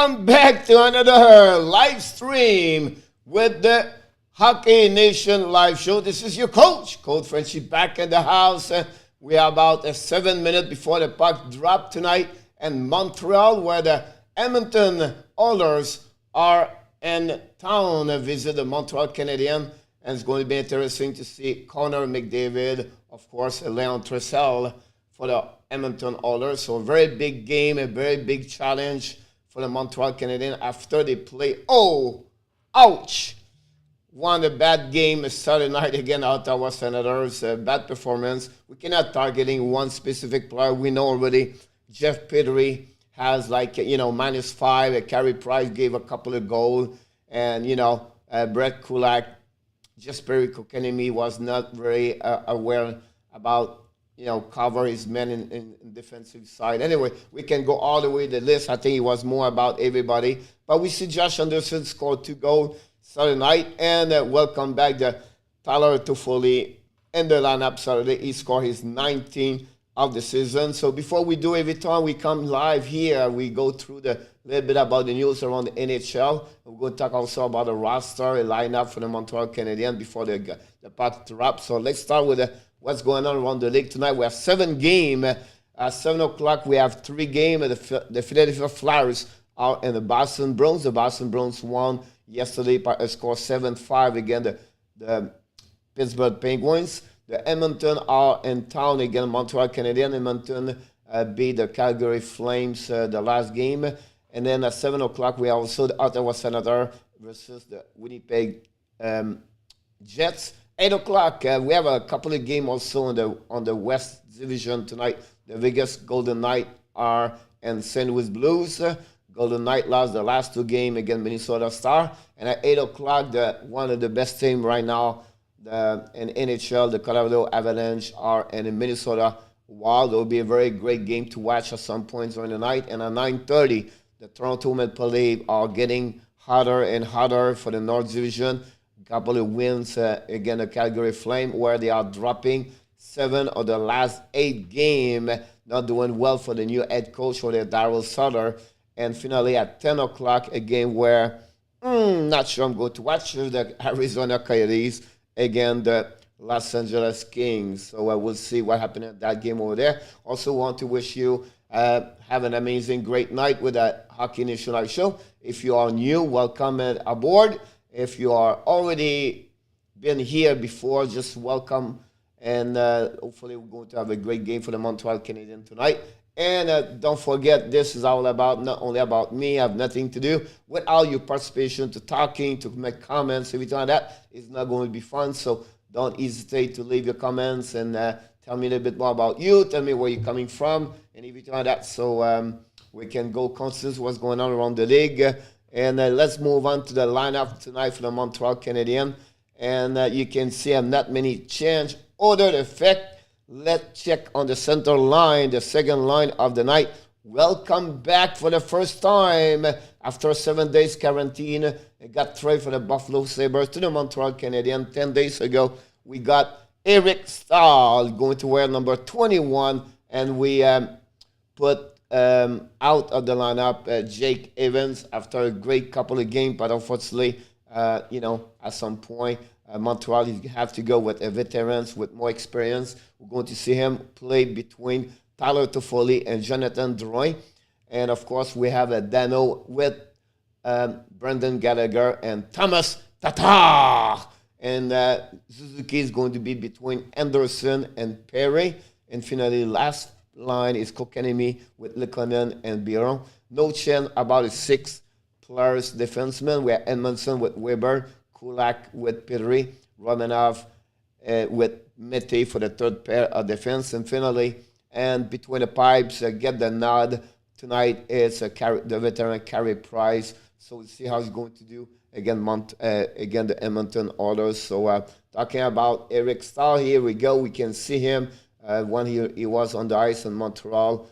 Welcome back to another live stream with the Hockey Nation live show. This is your Coach Frenchie, back in the house. We are about 7 minutes before the puck drop tonight in Montreal, where the Edmonton Oilers are in town visit the Montreal Canadiens. And it's going to be interesting to see Connor McDavid, of course, Leon Tressel for the Edmonton Oilers. So a very big game, a very big challenge for the Montreal Canadiens after they play. Oh, ouch! Won a bad game Saturday night against Ottawa Senators. Bad performance. We cannot targeting one specific player. We know already Jeff Petrie has -5. Carey Price gave a couple of goals. And, Brett Kulak, Jesperi Kotkaniemi was not very aware about cover his men in defensive side. Anyway, we can go all the way the list. I think it was more about everybody. But we see Josh Anderson scored 2 goals Saturday night. And welcome back to Tyler Toffoli in the lineup Saturday. He scored his 19th of the season. So before we do, every time we come live here, we go through the little bit about the news around the NHL. We're going to talk also about the roster, a lineup for the Montreal Canadiens before the puck drop. So let's start with what's going on around the league tonight. We have 7 games. At 7 o'clock, we have 3 games. The Philadelphia Flyers are in the Boston Bruins. The Boston Bruins won yesterday by a score 7-5 against the Pittsburgh Penguins. The Edmonton are in town against Montreal Canadiens. Edmonton beat the Calgary Flames the last game. And then at 7 o'clock, we have also the Ottawa Senators versus the Winnipeg Jets. 8 o'clock, we have a couple of games also on the West Division tonight. The Vegas Golden Knights are in St. Louis Blues. Golden Knights lost the last 2 games against Minnesota Star. And at 8 o'clock, one of the best teams right now in NHL, the Colorado Avalanche, are in the Minnesota Wild. It will be a very great game to watch at some points during the night. And at 9:30, the Toronto Maple Leafs are getting hotter and hotter for the North Division. Couple of wins against the Calgary Flame, where they are dropping 7 of the last 8 games. Not doing well for the new head coach, for the Darryl Sutter. And finally at 10 o'clock, a game where not sure I'm going to watch the Arizona Coyotes against the Los Angeles Kings. So I will see what happened at that game over there. Also want to wish you have an amazing, great night with that Hockey Nation Live show. If you are new, welcome aboard. If you are already been here before, just welcome. And hopefully we're going to have a great game for the Montreal Canadiens tonight. And don't forget, this is all about, not only about me. I have nothing to do with all your participation, to talking, to make comments, everything like that. It's not going to be fun. So don't hesitate to leave your comments and tell me a little bit more about you. Tell me where you're coming from and everything like that. So we can go constant what's going on around the league. And let's move on to the lineup tonight for the Montreal Canadiens. And you can see not many change. Order effect. Let's check on the center line, the second line of the night. Welcome back for the first time after 7 days quarantine. I got traded for the Buffalo Sabres to the Montreal Canadiens 10 days ago. We got Eric Stahl going to wear number 21. And we put out of the lineup Jake Evans after a great couple of games, but unfortunately, at some point, Montreal have to go with veterans with more experience. We're going to see him play between Tyler Toffoli and Jonathan Drouin. And of course, we have a Dano with Brendan Gallagher and Thomas Tatar. And Suzuki is going to be between Anderson and Perry. And finally, last line is Kotkaniemi with Lekonen and Biron. No change about the 6 players defensemen. We have Edmondson with Weber, Kulak with Petrie, Romanov with Mete for the third pair of defense. And finally, and between the pipes, get the nod tonight is the veteran Carey Price. So we'll see how he's going to do again the Edmonton Oilers. So talking about Eric Stahl, here we go. We can see him when he was on the ice in Montreal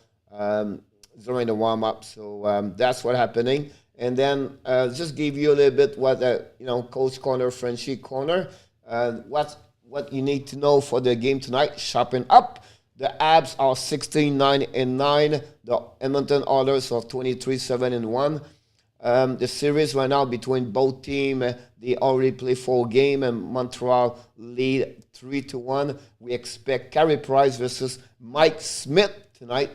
during the warm-up. So that's what's happening. And then just give you a little bit what, Coach Corner, Frenchie Corner, what you need to know for the game tonight. Sharpen up. The Abs are 16-9-9. The Edmonton Oilers are 23-7-1. The series right now between both teams, they already play 4 games, and Montreal lead 3-1. We expect Carey Price versus Mike Smith tonight.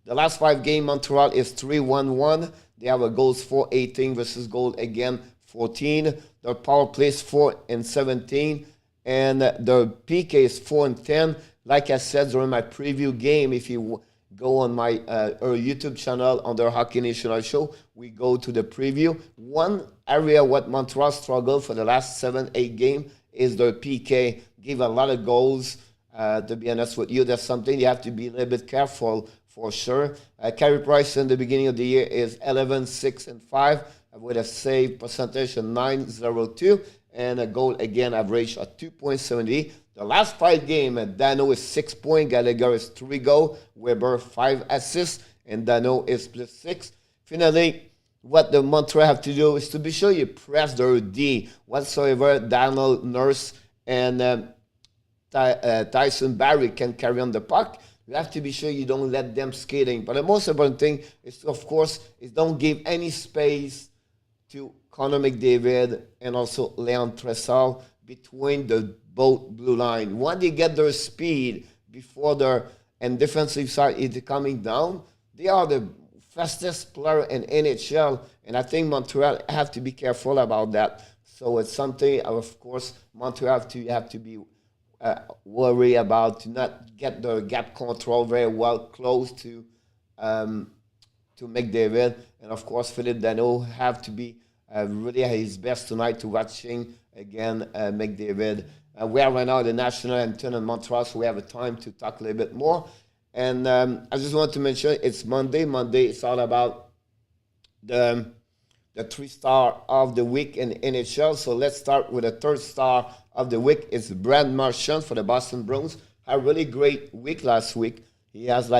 The last 5 games, Montreal is 3-1-1. They have a goals for 18 versus goal again 14. Their power play is 4-17, and the PK is 4-10. Like I said during my preview game, if you go on my our YouTube channel under Hockey National Show, we go to the preview. One area what Montreal struggled for the last 7-8 games is their PK. Give a lot of goals. To be honest with you, that's something you have to be a little bit careful for sure. Carey Price in the beginning of the year is 11-6-5 with a save percentage of 9.02 and a goal again average of 2.70. The last 5 games, Dano is 6 points, Gallagher is 3 goals, Weber 5 assists, and Dano is +6. Finally, what the Montreal have to do is to be sure you press their D whatsoever. Daniel Nurse and Tyson Barrie can carry on the puck. You have to be sure you don't let them skating. But the most important thing is, of course, is don't give any space to Connor McDavid and also Leon Tressal between the both blue line. When they get their speed before their and defensive side is coming down, they are the fastest player in NHL, and I think Montreal have to be careful about that. So it's something, of course, Montreal have to be worry about to not get the gap control very well close to McDavid, and of course Philip Dano have to be really at his best tonight to watching again McDavid. We are right now at the national anthem in Montreal, so we have a time to talk a little bit more. And I just want to mention it's Monday. Monday it's all about the 3-star of the week in NHL. So let's start with the 3rd star of the week. It's Brad Marchand for the Boston Bruins. Had a really great week last week. He has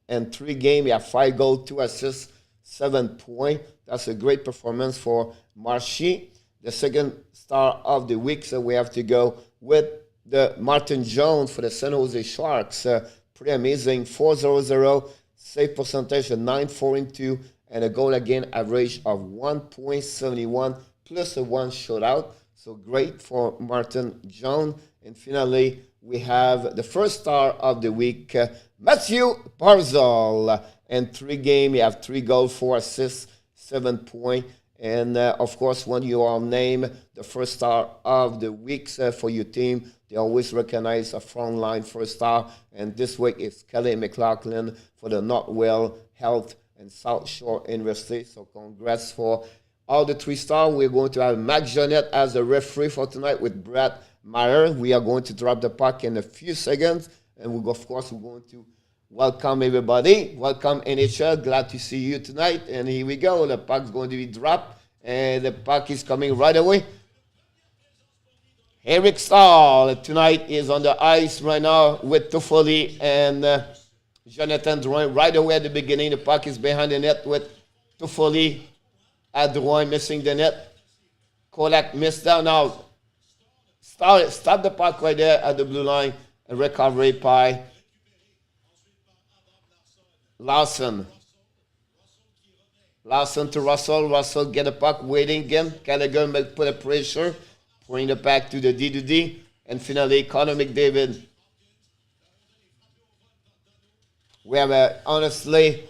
in 3 games, he had 5 goals, 2 assists, 7 points. That's a great performance for Marchand. The 2nd star of the week, so we have to go with the Martin Jones for the San Jose Sharks. Pretty amazing, 4.00, save percentage of 9.42, and a goal again average of 1.71 plus a 1 shutout. So great for Martin Jones. And finally, we have the 1st star of the week, Matthew Barzal. In 3 games, you have 3 goals, 4 assists, 7 points. And of course, when you are named the 1st star of the week for your team, they always recognize a frontline 1st star. And this week it's Kelly McLaughlin for the Northwell Health and South Shore University. So congrats for all the 3 stars. We're going to have Mac Jeanette as the referee for tonight with Brad Meyer. We are going to drop the puck in a few seconds. And of course, we're going to welcome everybody. Welcome NHL. Glad to see you tonight. And here we go. The puck's going to be dropped. And the puck is coming right away. Eric Stahl tonight is on the ice right now with Toffoli and Jonathan Drouin. Right away at the beginning, the puck is behind the net with Toffoli at Drouin missing the net. Kolak missed down now. Stop the puck right there at the blue line. And recovery by Larson. Larson to Russell. Russell get the puck, waiting again. Gallagher will put a pressure, bring the back to the D2D. And finally, Connor McDavid. We have honestly,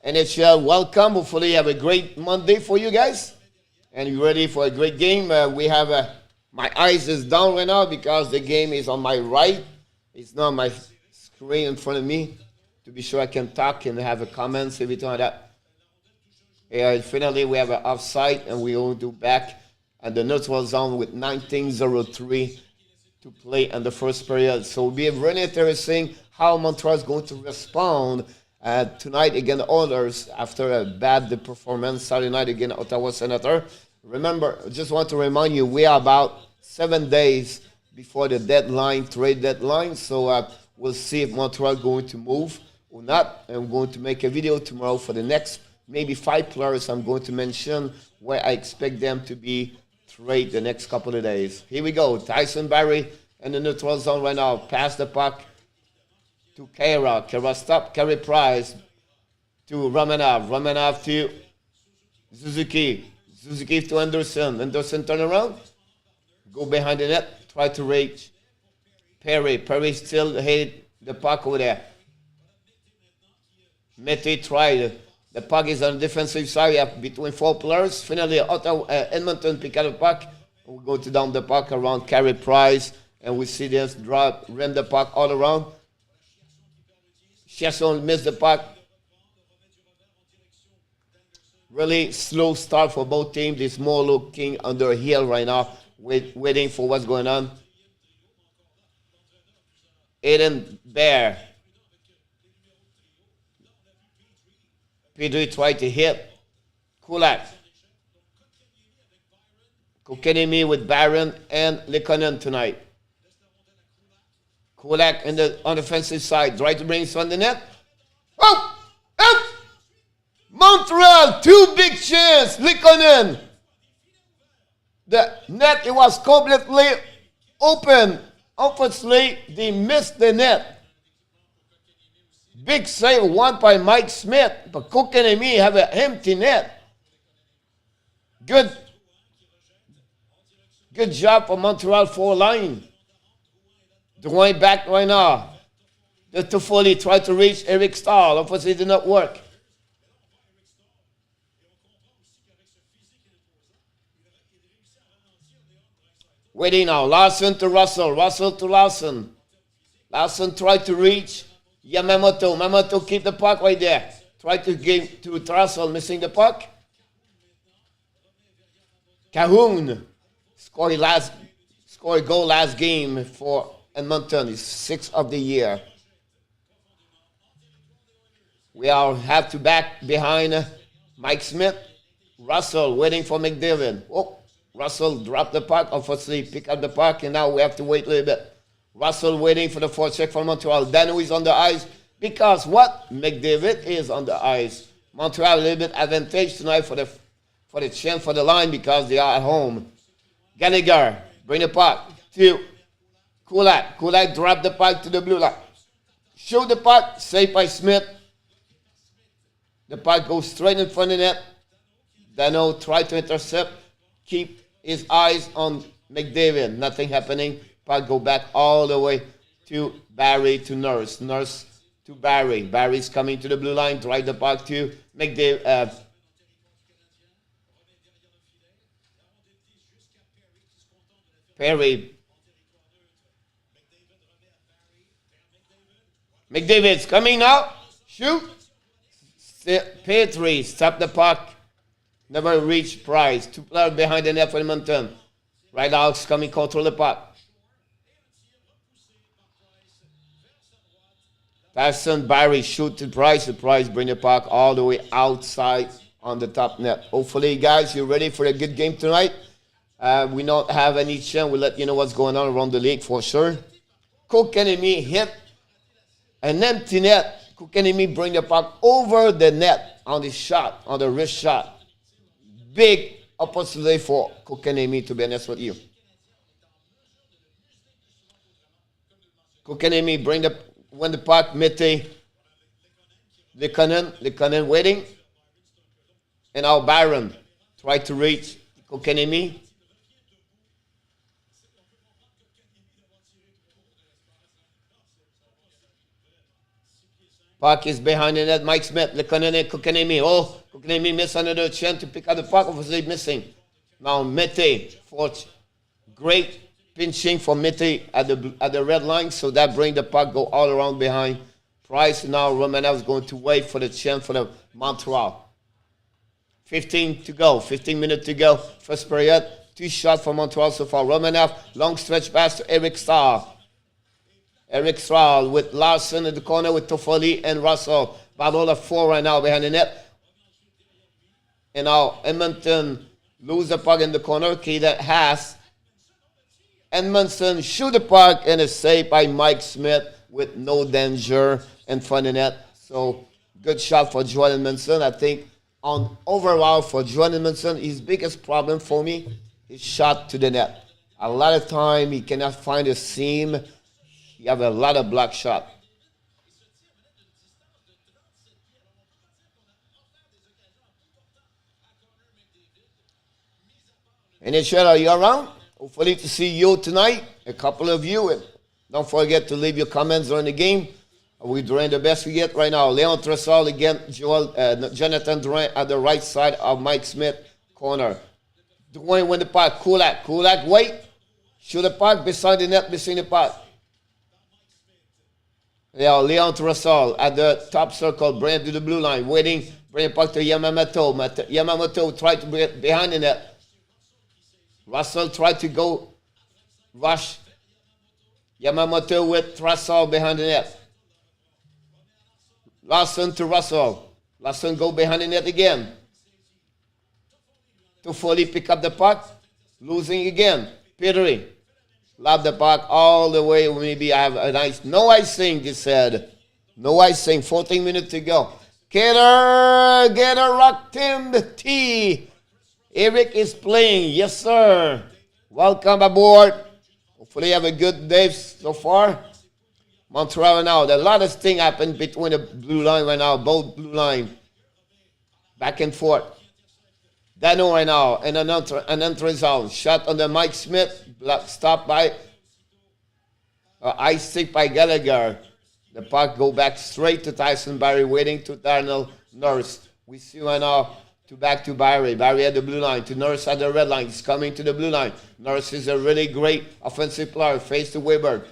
NHL, welcome. Hopefully you have a great Monday for you guys. And you're ready for a great game. We have, my eyes is down right now because the game is on my right. It's not my screen in front of me. To be sure I can talk and have a comments, everything like that. Finally, we have an offside, and we will do back at the neutral zone with 19:03 to play in the first period. So it'll be really interesting how Montreal is going to respond tonight against the Oilers after a bad performance Saturday night against Ottawa Senator. Remember, I just want to remind you, we are about 7 days before the deadline, trade deadline. So we'll see if Montreal is going to move or not. I'm going to make a video tomorrow for the next maybe 5 players I'm going to mention where I expect them to be traded the next couple of days. Here we go. Tyson Barrie in the neutral zone right now. Pass the puck to Kara. Kara stop. Carey Price to Romanov. Romanov to Suzuki. Suzuki to Anderson. Anderson turn around. Go behind the net. Try to reach Perry. Perry still hit the puck over there. Mete tried. The puck is on the defensive side. We have between four players. Finally, Edmonton pick up the puck. We go to down the puck around Carey Price. And we see this drop, run the puck all around. Chesson missed the puck. Really slow start for both teams. They're more looking under heel right now, waiting for what's going on. Aiden Bear. Pedro tried to hit. Kulak. Kokenemi with Barron and Lekonen tonight. Kulak on the offensive side. Try to bring this on the net. Oh! Out! Montreal, two big chances. Lekonen. The net, it was completely open. Unfortunately, they missed the net. Big save, one by Mike Smith. But Kokenemi have an empty net. Good job for Montreal four line. Dwayne back right now. The Toffoli tried to reach Eric Stahl. Unfortunately, it did not work. Waiting now. Larson to Russell. Russell to Larson. Larson tried to reach Yamamoto. Yamamoto keep the puck right there. Try to give to Russell, missing the puck. Cahoon scored a goal last game for Edmonton. It's 6th of the year. We all have to back behind Mike Smith. Russell waiting for McDavid. Oh, Russell dropped the puck. Unfortunately, pick up the puck, and now we have to wait a little bit. Russell waiting for the forecheck from Montreal. Dano is on the ice because what? McDavid is on the ice. Montreal a little bit advantage tonight for the chance for the line because they are at home. Gallagher bring the puck to Kulak. Kulak drop the puck to the blue line. Show the puck, saved by Smith. The puck goes straight in front of the net. Dano try to intercept. Keep his eyes on McDavid. Nothing happening. Puck go back all the way to Barry to Nurse. Nurse to Barry. Barry's coming to the blue line. Drive the puck to McDavid. Perry. McDavid's coming now. Shoot. Petrie. Stop the puck. Never reached Price. Two players behind the net for Edmonton. Right now, coming control the puck. Tyson Barry shoot to Price. The Price bring the puck all the way outside on the top net. Hopefully, guys, you're ready for a good game tonight. We don't have any chance. We'll let you know what's going on around the league for sure. Kokenemi hit an empty net. Kokenemi bring the puck over the net on the shot, on the wrist shot. Big opportunity for Kokenemi, to be honest with you. Kokenemi bring when the puck, Mete, Lekonen waiting. And now Byron try to reach Kokenemi. Puck is behind the net. Mike Smith, Lekonen, Kokenemi. Oh, Kokenemi missed another chance to pick up the puck. Obviously missing. Now Mete, great pinching for Mete at the red line. So that brings the puck go all around behind Price. Now Romanov is going to wait for the chance for the Montreal. 15 minutes to go. First period. 2 shots for Montreal so far. Romanov, long stretch pass to Eric Stahl. Eric Stahl with Larson in the corner with Toffoli and Russell. Battle of 4 right now behind the net. And now Edmonton lose the puck in the corner. Kida has. Edmondson shoot the puck and a save by Mike Smith with no danger in front of the net. So good shot for Joel Edmondson. I think on overall for Joel Edmondson, his biggest problem for me is shot to the net. A lot of time he cannot find a seam. He have a lot of block shot. NHL, are you around? Hopefully to see you tonight, a couple of you. And don't forget to leave your comments during the game. We're doing the best we get right now. Leon Tressal again, Jonathan Durant at the right side of Mike Smith corner. Dwayne win the puck. Kulak, wait. Shoot the puck beside the net, beside the puck. Yeah, Leon Tressal at the top circle, bring it to the blue line, waiting, bring it puck to Yamamoto. Yamamoto tried to bring it behind the net. Russell tried to go rush. Yamamoto with Tressal behind the net. Larson to Russell. Larson go behind the net again. Toffoli pick up the puck. Losing again. Petrie. Lob the puck all the way. Maybe I have a nice... No icing, he said. No icing. 14 minutes to go. Get a rock, Tim T. Eric is playing. Yes, sir. Welcome aboard. Hopefully you have a good day so far. Montreal now. A lot of things happened between the blue line right now. Both blue line. Back and forth. Dano right now. And an entry zone. Shot on the Mike Smith. Block stop by. Ice stick by Gallagher. The puck go back straight to Tyson Barrie. Waiting to Darnell Nurse. We see right now. Back to Barrie. Barrie at the blue line. To Nurse at the red line. He's coming to the blue line. Nurse is a really great offensive player. Face to Weber.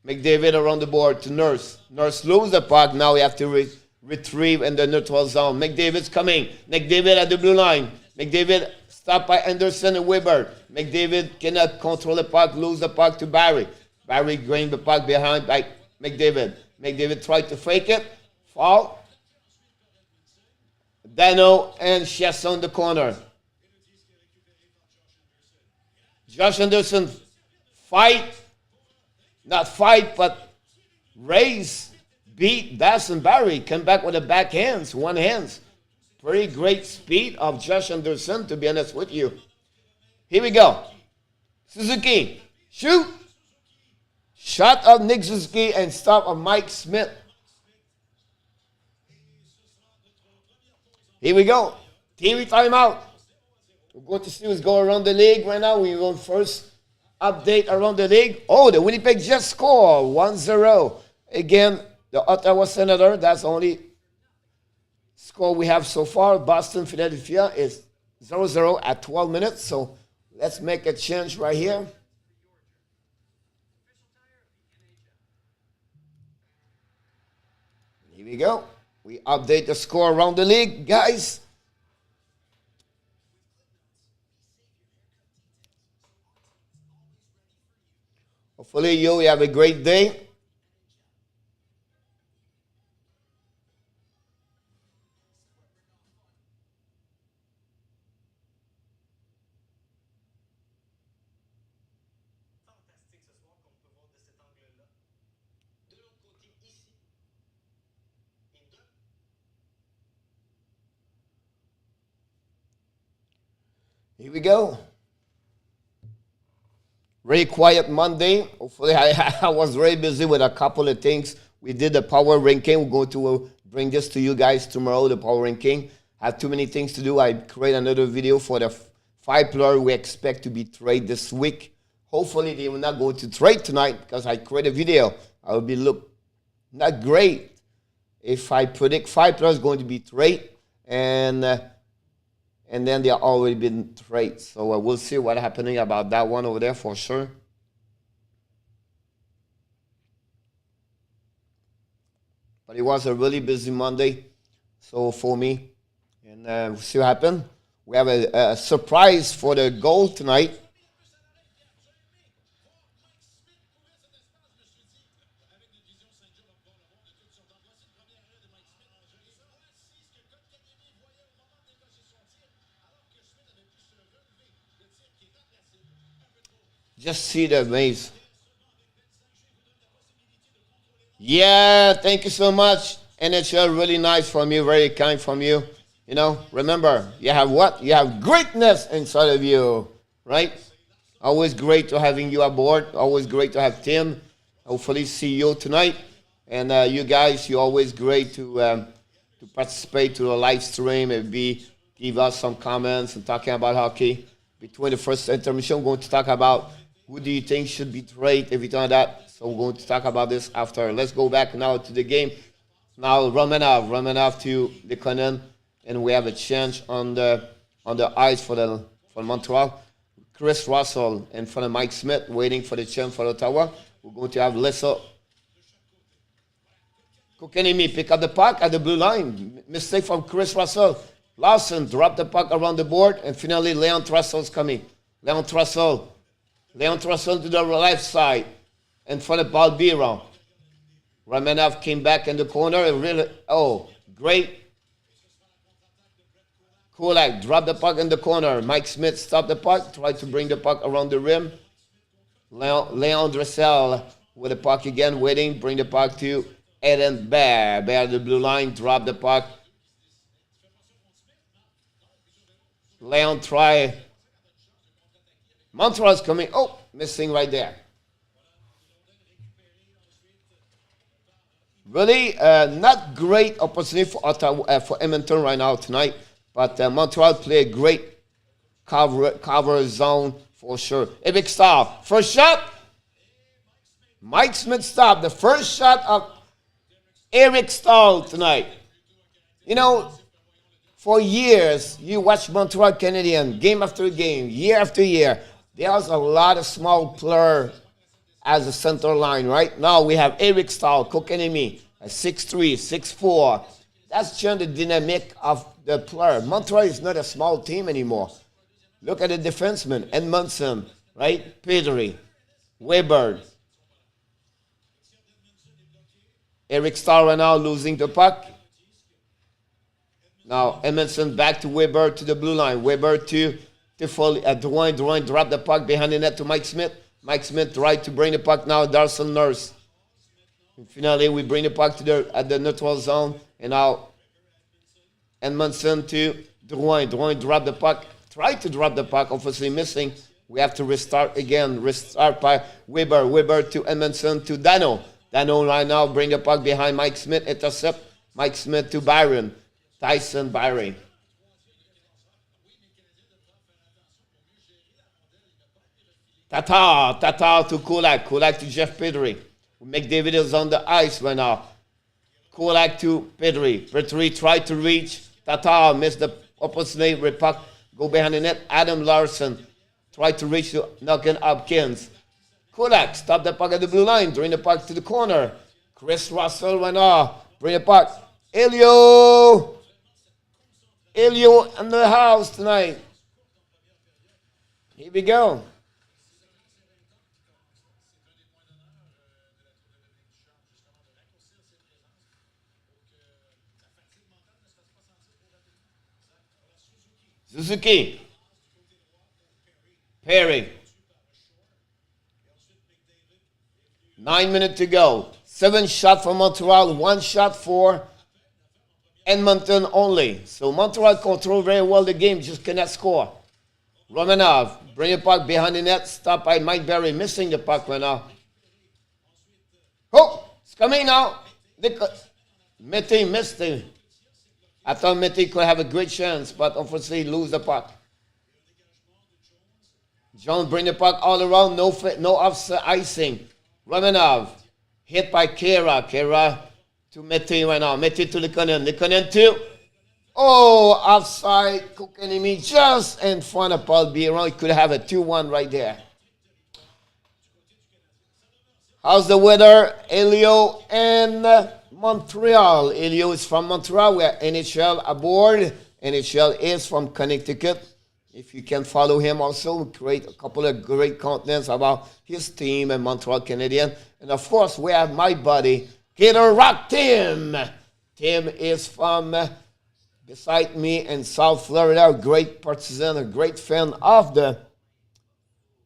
McDavid around the board to Nurse. Nurse loses the puck. Now we have to retrieve in the neutral zone. McDavid's coming. McDavid at the blue line. McDavid stopped by Anderson and Weber. McDavid cannot control the puck. Lose the puck to Barrie. Barrie going the puck behind by McDavid. McDavid tried to fake it. Fall. Dano and Chesson in the corner. Josh Anderson fight. Not fight, but raise, beat Tyson Barrie. Come back with the back hands, one hands. Pretty great speed of Josh Anderson, to be honest with you. Here we go. Suzuki, shoot. Shot of Nick Suzuki and stop of Mike Smith. Here we go. TV timeout. We're going to see what's going around the league right now. We're going first update around the league. Oh, the Winnipeg Jets score 1-0. Again, the Ottawa Senator, that's the only score we have so far. Boston, Philadelphia is 0-0 at 12 minutes. So let's make a change right here. Here we go. We update the score around the league, guys. Hopefully you have a great day. Here we go. Very quiet Monday. Hopefully, I was very busy with a couple of things. We did the power ranking. We're going to bring this to you guys tomorrow, the power ranking. I have too many things to do. I create another video for the 5 players we expect to be traded this week. Hopefully, they will not go to trade tonight because I create a video. I will be look not great if I predict 5 players going to be traded and then they are already been traded. So we'll see what's happening about that one over there for sure. But it was a really busy Monday, so for me. And we'll see what happens. We have a surprise for the goal tonight. Just see the maze. Yeah, thank you so much. NHL, really nice from you, very kind from you. You know, remember, you have what? You have greatness inside of you, right? Always great to having you aboard. Always great to have Tim. Hopefully see you tonight. And you guys, you're always great to to participate to the live stream and give us some comments and talking about hockey. Between the first intermission, we're going to talk about who do you think should be traded, everything like that. So we're going to talk about this after. Let's go back now to the game. Now Romanov to the Canadiens, and we have a change on the ice for Montreal. Chris Russell in front of Mike Smith, waiting for the change for Ottawa. We're going to have Lessa Kokanemi pick up the puck at the blue line. Mistake from Chris Russell. Lawson dropped the puck around the board, and finally Leon Trussell's coming. Leon Trussell to the left side, in front of Balbiro. Romanov came back in the corner and really, great. Kulak dropped the puck in the corner. Mike Smith stopped the puck, tried to bring the puck around the rim. Leon Dressel with the puck again, waiting, bring the puck to Eden Bear. Bear the blue line, drop the puck. Leon try. Montreal's coming. Oh, missing right there. Really not great opportunity for Ottawa, for Edmonton right now tonight. But Montreal play a great cover zone for sure. Epic stop. First shot. Mike Smith stopped. The first shot of Eric Stahl tonight. You know, for years, you watch Montreal Canadiens game after game, year after year. There's a lot of small players as a center line, right? Now we have Eric Stahl, Kokanemi, a 6'3", 6'4". That's changed the dynamic of the player. Montreal is not a small team anymore. Look at the defensemen, Edmondson, right? Pedri, Weber. Eric Stahl right now losing the puck. Now Edmondson back to Weber to the blue line. Weber to Drouin. Drouin dropped the puck behind the net to Mike Smith. Mike Smith tried to bring the puck now. Darcy Nurse. And finally, we bring the puck to at the neutral zone. And now Edmondson to Drouin. Drouin dropped the puck. Tried to drop the puck, obviously missing. We have to restart again. Restart by Weber. Weber to Edmondson to Dano. Dano right now bring the puck behind Mike Smith. Intercept. Mike Smith to Byron. Tyson Byron. Tata to Kulak. Kulak to Jeff Pedri. McDavid is on the ice right now. Kulak to Pedri. Pedri tried to reach. Tata missed the opportunity. Puck go behind the net. Adam Larson tried to reach to Duncan Hopkins. Kulak stopped the puck at the blue line. Bring the puck to the corner. Chris Russell went off. Bring the puck. Elio in the house tonight. Here we go. Suzuki. Perry. 9 minutes to go. 7 shots for Montreal, 1 shot for Edmonton only. So Montreal control very well the game, just cannot score. Romanov, bring the puck behind the net, stopped by Mike Berry, missing the puck right now. Oh, it's coming now. Mété missed it. I thought Mété could have a great chance, but unfortunately lose the puck. John bring the puck all around, no offside icing. Romanov hit by Kera. Kera to Mété right now. Mété to Likonen. Likonen to offside. Kokanemi just in front of Paul Biron. He could have a 2-1 right there. How's the weather? Elio and Montreal. Elio is from Montreal. We are NHL aboard. NHL is from Connecticut. If you can follow him also, create a couple of great contents about his team and Montreal Canadiens. And of course, we have my buddy, Gator Rock Tim. Tim is from beside me in South Florida, a great partisan, a great fan of the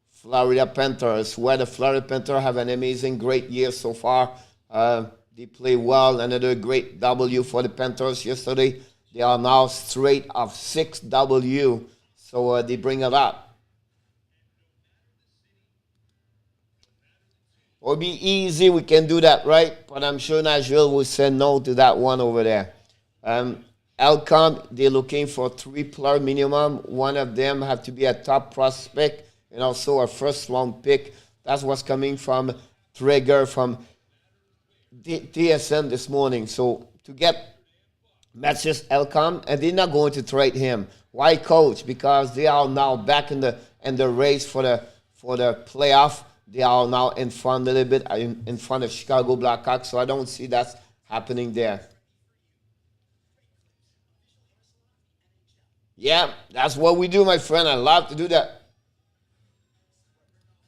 Florida Panthers, where the Florida Panthers have an amazing, great year so far. They play well. Another great W for the Panthers yesterday. They are now straight of 6 W. So they bring it up. It will be easy. We can do that, right? But I'm sure Nashville will say no to that one over there. Um, Elcom, they're looking for 3 player minimum. One of them have to be a top prospect and also a first round pick. That's what's coming from Trigger from TSN this morning. So to get Matches Elcom, and they're not going to trade him. Why, coach? Because they are now back in the race for the playoff. They are now in front a little bit in front of Chicago Blackhawks. So I don't see that's happening there. Yeah, that's what we do, my friend. I love to do that.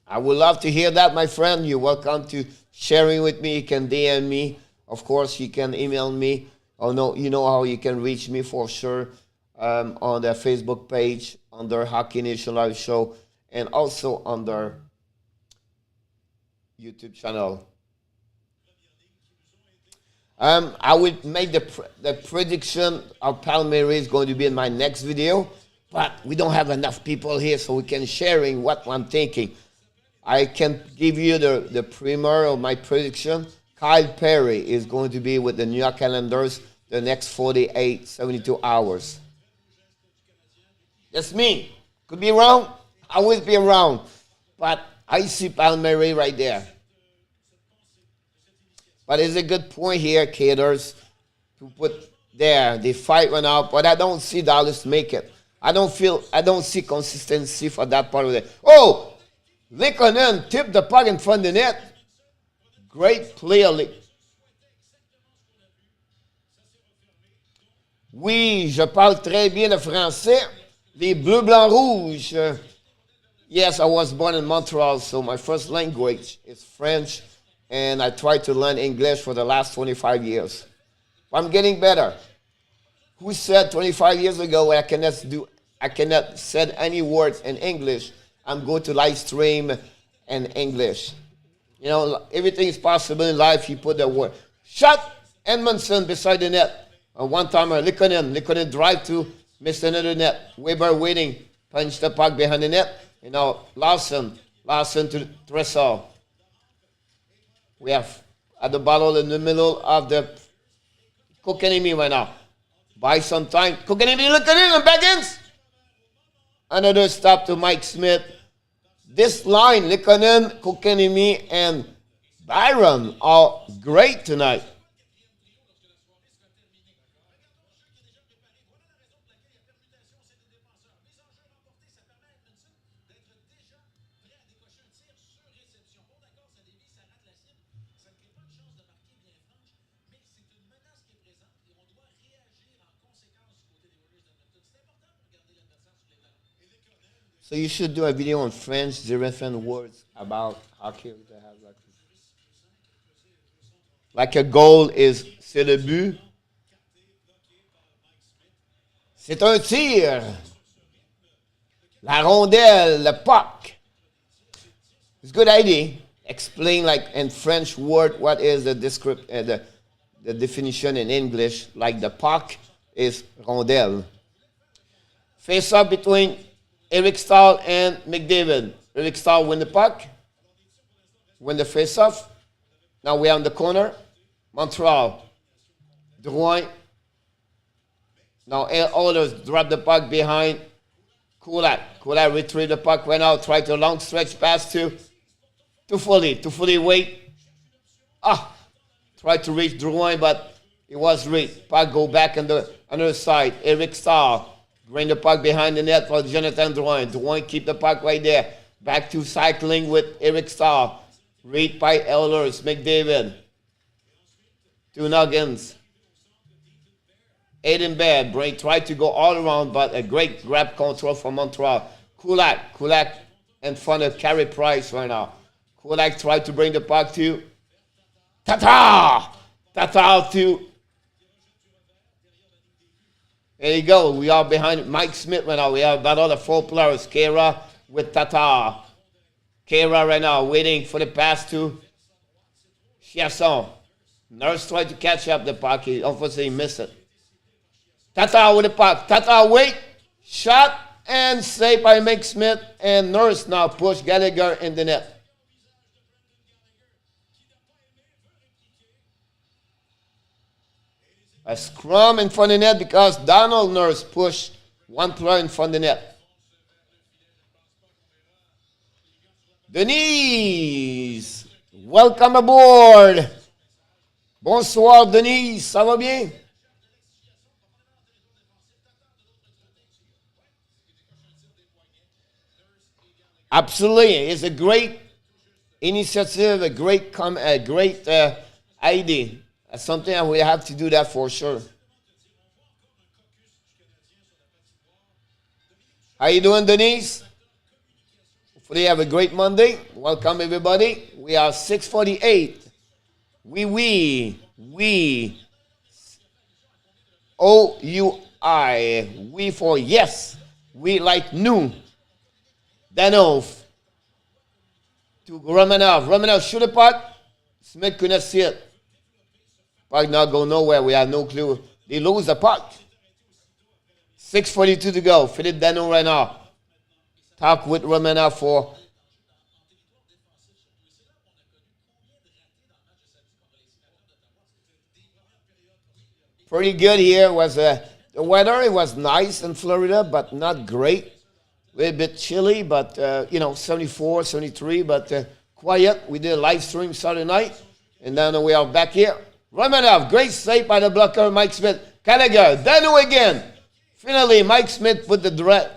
I would love to hear that, my friend. You're welcome to sharing with me. You can DM me. Of course, you can email me. Oh no, you know how you can reach me for sure on the Facebook page under Hockey Nation Live Show and also under YouTube channel. I would make the prediction of Palmieri is going to be in my next video, but we don't have enough people here so we can sharing what I'm thinking. I can give you the primer of my prediction. Kyle Perry is going to be with the New York Islanders the next 48, 72 hours. That's me. Could be wrong. Always be around. But I see Palmieri right there. But it's a good point here, Caters, to put there. The fight went out, but I don't see Dallas make it. I don't see consistency for that part of it. Oh! Likonen tipped the puck in front of the net. Great play. Oui, je parle très bien le français. Les bleus, blancs, rouges. Yes, I was born in Montreal, so my first language is French, and I tried to learn English for the last 25 years. I'm getting better. Who said 25 years ago I cannot say any words in English? I'm going to live stream in English. You know, everything is possible in life. You put the word. Shot Edmondson beside the net. One timer, Likonen drive to miss another net. Weber waiting, punch the puck behind the net. You know, Larson to Dressel. We have at the bottle in the middle of the Kokanemi right now. Buy some time. Kokanemi, Likonen, and Baggins. Another stop to Mike Smith. This line, Likonen, Kokanemi, and Byron are great tonight. So you should do a video on French, different words about hockey. To have like a goal is c'est le but. C'est un tir. La rondelle, le puck. It's a good idea. Explain like in French word what is the the definition in English. Like the puck is rondelle. Face up between Eric Stahl and McDavid. Eric Stahl win the puck. Win the face-off. Now we are in the corner. Montreal. Drouin. Now Oilers drop the puck behind Kulak. Kulak retrieve the puck, went out, tried to long stretch pass to Foley. To Foley wait. Tried to reach Drouin, but it was reached. Puck go back on the other side. Eric Stahl. Bring the puck behind the net for Jonathan Drouin. Drouin keep the puck right there. Back to cycling with Eric Stahl. Read by Ehlers. McDavid. Two Nuggins. Aiden Baird. Brain tried to go all around, but a great grab control from Montreal. Kulak in front of Carey Price right now. Kulak tried to bring the puck to Tatar to. There you go. We are behind Mike Smith right now. We have about all the 4 players. Kara with Tatar. Kara right now waiting for the pass to Chiasson. Nurse tried to catch up the puck. He unfortunately missed it. Tatar with the puck. Tatar wait. Shot and saved by Mike Smith. And Nurse now push Gallagher in the net. A scrum in front of the net because Donald Nurse pushed one player in front of the net. Denise, welcome aboard. Bonsoir Denise, ça va bien? Absolutely, it's a great initiative, a great idea. That's something that we have to do that for sure. How you doing, Denise? Hopefully you have a great Monday. Welcome everybody. We are 6:48. We. OUI. We for yes. We like new. Danov to Romanov. Romanov shoot a puck. Smith couldn't see it. Puck not go nowhere. We have no clue. They lose the puck. 6:42 to go. Philippe Dano right now. Talk with Romanov for pretty good here. Was the weather? It was nice in Florida, but not great. A little bit chilly, but 74, 73, but quiet. We did a live stream Saturday night, and then we are back here. Romanov, great save by the blocker, Mike Smith. Gallagher, Dano again. Finally, Mike Smith put the threat.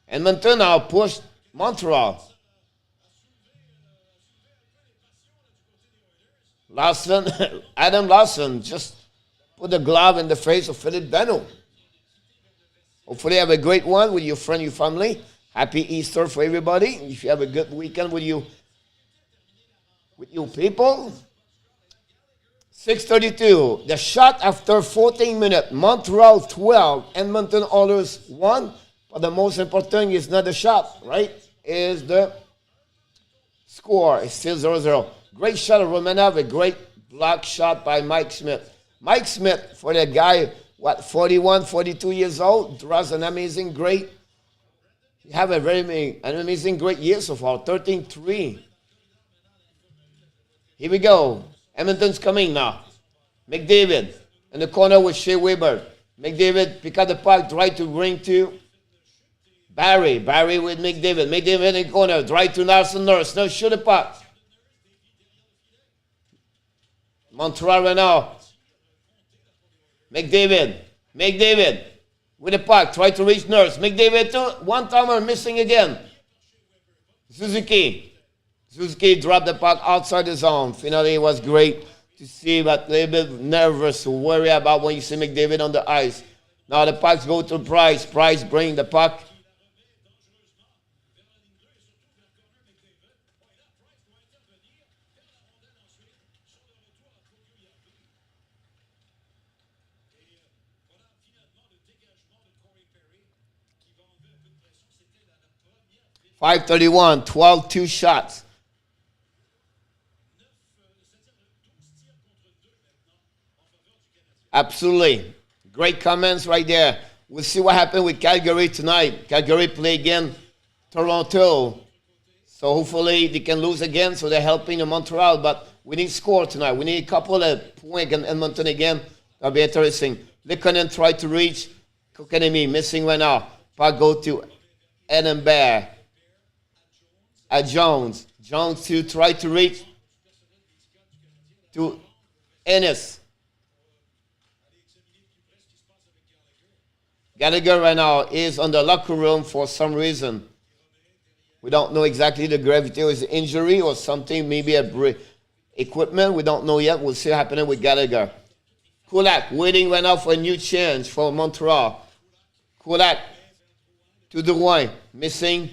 Edmonton now pushed Montreal. Lawson, Adam Lawson just put the glove in the face of Philip Dano. Hopefully you have a great one with your friend, your family. Happy Easter for everybody. If you have a good weekend with you people. 6:32. The shot after 14 minutes. Montreal 12. Edmonton Oilers 1. But the most important thing is not the shot, right? Is the score. It's still 0-0. Great shot of Romanov. A great block shot by Mike Smith. Mike Smith, for the guy, 41, 42 years old, draws an amazing great. You have an amazing great year so far. 13-3. Here we go. Edmonton's coming now. McDavid in the corner with Shea Weber. McDavid pick up the puck, try to bring to Barry. Barry with McDavid. McDavid in the corner, try to Nelson Nurse. No, shoot the puck. Montreal right now. McDavid with the puck, try to reach Nurse. McDavid too, one-timer missing again. Suzuki dropped the puck outside the zone. Finally, it was great to see, but a little bit nervous to worry about when you see McDavid on the ice. Now the pucks go to Price. Price bring the puck. .531, 12-2 shots. Absolutely. Great comments right there. We'll see what happens with Calgary tonight. Calgary play again Toronto. So hopefully they can lose again, so they're helping the Montreal. But we need score tonight. We need a couple of points against Edmonton again. That'll be interesting. Likonen tried to reach. Kokanemi missing right now. Puck go to Edinburgh. Jones. Jones to try to reach to Ennis. Gallagher right now is on the locker room for some reason. We don't know exactly the gravity of his injury or something, maybe a equipment. We don't know yet. We'll see what happening with Gallagher. Kulak waiting right now for a new change for Montreal. Kulak to Drouin. Missing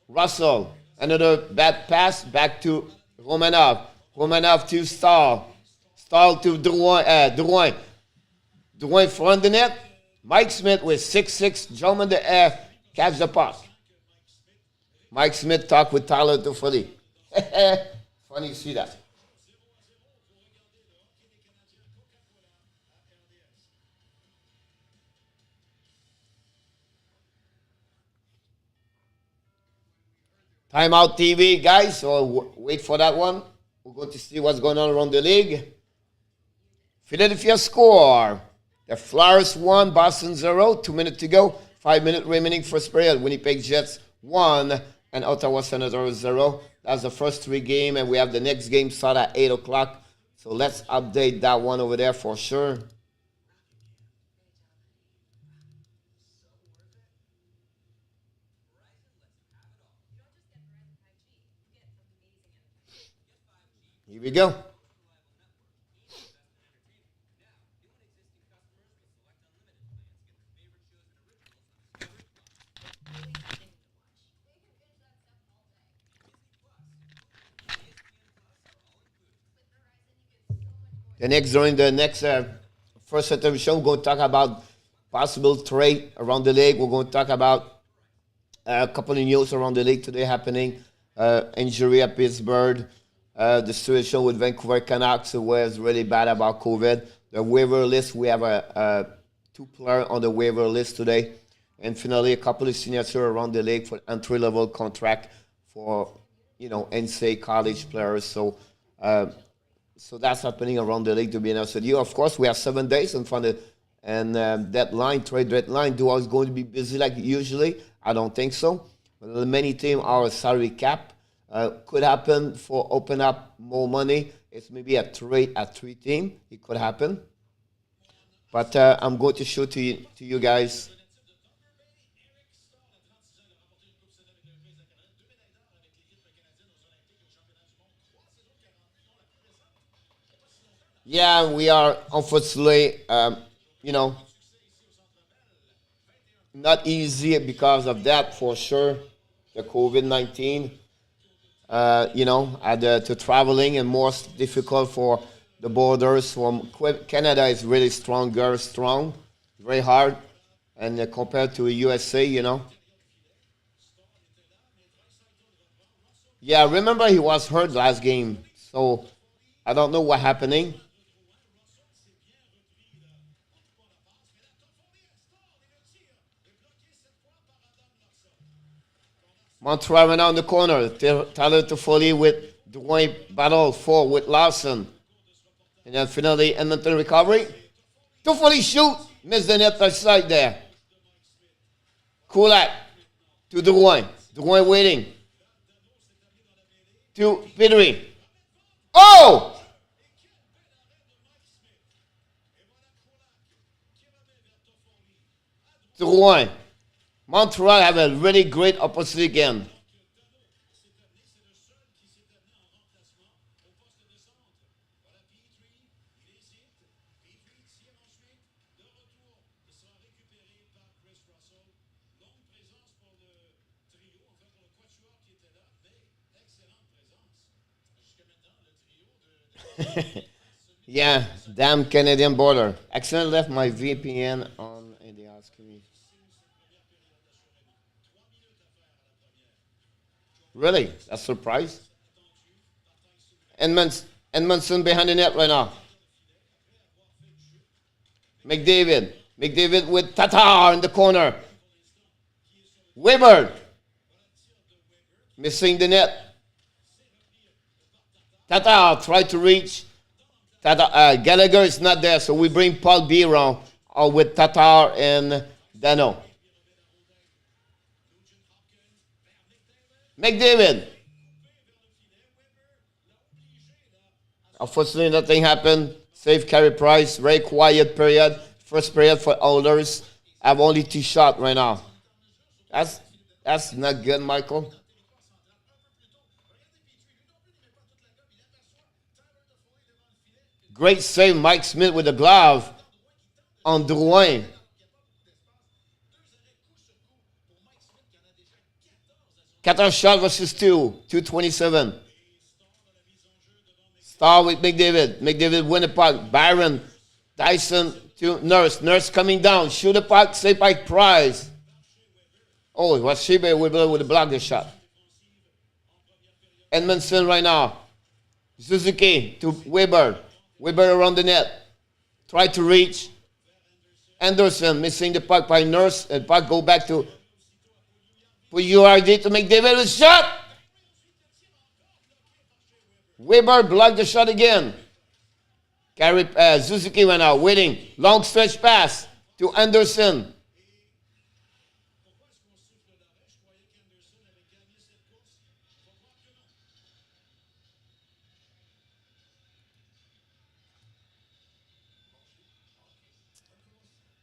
Russell. Another bad pass back to Romanov. Romanov to Stahl. Stahl to Drouin. Drouin front the net. Mike Smith with 6'6", jump in the air, catch the puck. Mike Smith talked with Tyler Toffoli. Funny to see that. Timeout TV, guys, so wait for that one. We're going to see what's going on around the league. Philadelphia score. The Flyers 1, Boston 0. 2 minutes to go. 5 minutes remaining first period. Winnipeg Jets 1 and Ottawa Senators 0. That's the first three games, and we have the next game start at 8 o'clock. So let's update that one over there for sure. Here we go. During the next first set of the show, we're going to talk about possible trade around the league. We're going to talk about a couple of news around the league today happening. Injury at Pittsburgh. The situation with Vancouver Canucks, who was really bad about COVID. The waiver list, we have two players on the waiver list today. And finally, a couple of signatures around the league for entry-level contract for, NCAA college players. So that's happening around the league, to be honest with you. Of course, we have 7 days in front of and trade deadline. Do I was going to be busy like usually? I don't think so. But many teams are a salary cap. Could happen for open up more money. It's maybe a trade at 3 team. It could happen. But I'm going to show to you guys. Yeah, we are unfortunately, not easy because of that for sure. The COVID-19, to traveling and more difficult for the borders. From Canada is really strong, very hard, and compared to USA, Yeah, remember he was hurt last game, so I don't know what happening. Montreal went on the corner. Tyler Toffoli with Dwayne battle 4 with Larson. And then finally, Edmonton recovery. Toffoli shoot. Missed the net side there. Kulak to Dwayne. Dwayne waiting. To Petrie. Oh! Drouin. Montreal have a really great opportunity again. Yeah, damn Canadian border. Accidentally left my VPN on and they asking me. Really? That's a surprise. Edmondson behind the net right now. McDavid. McDavid with Tatar in the corner. Weber. Missing the net. Tatar tried to reach. Gallagher is not there, so we bring Paul Biron with Tatar and Dano. McDavid. Unfortunately, nothing happened. Save Carey Price. Very quiet period. First period for Oilers. I have only 2 shots right now. That's not good, Michael. Great save, Mike Smith with the glove on Drouin. Qatar shot versus 227. Star with McDavid. McDavid win the puck. Byron, Dyson to Nurse. Nurse coming down. Shoot the puck. Save by Price. Oh, it was Shebe with the block the shot. Edmondson right now. Suzuki to Weber. Weber around the net. Try to reach. Anderson missing the puck by Nurse. And puck go back to URD to McDavid with a shot. Weber blocked the shot again. Suzuki went out, waiting. Long stretch pass to Anderson.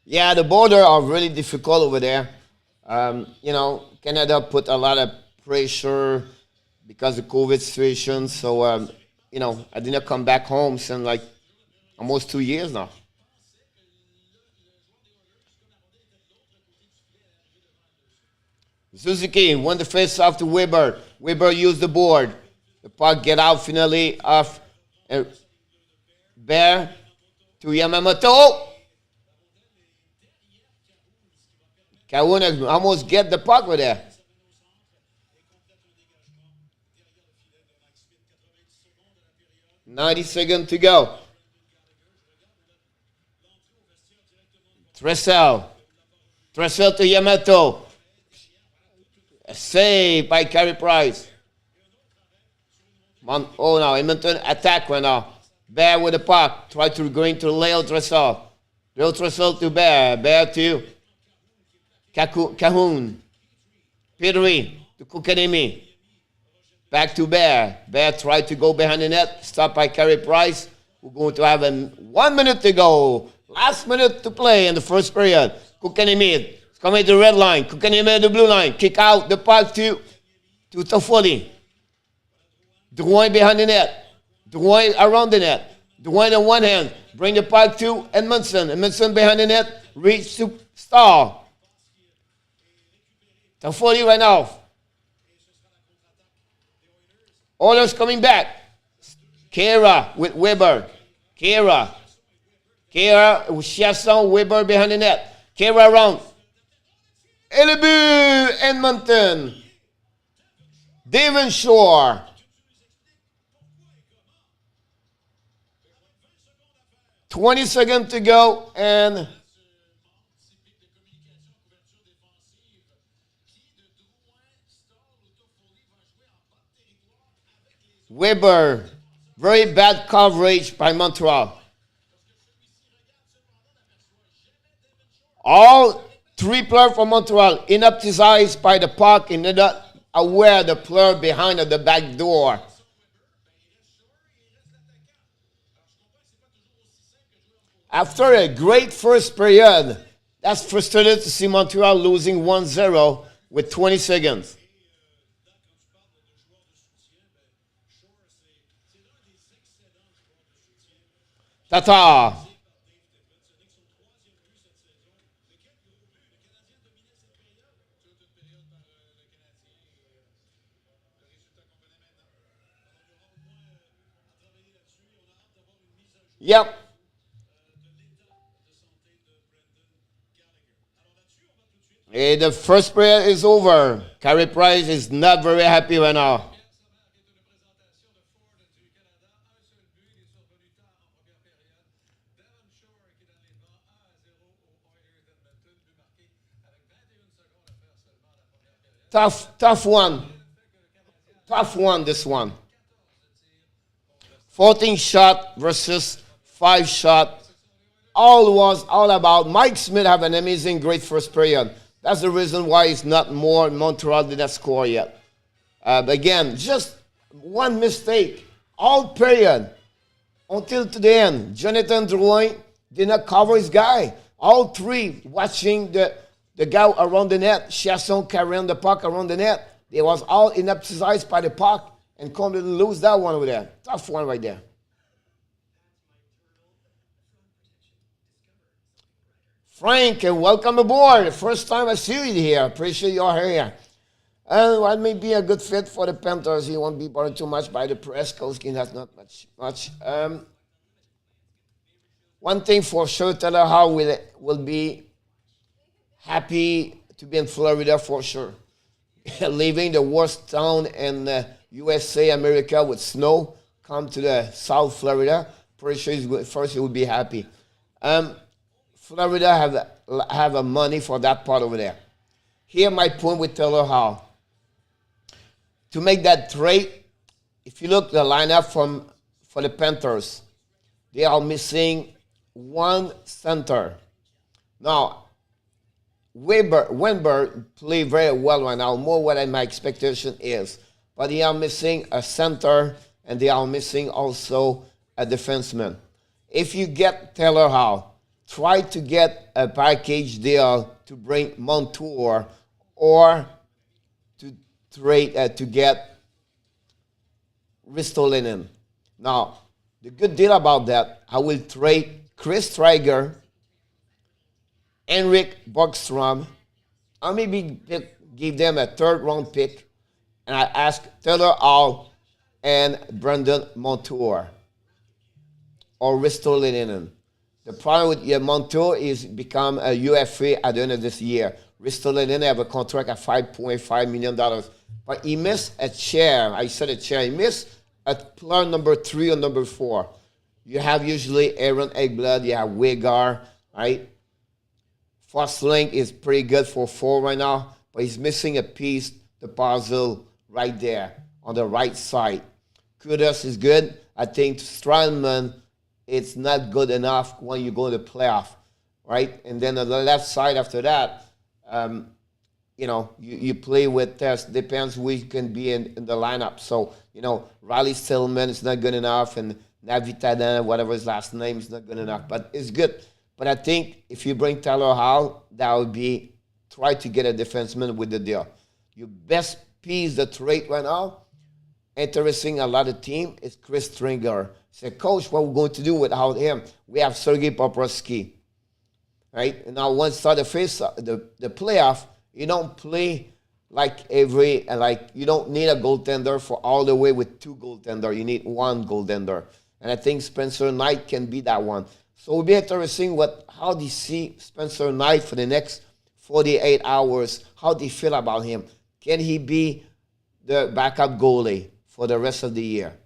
Yeah, the border are really difficult over there. Canada put a lot of pressure because of COVID situation. So, I didn't come back home since like almost 2 years now. Suzuki won the face off to Weber. Weber used the board. The puck get out finally off Bear to Yamamoto. Kahuna almost get the puck with there. 90 seconds to go. Tressel to Yamato. A save by Carey Price. Now Edmonton attack right now. Bear with the puck. Try to go into Leo Tressel. Leo Tressel to Bear. Bear to Cahoon. Petrie to Kukanemi. Back to Bear. Bear tried to go behind the net. Stopped by Carey Price. We're going to have 1 minute to go. Last minute to play in the first period. Kukanemi is coming to the red line. Kukanemi at the blue line. Kick out the puck to Toffoli. Drouin behind the net. Drouin around the net. Drouin on one hand. Bring the puck to Edmondson. Edmondson behind the net. Reach to Star. Toffoli right now. Oilers coming back. Kera with Weber. Kera with Chasson, Weber behind the net. Kera around. Elibu, Edmonton. Devon Shore. $20 seconds to go, and Weber. Very bad coverage by Montreal. All three players from Montreal hypnotized by the puck and not aware the player behind the back door. After a great first period, that's frustrated to see Montreal losing 1-0 with 20 seconds. Tata. Yep. The first period is over. Carey Price is not very happy right now. Tough one. Tough one, this one. 14 shot versus 5 shot. All about Mike Smith have an amazing, great first period. That's the reason why it's not more. Montreal did not score yet. But again, just one mistake. All period. Until to the end. Jonathan Drouin did not cover his guy. All three watching the guy around the net. Chasson carrying the puck around the net. They was all hypnotized by the puck and come to lose that one over there. Tough one right there. Frank, welcome aboard. First time I see you here. Appreciate your here. And what may be a good fit for the Panthers. He won't be bothered too much by the press. Kolskin has not much. One thing for sure, Taylor Howe will be happy to be in Florida for sure. Leaving the worst town in USA, America with snow, come to the South Florida. Pretty sure first he will be happy. Florida have a money for that part over there. Here my point with Taylor Howe. To make that trade, if you look the lineup from for the Panthers, they are missing one center. Now, Wenberg play very well right now, more what my expectation is. But they are missing a center and they are missing also a defenseman. If you get Taylor Hall, try to get a package deal to bring Montour or to trade to get Ristolainen. Now, the good deal about that, I will trade Chris Traeger, Henrik Borgstrom. I'll maybe give them a third round pick, and I ask Taylor Hall and Brendan Montour or Ristolainen. The problem with Montour is become a UFA at the end of this year. Ristolainen have a contract at $5.5 million. But he missed a chair. I said a chair. He missed a player number 3 or number 4. You have usually Aaron Eggblad, you have Wegar, right? Fosling is pretty good for 4 right now, but he's missing a piece, the puzzle right there on the right side. Kudos is good. I think Strandman, it's not good enough when you go to the playoff, right? And then on the left side after that, you play with test. Depends who can be in the lineup. So, Riley Stillman is not good enough, and Navitadan, whatever his last name, is not good enough. But it's good. But I think if you bring Taylor Hall, that would be try to get a defenseman with the deal. Your best piece, the trade right now, interesting a lot of team, is Chris Stringer. Say, Coach, what we're going to do without him? We have Sergei Bobrovsky, right? And now once start the playoff, you don't play you don't need a goaltender for all the way with 2 goaltender. You need 1 goaltender. And I think Spencer Knight can be that one. So it'll be interesting how do you see Spencer Knight for the next 48 hours? How do you feel about him? Can he be the backup goalie for the rest of the year?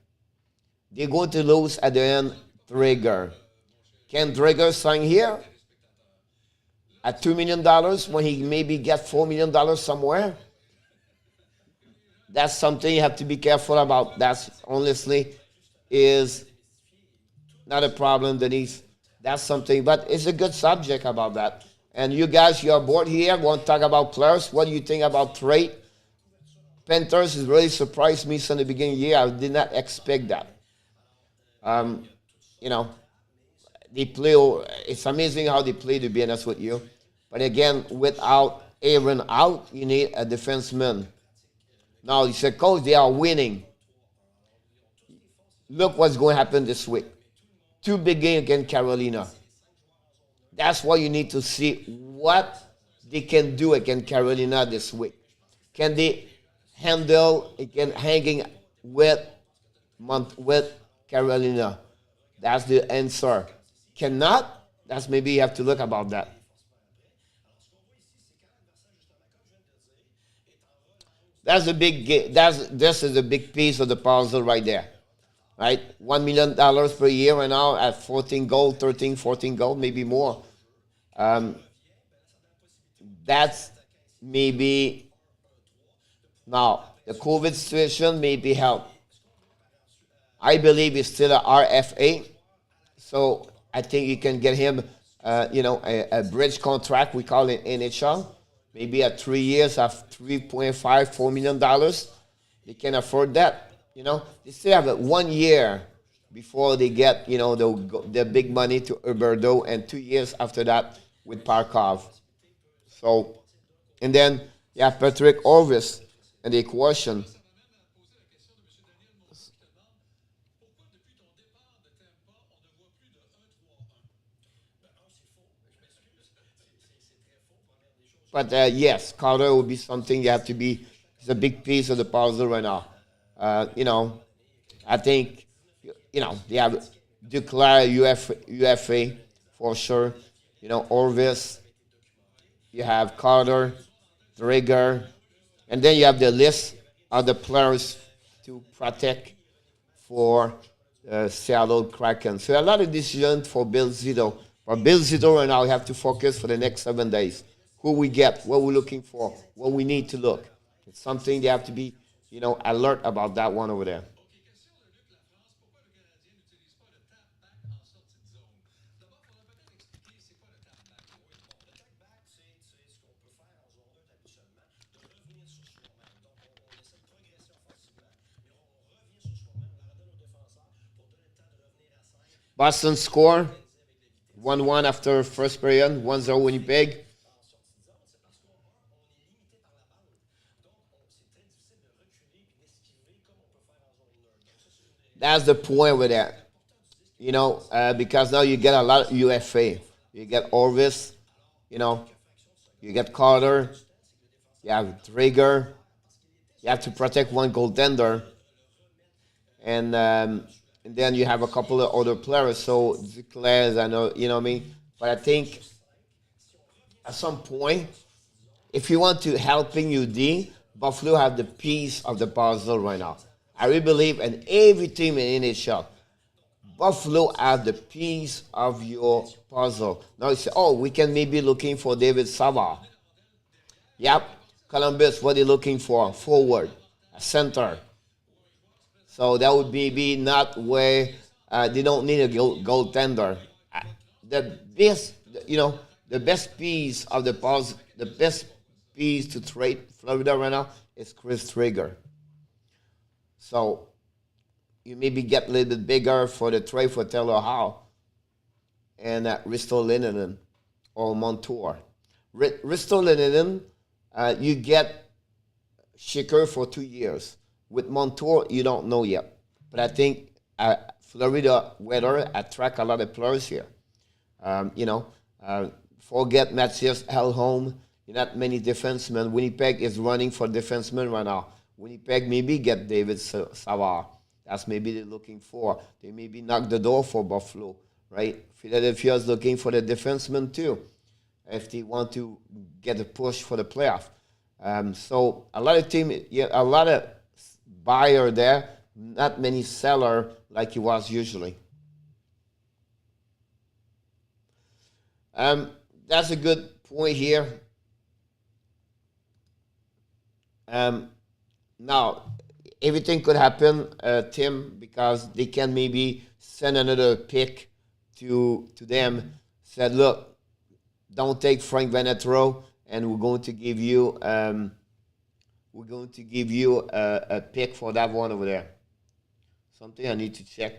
They're going to lose at the end Drager. Can Drager sign here at $2 million when he maybe get $4 million somewhere? That's something you have to be careful about. That's honestly is not a problem, Denise. That's something, but it's a good subject about that. And you guys, you're bored here, want to talk about players. What do you think about trade? Panthers has really surprised me since the beginning of the year. I did not expect that. They play. It's amazing how they play, to be honest with you. But again, without Aaron out, you need a defenseman. Now, you said, Coach, they are winning. Look what's going to happen this week. 2 big games against Carolina. That's why you need to see what they can do against Carolina this week. Can they handle again hanging with Carolina? That's the answer. Cannot? That's maybe you have to look about that. That's a big. This is a big piece of the puzzle right there, right? $1 million per year right now at 14 gold, 13, 14 gold, maybe more. That's maybe now the COVID situation maybe help. I believe he's still a RFA, so I think you can get him, a bridge contract. We call it NHL. Maybe at 3 years of $3.5, $4 million. They can afford that. They still have 1 year before they get, the big money to Huberdeau, and 2 years after that with Parkov. So, and then you have Patrick Orvis and the equation. But yes, Carter will be something you have to be. It's a big piece of the puzzle right now. I think, they have declared UFA for sure. Orvis. You have Carter, Drager, and then you have the list of the players to protect for Seattle Kraken. So a lot of decisions for Bill Zito. For Bill Zito right now, we have to focus for the next 7 days. Who we get, what we're looking for, what we need to look. It's something they have to be, alert about that one over there. Boston score 1-1 after first period, 1-0 Winnipeg. That's the point with that. Because now you get a lot of UFA. You get Orvis, you know, you get Carter, you have Traeger, you have to protect one goaltender, and then you have a couple of other players. So Duclair, I know, you know what I mean. But I think at some point, if you want to helping UD, Buffalo have the piece of the puzzle right now. I really believe in every team in NHL. Buffalo have the piece of your puzzle. Now you say, oh, we can maybe looking for David Savard. Yep. Columbus, what they looking for? Forward, a center. So that would be not where they don't need a goaltender. The best, the best piece of the puzzle, the best piece to trade Florida right now is Chris Traeger. So you maybe get a little bit bigger for the trade for Taylor Hall and Risto Linen or Montour. Risto Linen, you get Shaker for 2 years. With Montour, you don't know yet. But I think Florida weather attract a lot of players here. Forget Matthias Hellholm. Not many defensemen. Winnipeg is running for defensemen right now. Winnipeg maybe get David Savard. That's maybe they're looking for. They maybe knock the door for Buffalo, right? Philadelphia is looking for the defenseman too, if they want to get a push for the playoff. So a lot of a lot of buyer there, not many seller like it was usually. That's a good point here. Now, everything could happen, Tim, because they can maybe send another pick to them. Said, look, don't take Frank Venetro, and we're going to give you a pick for that one over there. Something I need to check.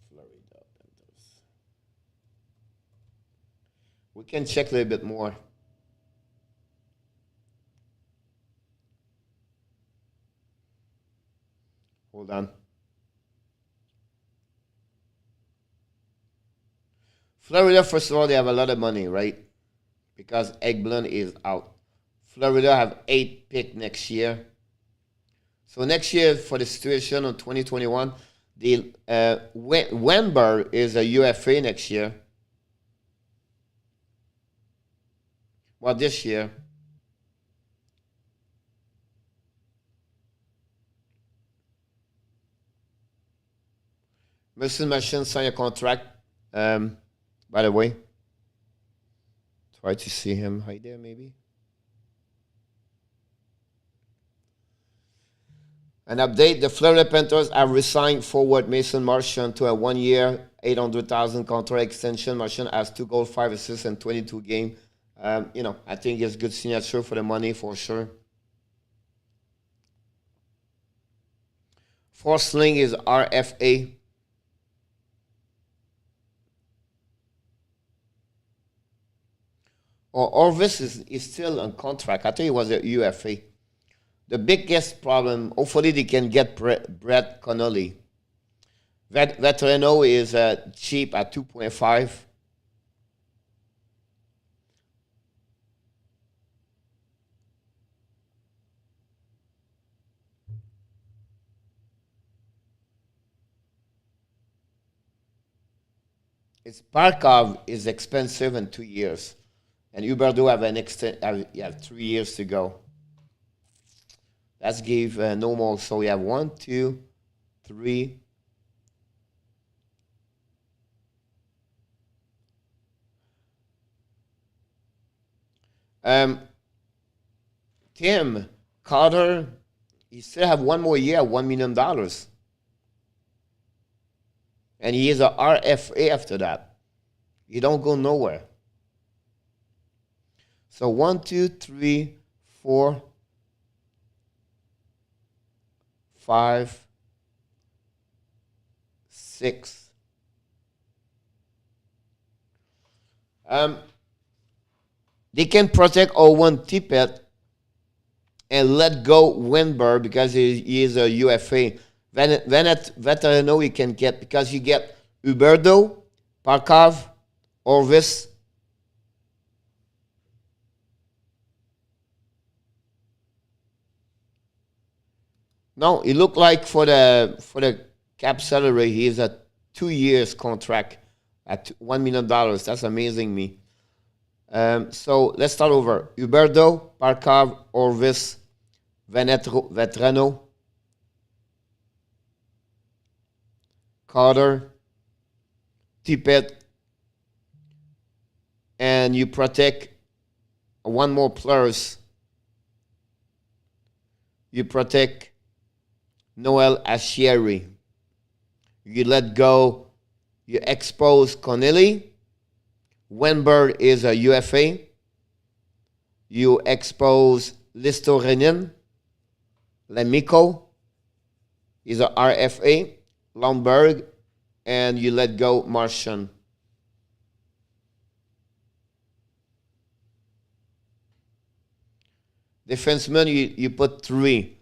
Florida Panthers. We can check a little bit more. Hold on. Florida, first of all, they have a lot of money, right? Because Eggblum is out. Florida have 8 pick next year. So next year, for the situation on 2021, the Wember is a UFA next year. Well, this year. Mr. Machine signed a contract. By the way, try to see him right there, maybe. An update, the Florida Panthers have resigned forward Mason Marchand to a 1-year, $800,000 contract extension. Marchand has 2 goals, 5 assists, and 22 games. I think it's a good signature for the money, for sure. Forsling is RFA. Orvis is still on contract. I think it was a UFA. The biggest problem, hopefully they can get Brett Connolly. Veterano is cheap at 2.5. Sparkov is expensive in 2 years. And Huberdeau have 3 years to go. Let's give no more. So we have 1, 2, 3. Tim Carter, he still have 1 more year, $1 million. And he is a RFA after that. You don't go nowhere. So 1, 2, 3, 4, 5, 6. Um, they can protect Owen Tippett and let go Winberg because he is a UFA. Veterano you can get because you get Huberdo, Parkov, Orvis. No, it looked like for the cap salary, he is a 2 years contract at $1 million. That's amazing me. So let's start over. Huberdo, Parkov, Orvis, Vetrano, Carter, Tippett, and you protect one more players. You protect Noel Ashieri. You let go. You expose Connelly. Wenberg is a UFA. You expose Listorenin. Lemico is a RFA. Lomberg. And you let go Martian. Defenseman, you put 3.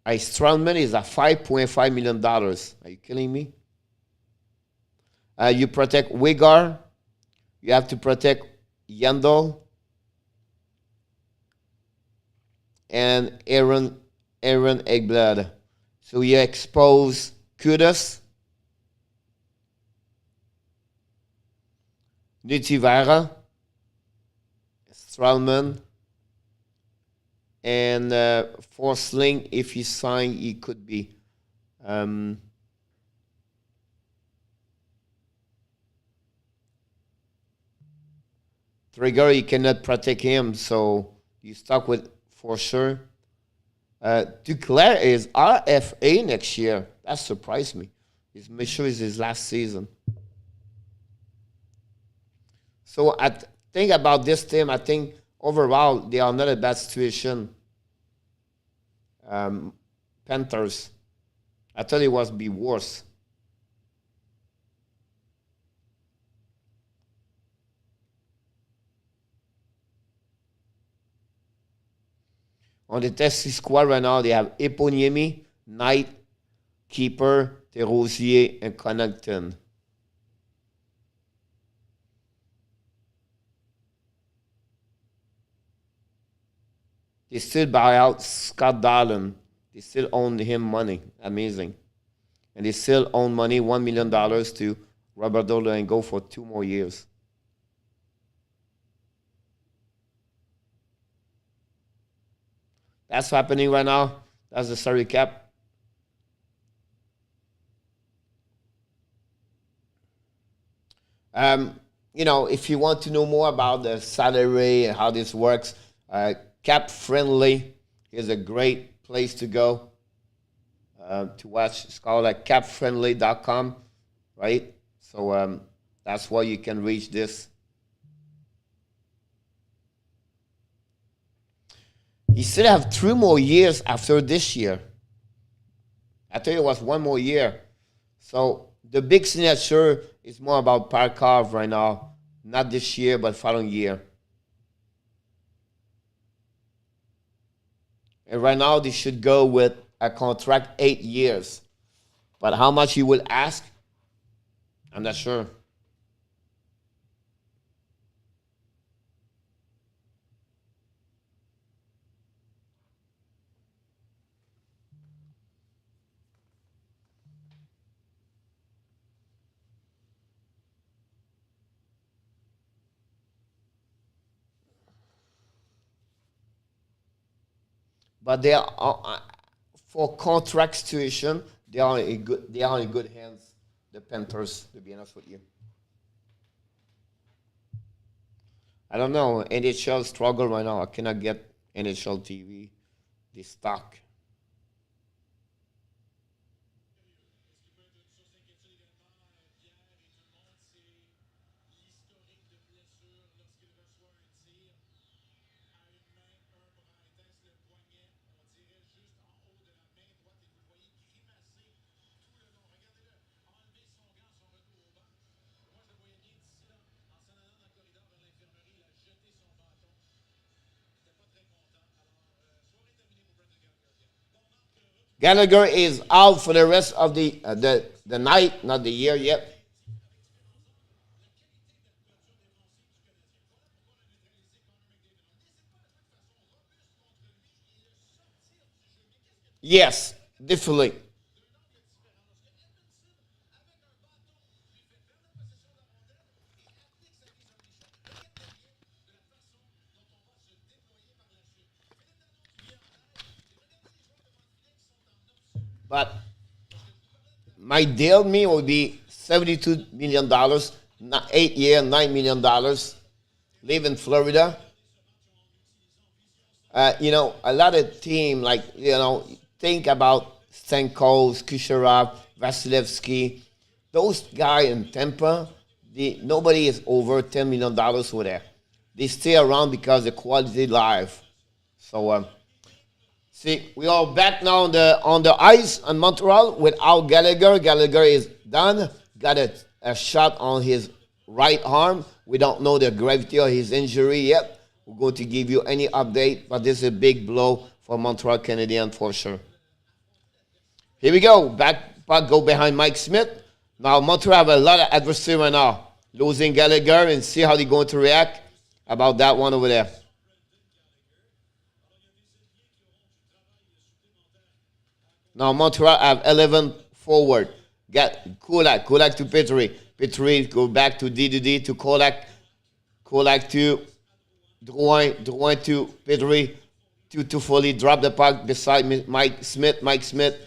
A Strandman is a $5.5 million. Are you kidding me? You protect Wigar. You have to protect Yandel and Aaron Eggblad. So you expose Kudos, Nutivara, Stralman, and Forsling. If he signed, he could be. Trigger, you cannot protect him, so you stuck with for sure. Duclair is RFA next year. That surprised me. He's sure it's his last season. So I think about this team. I think overall they are not a bad situation. Panthers. I thought it was be worse. On the test squad right now, they have Eponiemi, Knight, Keeper, Terosier, and Connaughton. They still buy out Scott Darlin. They still own him money. Amazing. And they still own money, $1 million to Robert Dollar and go for 2 more years. That's happening right now. That's the salary cap. If you want to know more about the salary and how this works, Cap Friendly is a great place to go to watch. It's called like capfriendly.com, right? So that's where you can reach this. You still have 3 more years after this year. I thought it was 1 more year. So the big signature is more about Parkov right now. Not this year, but following year. And right now they should go with a contract 8 years. But how much you will ask, I'm not sure. But they are for contract situation, they are in good hands. The Panthers, to be honest with you. I don't know. NHL struggle right now. I cannot get NHL TV. They stock. Gallagher is out for the rest of the night, not the year yet. Yes, definitely. But my deal me would be $72 million, 8 year, $9 million. Live in Florida. A lot of team like think about Stanko's, Kucherov, Vasilevsky, those guys in Tampa. Nobody is over $10 million over there. They stay around because the quality life. So see, we are back now on the ice on Montreal without Gallagher. Gallagher is done. Got a shot on his right arm. We don't know the gravity of his injury yet. We're going to give you any update, but this is a big blow for Montreal Canadiens for sure. Here we go. Back go behind Mike Smith. Now Montreal have a lot of adversity right now. Losing Gallagher and see how they're going to react about that one over there. Now Montreal have 11 forward. Got Kulak to Petrie. Petrie go back to D to Kulak. Kulak to Drouin to Petrie. To fully drop the puck beside Mike Smith. Mike Smith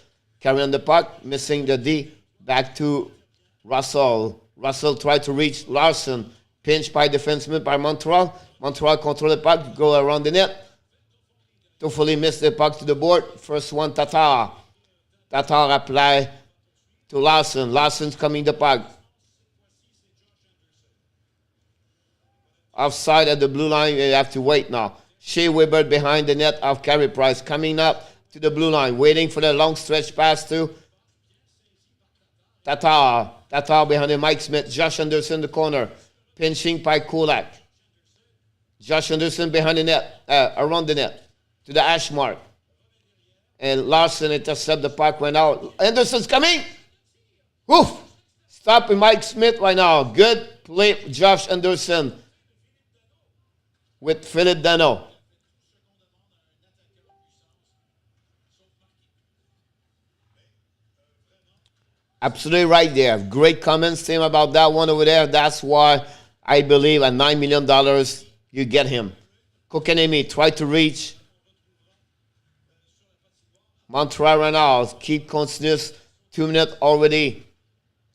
carrying the puck, missing the D. Back to Russell. Russell tried to reach Larson. Pinched by defenseman by Montreal. Montreal control the puck, go around the net. To fully miss the puck to the board. First one, Tatar. Tatar apply to Larson. Larson's coming the puck. Offside at the blue line, you have to wait now. Shea Weber behind the net of Carey Price. Coming up to the blue line, waiting for the long stretch pass to Tatar. Tatar behind the Mike Smith. Josh Anderson in the corner. Pinching by Kulak. Josh Anderson behind the net, around the net, to the hash mark. And Larson intercept the puck right now. Anderson's coming. Woof! Stopping Mike Smith right now. Good play, Josh Anderson with Philip Dano. Absolutely right there. Great comments, Tim, about that one over there. That's why I believe at $9 million you get him. Kokanemi try to reach Montreal right now. Keep continuous. 2 minutes already.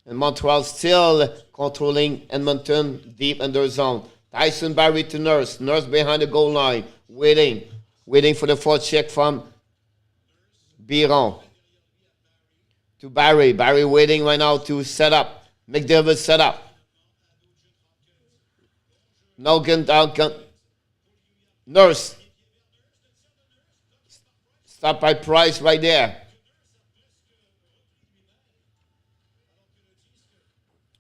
And Montreal still controlling Edmonton deep in their zone. Tyson Barrie to Nurse. Nurse behind the goal line. Waiting for the fourth check from Biron. To Barrie. Barrie waiting right now to set up. McDavid set up. Duncan. Nurse. Stop by Price right there.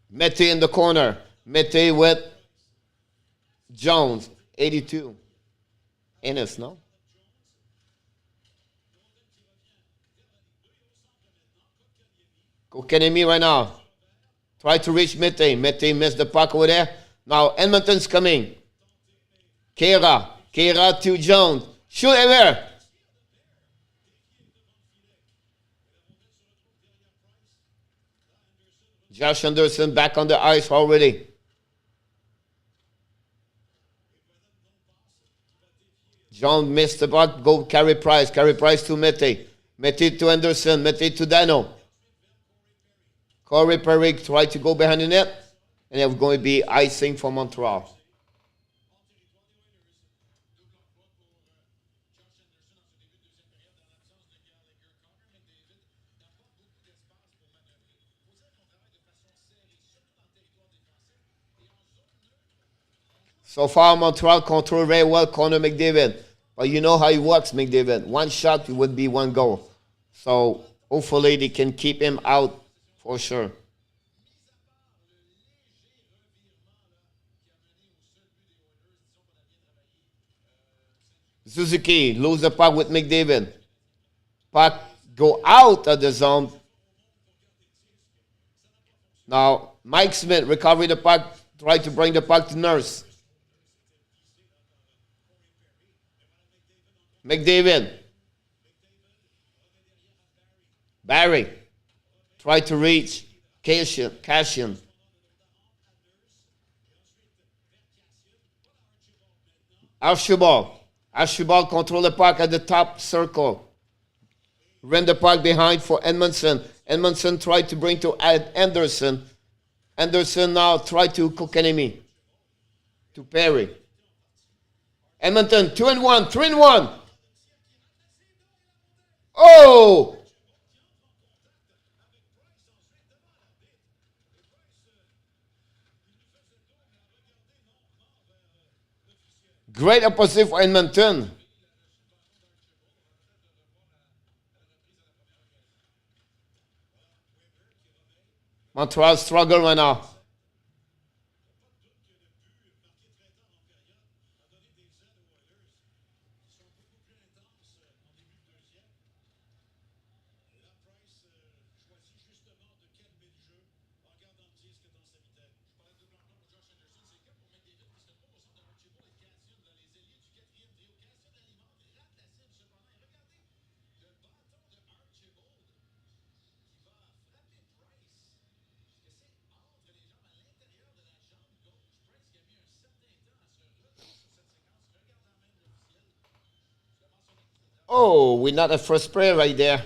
Mete in the corner. Mete with Jones. 82. Ennis, no? Kokanemi right now. Try to reach Mete. Mete missed the puck over there. Now Edmonton's coming. Kera to Jones. Shoot ever. Josh Anderson back on the ice already. John missed the puck. Go Carey Price. Carey Price to Mete. Mete to Anderson. Mete to Dano. Corey Perry tried to go behind the net. And it's going to be icing for Montreal. So far, Montreal control very well Connor McDavid. But you know how he works, McDavid. One shot, it would be one goal. So hopefully they can keep him out for sure. Suzuki lose the puck with McDavid. Puck go out of the zone. Now, Mike Smith recover the puck, try to bring the puck to Nurse. McDavid. Barry. Try to reach Cashin. Archibald control the puck at the top circle. Ran the puck behind for Edmondson. Edmondson tried to bring to Anderson. Anderson now tried to Kokanemi. To Perry. Edmonton, 2-1, 3-1. Oh! Great opposite for Edmonton. Montreal struggle right now. Oh, we're not at first play right there.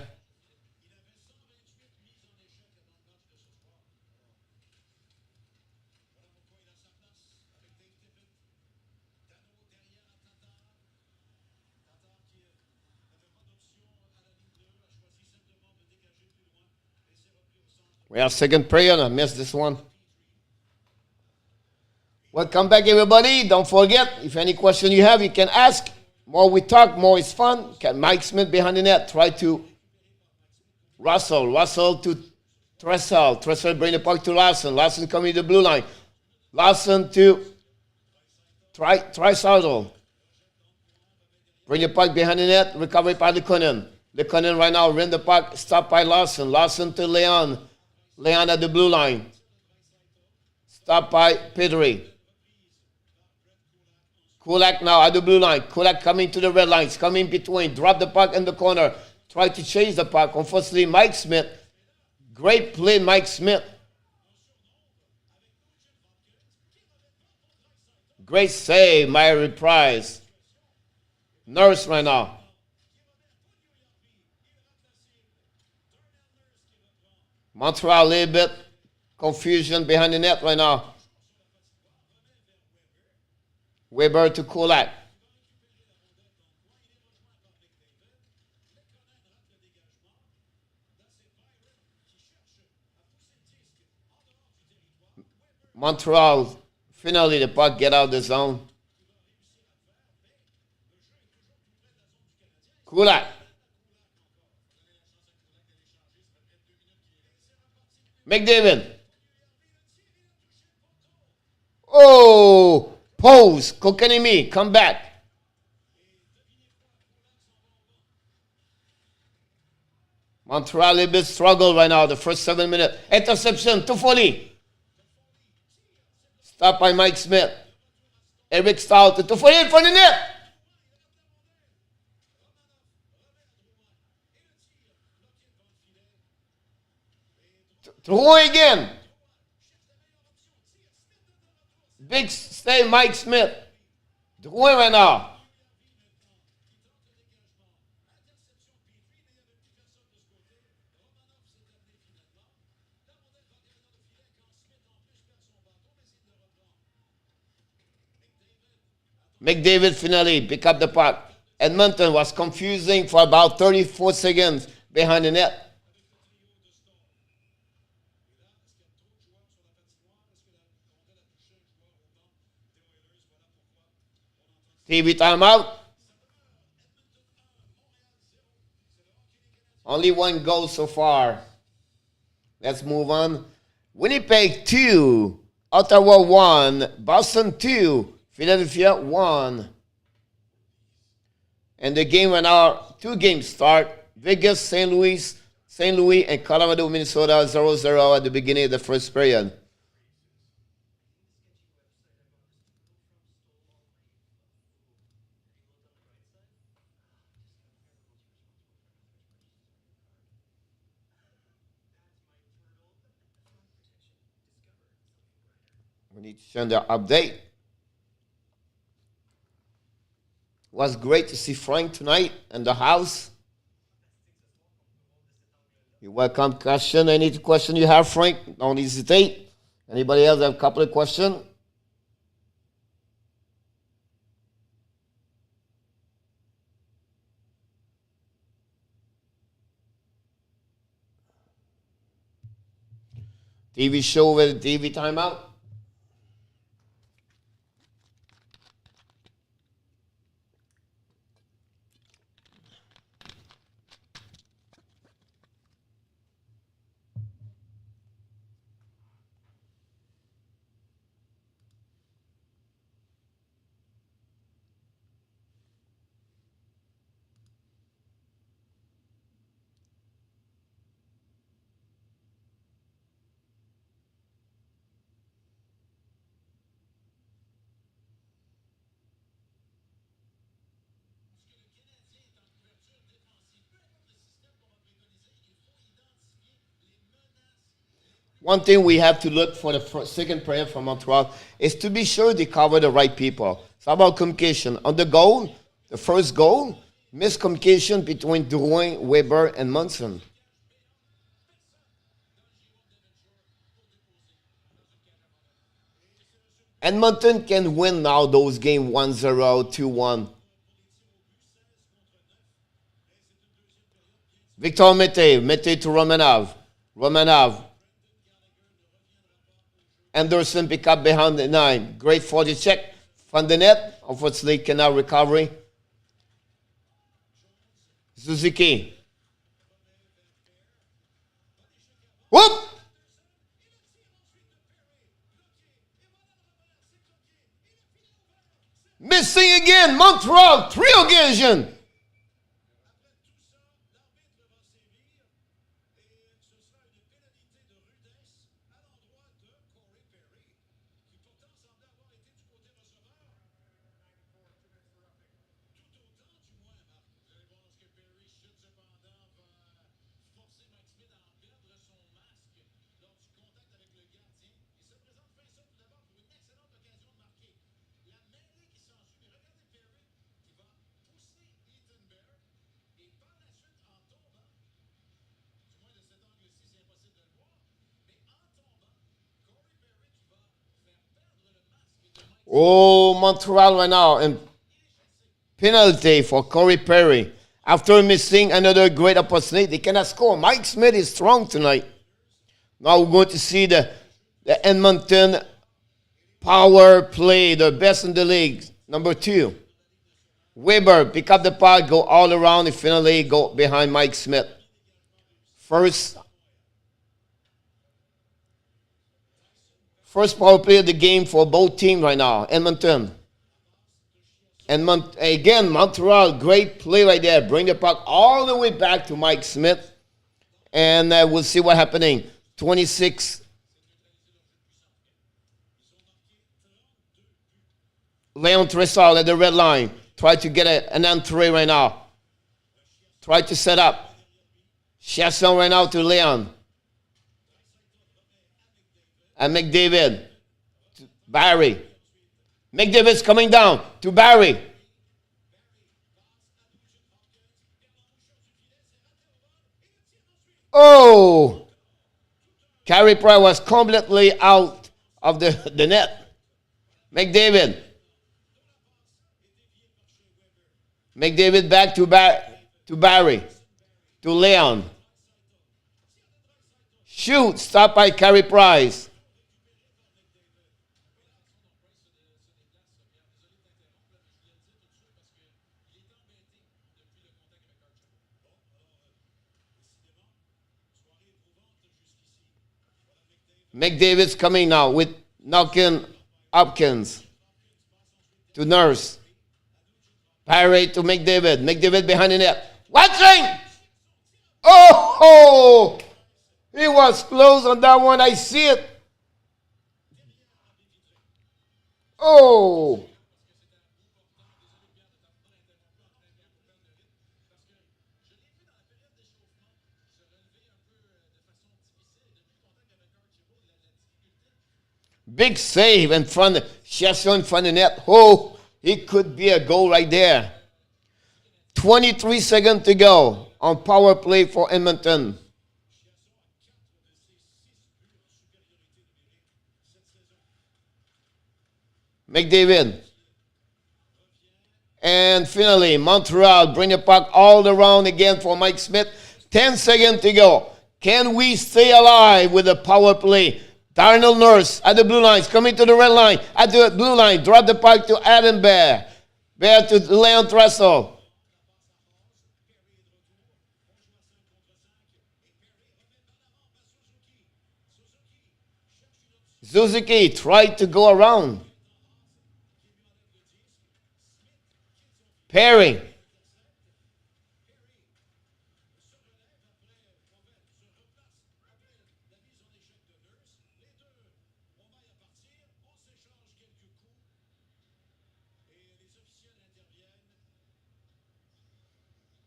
We have second prayer, and I missed this one. Welcome back, everybody. Don't forget, if any question you have, you can ask. More we talk, more it's fun. Mike Smith behind the net. Try to Russell. Russell to Tressel. Tressel bring the puck to Larson. Larson coming to the blue line. Larson to Trisaddle. Bring the puck behind the net. Recovery by Lekonen. Lekonen right now ran the puck. Stopped by Larson. Larson to Leon. Leon at the blue line. Stopped by Pedri. Kulak now at the blue line. Kulak coming to the red lines. Coming between. Drop the puck in the corner. Try to chase the puck. Unfortunately, Mike Smith. Great play, Mike Smith. Great save, Myrie Price. Nurse right now. Montreal a little bit confusion behind the net right now. Weber to Kulak. Montreal, finally the puck get out of the zone. Kulak. McDavid. Oh! Pose, Kokanemi, come back. Montreal a little bit struggle right now, the first 7 minutes. Interception, Toffoli. Stopped by Mike Smith. Eric Stahl to Toffoli in front of the net. Throw again. Big stay, Mike Smith. Drouin right now. McDavid finally pick up the puck. Edmonton was confusing for about 34 seconds behind the net. TV timeout. Only one goal so far. Let's move on. Winnipeg 2, Ottawa 1, Boston 2, Philadelphia 1. And the game right now, 2 games start. Vegas, St. Louis, and Colorado, Minnesota 0-0 at the beginning of the first period. We need to send the update. It was great to see Frank tonight in the house. You're welcome. Question. Any question you have, Frank? Don't hesitate. Anybody else have a couple of questions? TV show with TV timeout. One thing we have to look for the second prayer from Montreal is to be sure they cover the right people. It's about communication. On the goal, the first goal, miscommunication between Drouin, Weber, and Munson. Edmonton can win now those games 1-0, 2-1. Victor Mete to Romanov. Anderson pick up behind the 9. Great for the check from the net. Unfortunately, cannot recover. Suzuki. Whoop! Missing again. Montreal, 3 occasions. Oh, Montreal right now. And penalty for Corey Perry. After missing another great opportunity, they cannot score. Mike Smith is strong tonight. Now we're going to see the Edmonton power play, the best in the league. Number 2. Weber, pick up the puck, go all around, and finally go behind Mike Smith. First power play of the game for both teams right now. Edmonton. And again, Montreal, great play right there. Bring the puck all the way back to Mike Smith. And we'll see what's happening. 26. Leon Tressal at the red line. Try to get an entree right now. Try to set up. Chasson right now to Leon. And McDavid. Barry. McDavid's coming down to Barry. Oh! Carey Price was completely out of the net. McDavid. McDavid back to Barry. To Leon. Shoot! Stopped by Carey Price. McDavid's coming now with knocking Hopkins to Nurse. Pirate to McDavid. McDavid behind the net. Watching! Oh! He was close on that one. I see it. Oh! Big save in front, Chesson in front of the net. Oh, it could be a goal right there. 23 seconds to go on power play for Edmonton. McDavid. And finally, Montreal bring the puck all around again for Mike Smith. 10 seconds to go. Can we stay alive with the power play? Darnell Nurse at the blue lines, coming to the red line. At the blue line, drop the puck to Adam Bear. Bear to Leon Trussell. Suzuki tried to go around. Perry.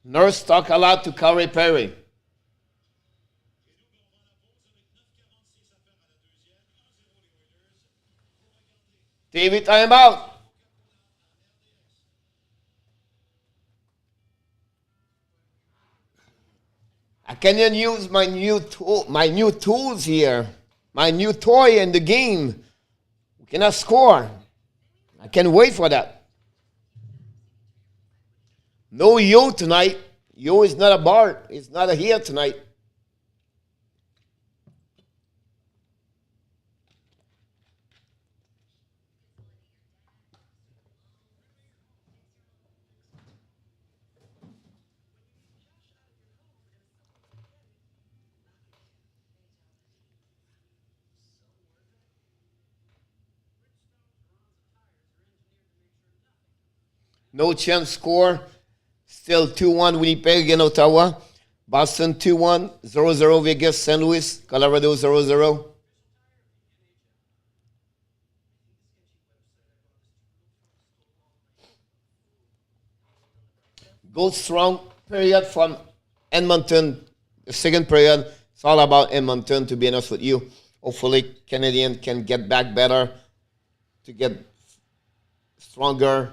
Nurse talk a lot to Corey Perry. TV timeout. I can use my new tools here, my new toy in the game. We cannot score. I can't wait for that. No Yo tonight. Yo is not a bar. It's not a here tonight. No chance score. Still 2-1 Winnipeg against Ottawa. Boston 2-1. 0-0 Vegas, St. Louis. Colorado 0-0. Go strong period from Edmonton. The second period, it's all about Edmonton, to be honest with you. Hopefully, Canadiens can get back better, to get stronger.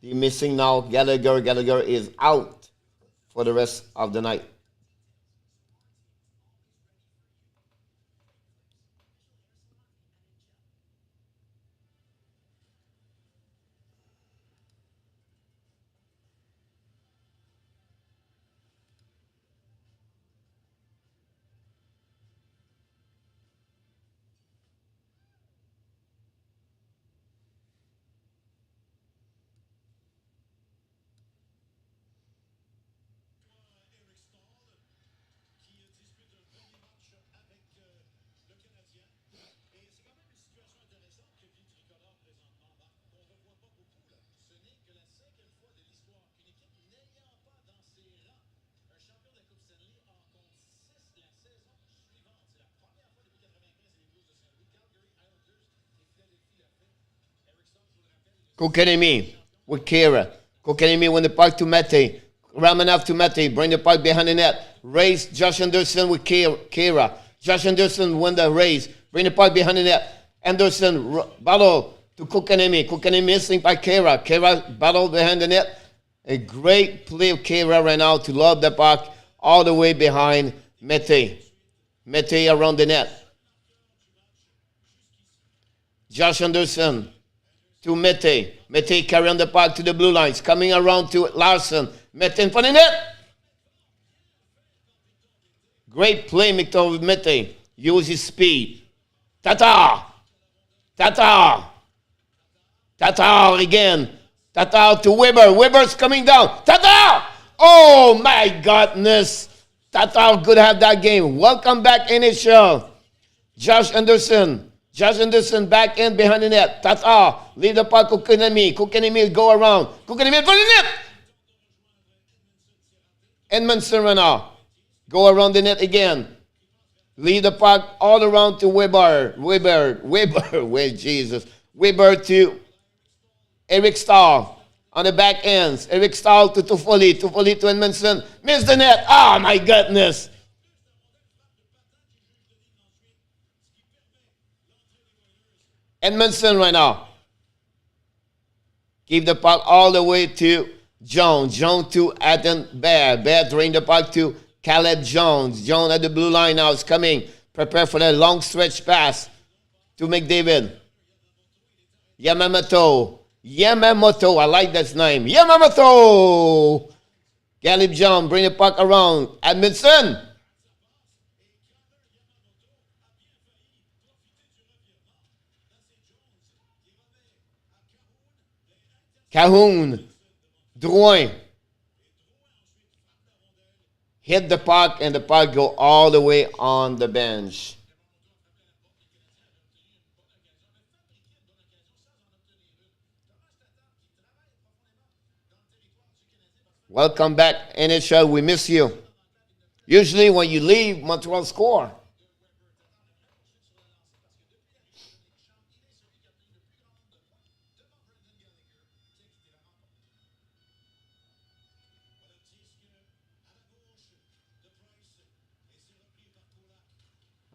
They're missing now Gallagher. Gallagher is out for the rest of the night. Kokanemi with Kira. Kokanemi win the puck to Mete. Ramanov to Mete. Bring the puck behind the net. Race Josh Anderson with Kira. Josh Anderson win the race. Bring the puck behind the net. Anderson battle to Kokanemi. Kokanemi missing by Kira. Kira battle behind the net. A great play of Kira right now to lob the puck all the way behind Mete. Mete around the net. Josh Anderson to Mete. Mete carrying the puck to the blue lines. Coming around to Larson. Mete in front of the net. Great play, Victor Mete. Use his speed. Tatar. Tatar. Tatar again. Tatar to Weber. Weber's coming down. Tatar! Oh my goodness. Tatar could have that game. Welcome back, NHL. Josh Anderson. Josh Anderson back in behind the net. Tatar. Leave the puck. Kokanemi. Kokanemi go around. Kokanemi in front of the net. Edmondson run off. Go around the net again. Lead the puck all around to Weber, wait, Jesus. Weber to Eric Stahl on the back ends. Eric Stahl to Toffoli to Edmondson. Miss the net. Oh, my goodness. Edmondson right now. Give the puck all the way to Jones. Jones to Adam Bear. Bear drain the puck to Caleb Jones. Jones at the blue line now is coming. Prepare for the long stretch pass to McDavid. Yamamoto. I like that name. Yamamoto. Caleb Jones, bring the puck around. Edmondson. Cahoon. Drouin. Hit the puck and the puck go all the way on the bench. Welcome back, NHL. We miss you. Usually when you leave, Montreal score.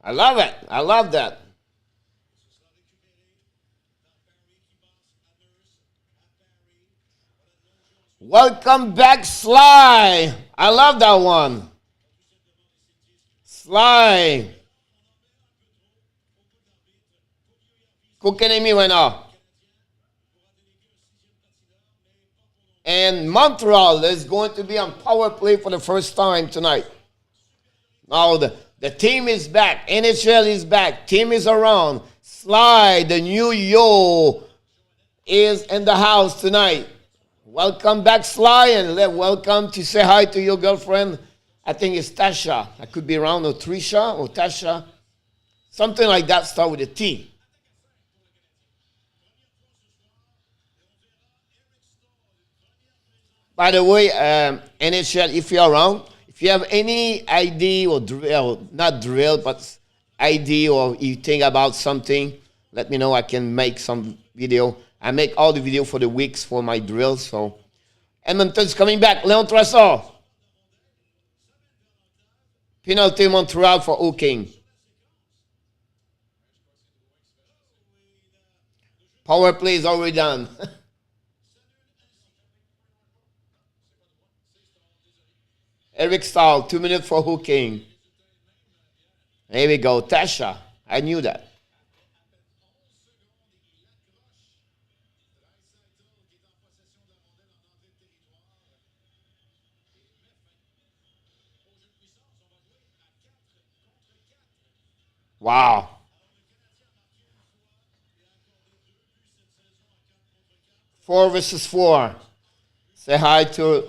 I love it. I love that. Welcome back, Sly. I love that one. Sly. Cooking me right now. And Montreal is going to be on power play for the first time tonight. Now the team is back. NHL is back. Team is around. Sly, the new yo, is in the house tonight. Welcome back, Sly, and welcome to say hi to your girlfriend. I think it's Tasha. I could be around, or Trisha, or Tasha. Something like that start with a T. By the way, NHL, if you're around, if you have any idea or drill, not drill, but idea or you think about something, let me know. I can make some video. I make all the video for the weeks for my drills. So Edmonton's coming back. Leon Trassard. Penalty Montreal for hooking. Power play is already done. Eric Stahl, 2 minutes for hooking. There we go. Tasha. I knew that. Wow. 4 versus 4. Say hi to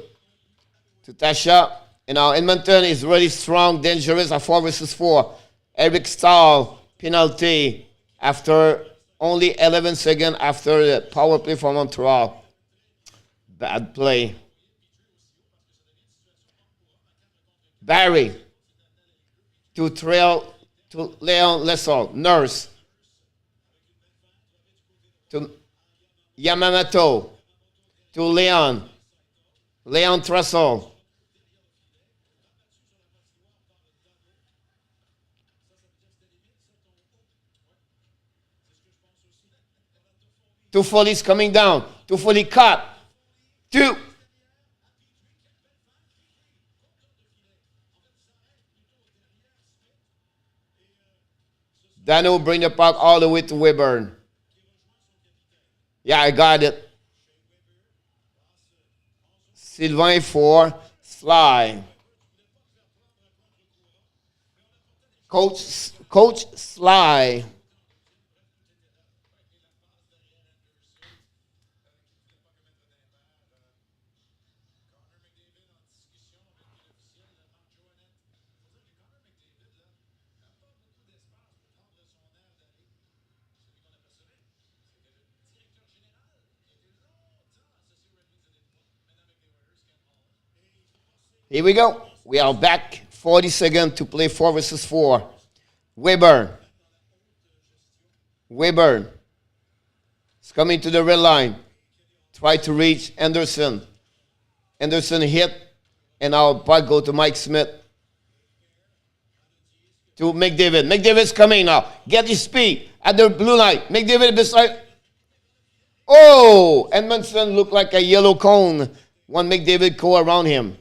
Tasha. You know, Edmonton is really strong, dangerous at 4 versus 4. Eric Stahl, penalty after only 11 seconds after the power play for Montreal. Bad play. Barry to trail to Leon Lessol. Nurse to Yamamoto to Leon. Leon Trussell. Toffoli's coming down. Toffoli cut. 2. Dano bring the puck all the way to Webern. Yeah, I got it. Sylvain for Sly. Coach Sly. Here we go. We are back 40 seconds to play 4 versus 4. Weber. Weber is coming to the red line. Try to reach Anderson. Anderson hit, and our puck go to Mike Smith. To McDavid. McDavid's coming now. Get his speed at the blue line. McDavid beside. Oh! Edmondson looked like a yellow cone when McDavid go around him.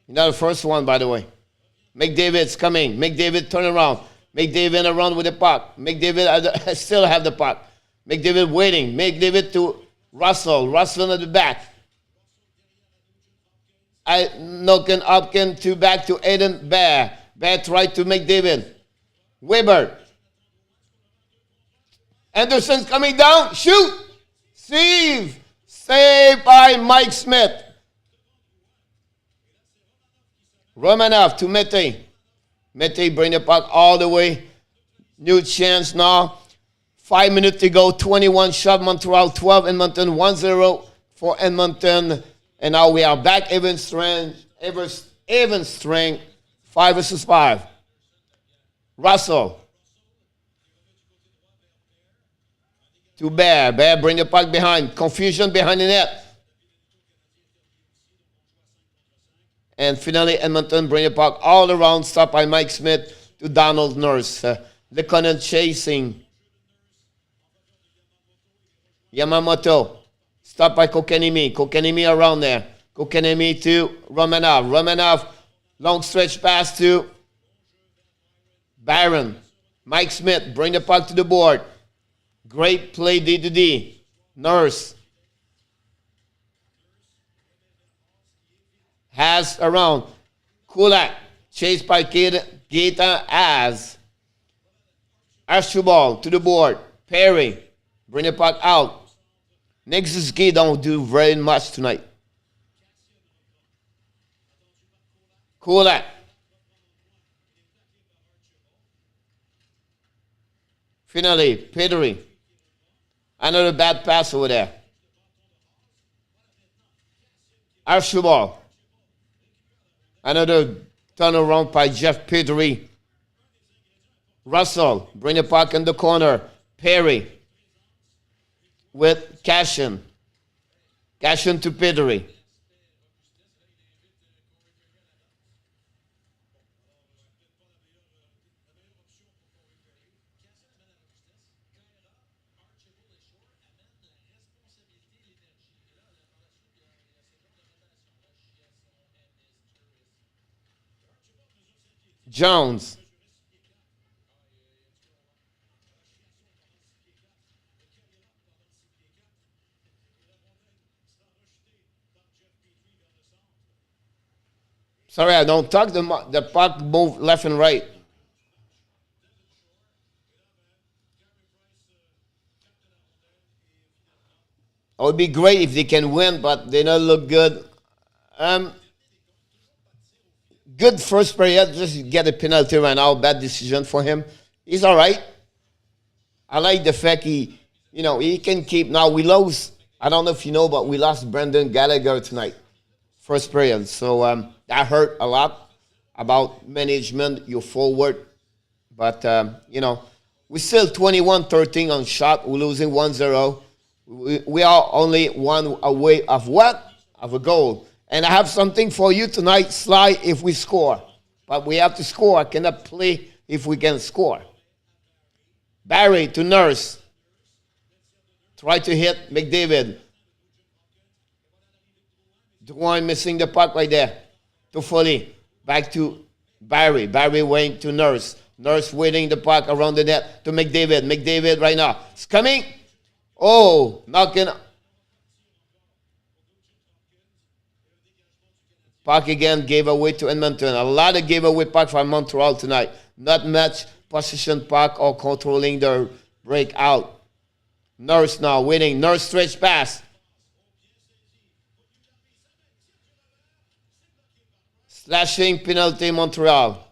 Not the first one, by the way. McDavid's coming. McDavid turn around. McDavid around with the puck. McDavid still have the puck. McDavid waiting. McDavid to Russell. Russell at the back. Knocking Hopkins to back to Aiden Bear. Bear tried to McDavid. Weber. Anderson's coming down. Shoot. Save. Saved by Mike Smith. Romanov to Mete. Mete bring the puck all the way. New chance now. 5 minutes to go. 21 shot Montreal, 12 Edmonton, 1-0 for Edmonton. And now we are back even strength. 5 versus 5. Russell. To Bear. Bear bring the puck behind. Confusion behind the net. And finally, Edmonton bring the puck all around. Stopped by Mike Smith to Donald Nurse. Lekonen chasing. Yamamoto. Stopped by Kokenimi. Kokenimi around there. Kokenimi to Romanov. Romanov, long stretch pass to Barron. Mike Smith, bring the puck to the board. Great play D2D. Nurse. Has around. Kulak, chased by Gaeta as. Archibald to the board. Perry, bring the puck out. Nick Suzuki don't do very much tonight. Kulak. Finally, Petrie. Another bad pass over there. Archibald. Another turnaround by Jeff Petrie. Russell, bring the puck in the corner. Perry with Cashin. Cashin to Petrie. Jones. Sorry, I don't talk. The puck move left and right. It would be great if they can win, but they don't look good. Good first period, just get a penalty right now. Bad decision for him. He's all right. I like the fact he can keep. Now we lost. I don't know if you know, but we lost Brendan Gallagher tonight, first period. So that hurt a lot about management, your forward. But we're still 21-13 on shot. We're losing 1-0. We are only one away of what? Of a goal. And I have something for you tonight, Sly, if we score. But we have to score. I cannot play if we can score. Barry to Nurse. Try to hit McDavid. Drouin missing the puck right there. To Foley. Back to Barry. Barry waiting to Nurse. Nurse waiting the puck around the net to McDavid. McDavid right now. It's coming. Oh, knocking. Puck again gave away to Edmonton. A lot of gave away puck from Montreal tonight. Not much possession puck or controlling the breakout. Nurse now winning. Nurse stretch pass. Slashing penalty Montreal.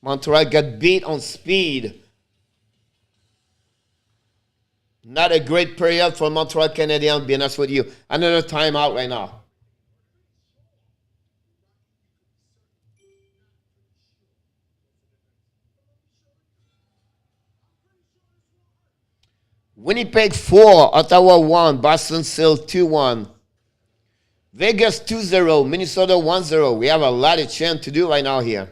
Montreal got beat on speed. Not a great period for Montreal Canadiens, be honest with you. Another timeout right now. Winnipeg 4, Ottawa 1, Boston still 2-1. Vegas 2-0, Minnesota 1-0. We have a lot of chance to do right now here.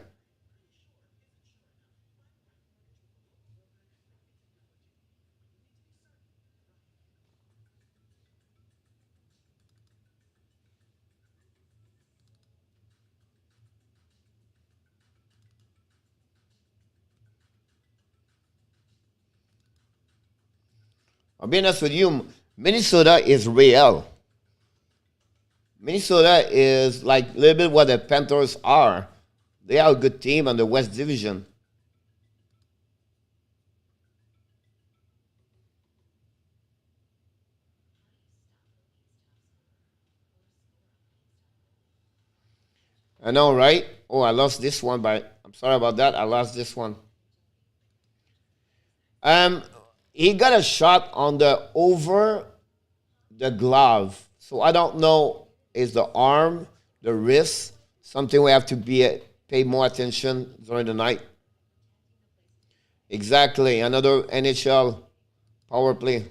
I'll be honest with you, Minnesota is real. Minnesota is like a little bit what the Panthers are. They are a good team on the West Division. I know, right? Oh, I lost this one, but I'm sorry about that. I lost this one. Um, he got a shot on the over the glove. So I don't know is the arm, the wrist, something we have to pay more attention during the night. Exactly, another NHL power play.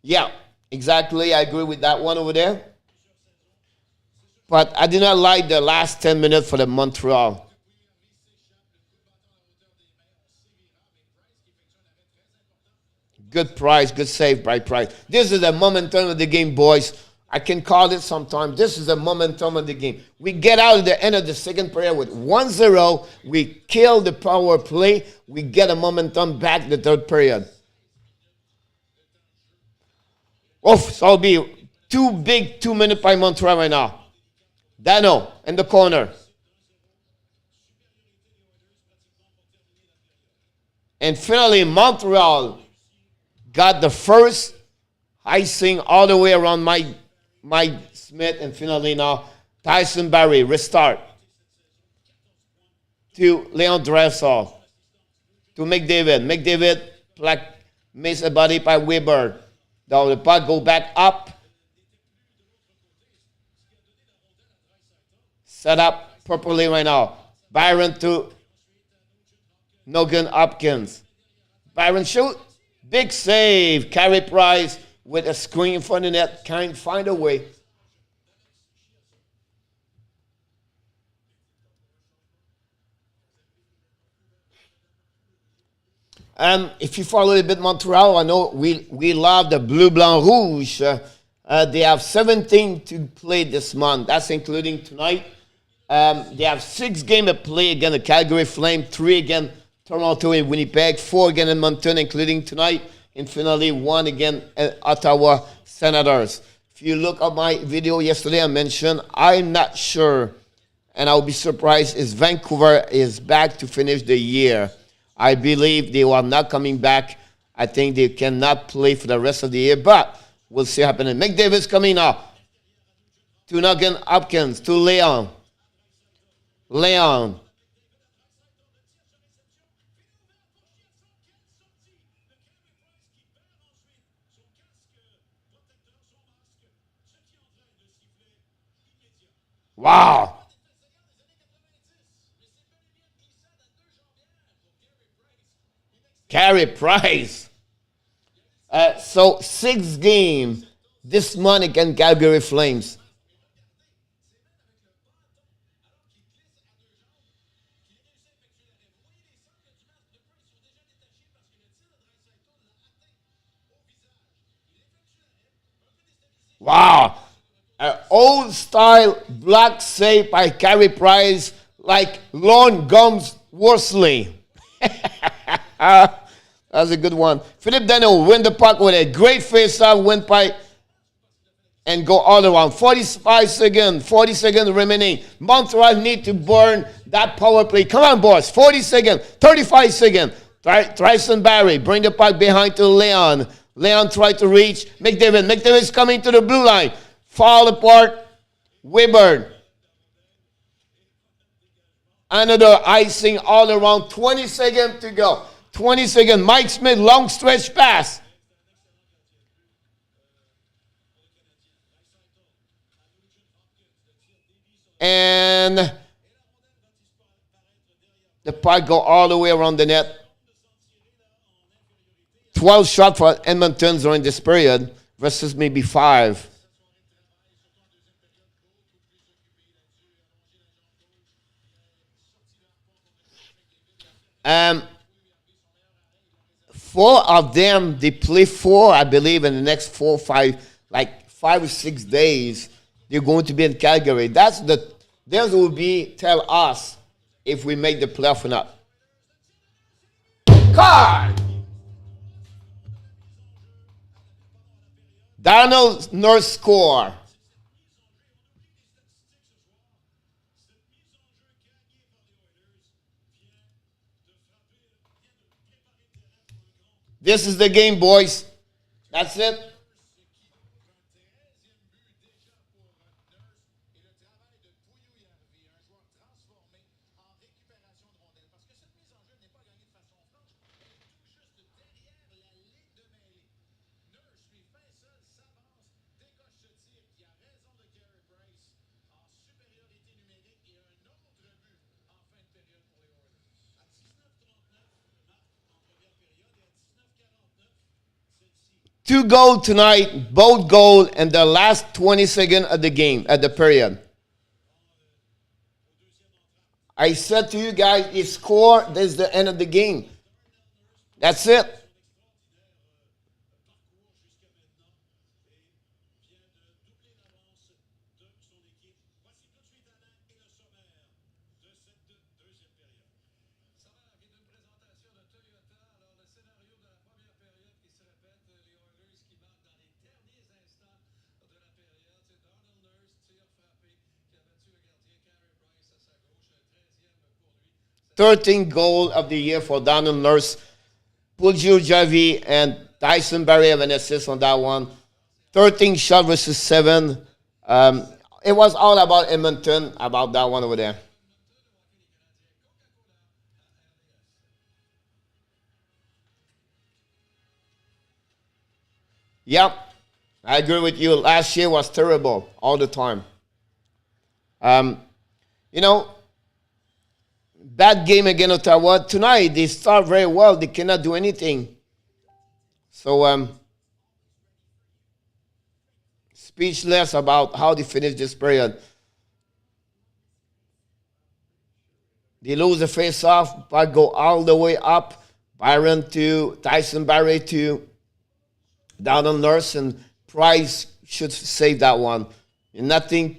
Yeah, exactly. I agree with that one over there. But I did not like the last 10 minutes for the Montreal. Good price, good save by Price. This is the momentum of the game, boys. I can call it sometimes. This is the momentum of the game. We get out at the end of the second period with 1-0. We kill the power play. We get a momentum back the third period. Oof, so it'll be too big 2 minutes by Montreal right now. Dano in the corner. And finally, Montreal got the first icing all the way around Mike Smith, and finally now Tyson Barrie restart to Leon Dressel to McDavid. McDavid miss a body by Weber. Now the puck go back up. Set up properly right now. Byron to Nogan Hopkins. Byron shoot. Big save. Carey Price with a screen in front of the net. Can't find a way. If you follow a bit Montreal, I know we love the Bleu Blanc Rouge. They have 17 to play this month. That's including tonight. They have 6 games to play against the Calgary Flame, 3 against Toronto and Winnipeg, 4 against Edmonton, including tonight, and finally 1 against Ottawa Senators. If you look at my video yesterday, I mentioned I'm not sure, and I'll be surprised if Vancouver is back to finish the year. I believe they are not coming back. I think they cannot play for the rest of the year, but we'll see what happens. McDavid's coming now to Nugent Hopkins, to Leon. Leon. Wow. Carey Price. So 6 games this month against Calgary Flames. Wow. An old style black save by Carey Price like Lorne Gums Worsley. That's a good one. Philippe Dano win the puck with a great face-off, win by and go all around. 45 seconds, 40 seconds remaining. Montreal need to burn that power play. Come on, boys. 40 seconds, 35 seconds. Tyson Barrie bring the puck behind to Leon. Leon try to reach McDavid. McDavid's coming to the blue line. Fall apart. Weber. Another icing all around. 20 seconds to go. 20 seconds. Mike Smith, long stretch pass. And the puck go all the way around the net. 12 shots for Edmonton during this period versus maybe 5. Um, 4 of them, they play 4, I believe, in the next 4, 5, like 5 or 6 days. They're going to be in Calgary. Theirs will be tell us if we make the playoff or not. Card! Donald Nurse score. This is the game, boys. That's it. Two goals tonight, both goals in the last 20 seconds of the game, at the period. I said to you guys, if score, this is the end of the game. That's it. Thirteenth goal of the year for Donald Nurse. Pulju Javi and Tyson Barry have an assist on that one. 13 shot versus 7. It was all about Edmonton, about that one over there. Yep, I agree with you. Last year was terrible all the time. Um, you know, bad game against Ottawa. Tonight, they start very well. They cannot do anything. So, speechless about how they finish this period. They lose the face-off, but go all the way up. Byron to Tyson Barry to Donald Nurse, and Price should save that one. And nothing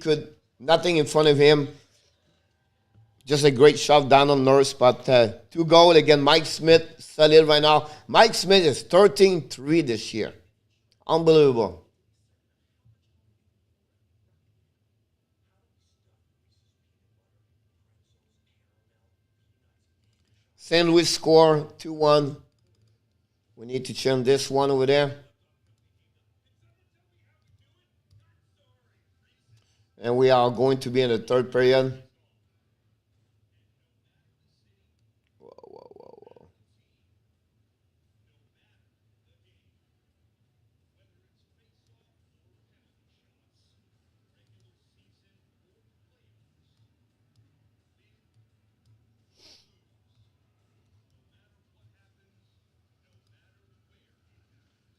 in front of him. Just a great shot, Donald Nurse, but 2 goals again. Mike Smith, solid right now. Mike Smith is 13-3 this year. Unbelievable. St. Louis score 2-1. We need to change this one over there. And we are going to be in the third period.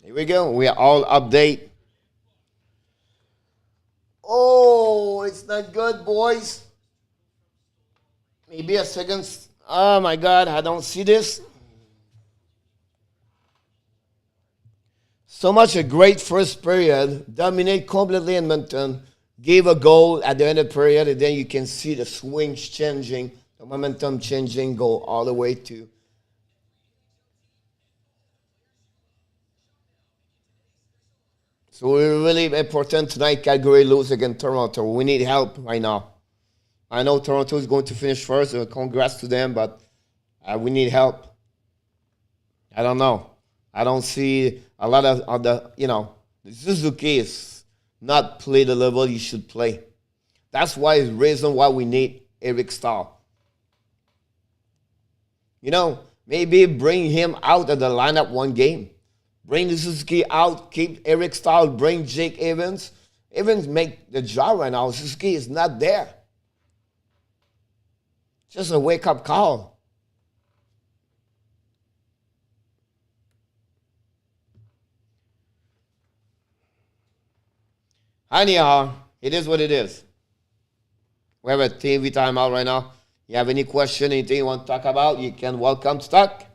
Here we go. We are all update. Oh, it's not good, boys. Maybe a second. Oh my God, I don't see this. So much a great first period. Dominate completely Edmonton. Gave a goal at the end of the period, and then you can see the swings changing, the momentum changing, go all the way to. So we're really important tonight. Calgary lose against Toronto. We need help right now. I know Toronto is going to finish first. Congrats to them, but we need help. I don't know. I don't see a lot of other, Suzuki is not play the level you should play. That's why the reason why we need Eric Stahl. Maybe bring him out of the lineup one game. Bring Suzuki out, keep Eric Stahl, bring Jake Evans. Evans make the job right now. Suzuki is not there. Just a wake-up call. Anyhow, it is what it is. We have a TV timeout right now. You have any question, anything you want to talk about, you can welcome to talk.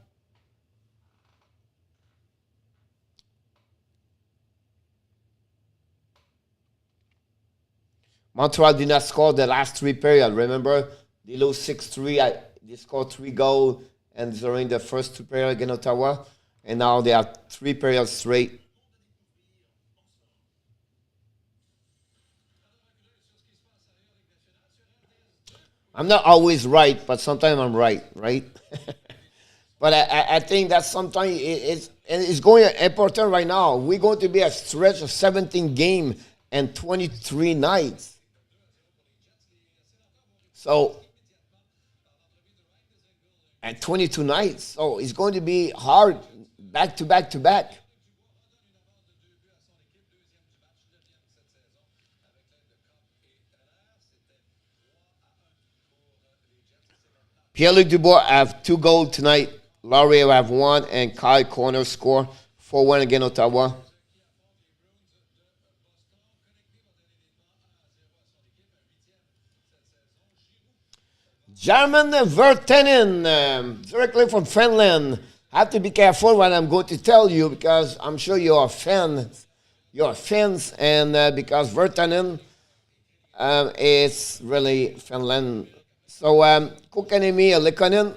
Montreal did not score the last three periods. Remember, they lose 6-3. They scored 3 goals and during the first 2 periods against Ottawa. And now they have 3 periods straight. I'm not always right, but sometimes I'm right? But I think that sometimes it's going important right now. We're going to be a stretch of 17 games and 23 nights. So, and 22 nights. So it's going to be hard back to back to back. Pierre-Luc Dubois have 2 goals tonight. Laurie have 1, and Kyle Corner score 4-1 against Ottawa. German Vertanen, directly from Finland. I have to be careful what I'm going to tell you because I'm sure you're fans. You're fans, and because Vertanen is really Finland. So, Kokanemi and Likonen,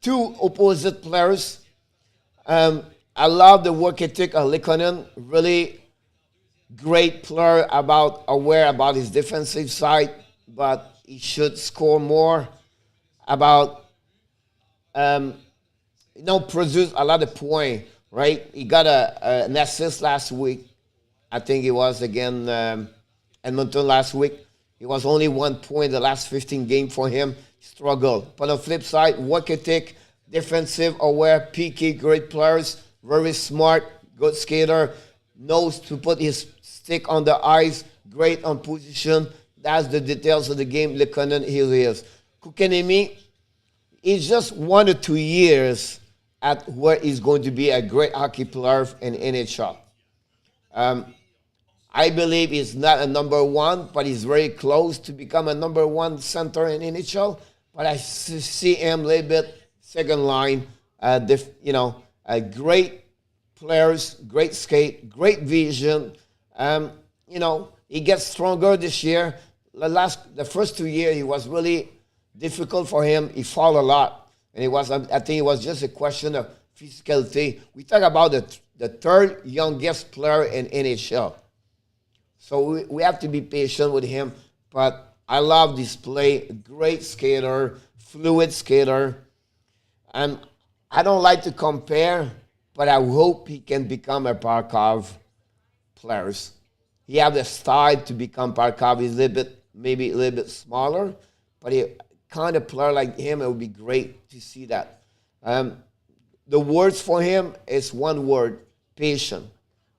2 opposite players. I love the work ethic of Likonen. Really great player, aware about his defensive side, but he should score more. Produce a lot of points, right? He got an assist last week. I think it was again Edmonton last week. It was only 1 point the last 15 games for him. Struggled. But on the flip side, work ethic, defensive, aware, PK, great players, very smart, good skater, knows to put his stick on the ice, great on position. That's the details of the game. Lekonen, here he is. Kokanemi is just 1 or 2 years at where he's going to be a great hockey player in NHL. I believe he's not a number 1, but he's very close to become a number 1 center in NHL. But I see him a little bit second line. Great players, great skate, great vision. He gets stronger this year. The first 2 years, it was really difficult for him. He fell a lot. And I think it was just a question of physicality. We talk about the 3rd youngest player in NHL. So we have to be patient with him. But I love this play. Great skater, fluid skater. And I don't like to compare, but I hope he can become a Barkov player. He has the style to become Barkov. He's maybe a little bit smaller, but he kind of player like him, it would be great to see that. The words for him is one word: patient.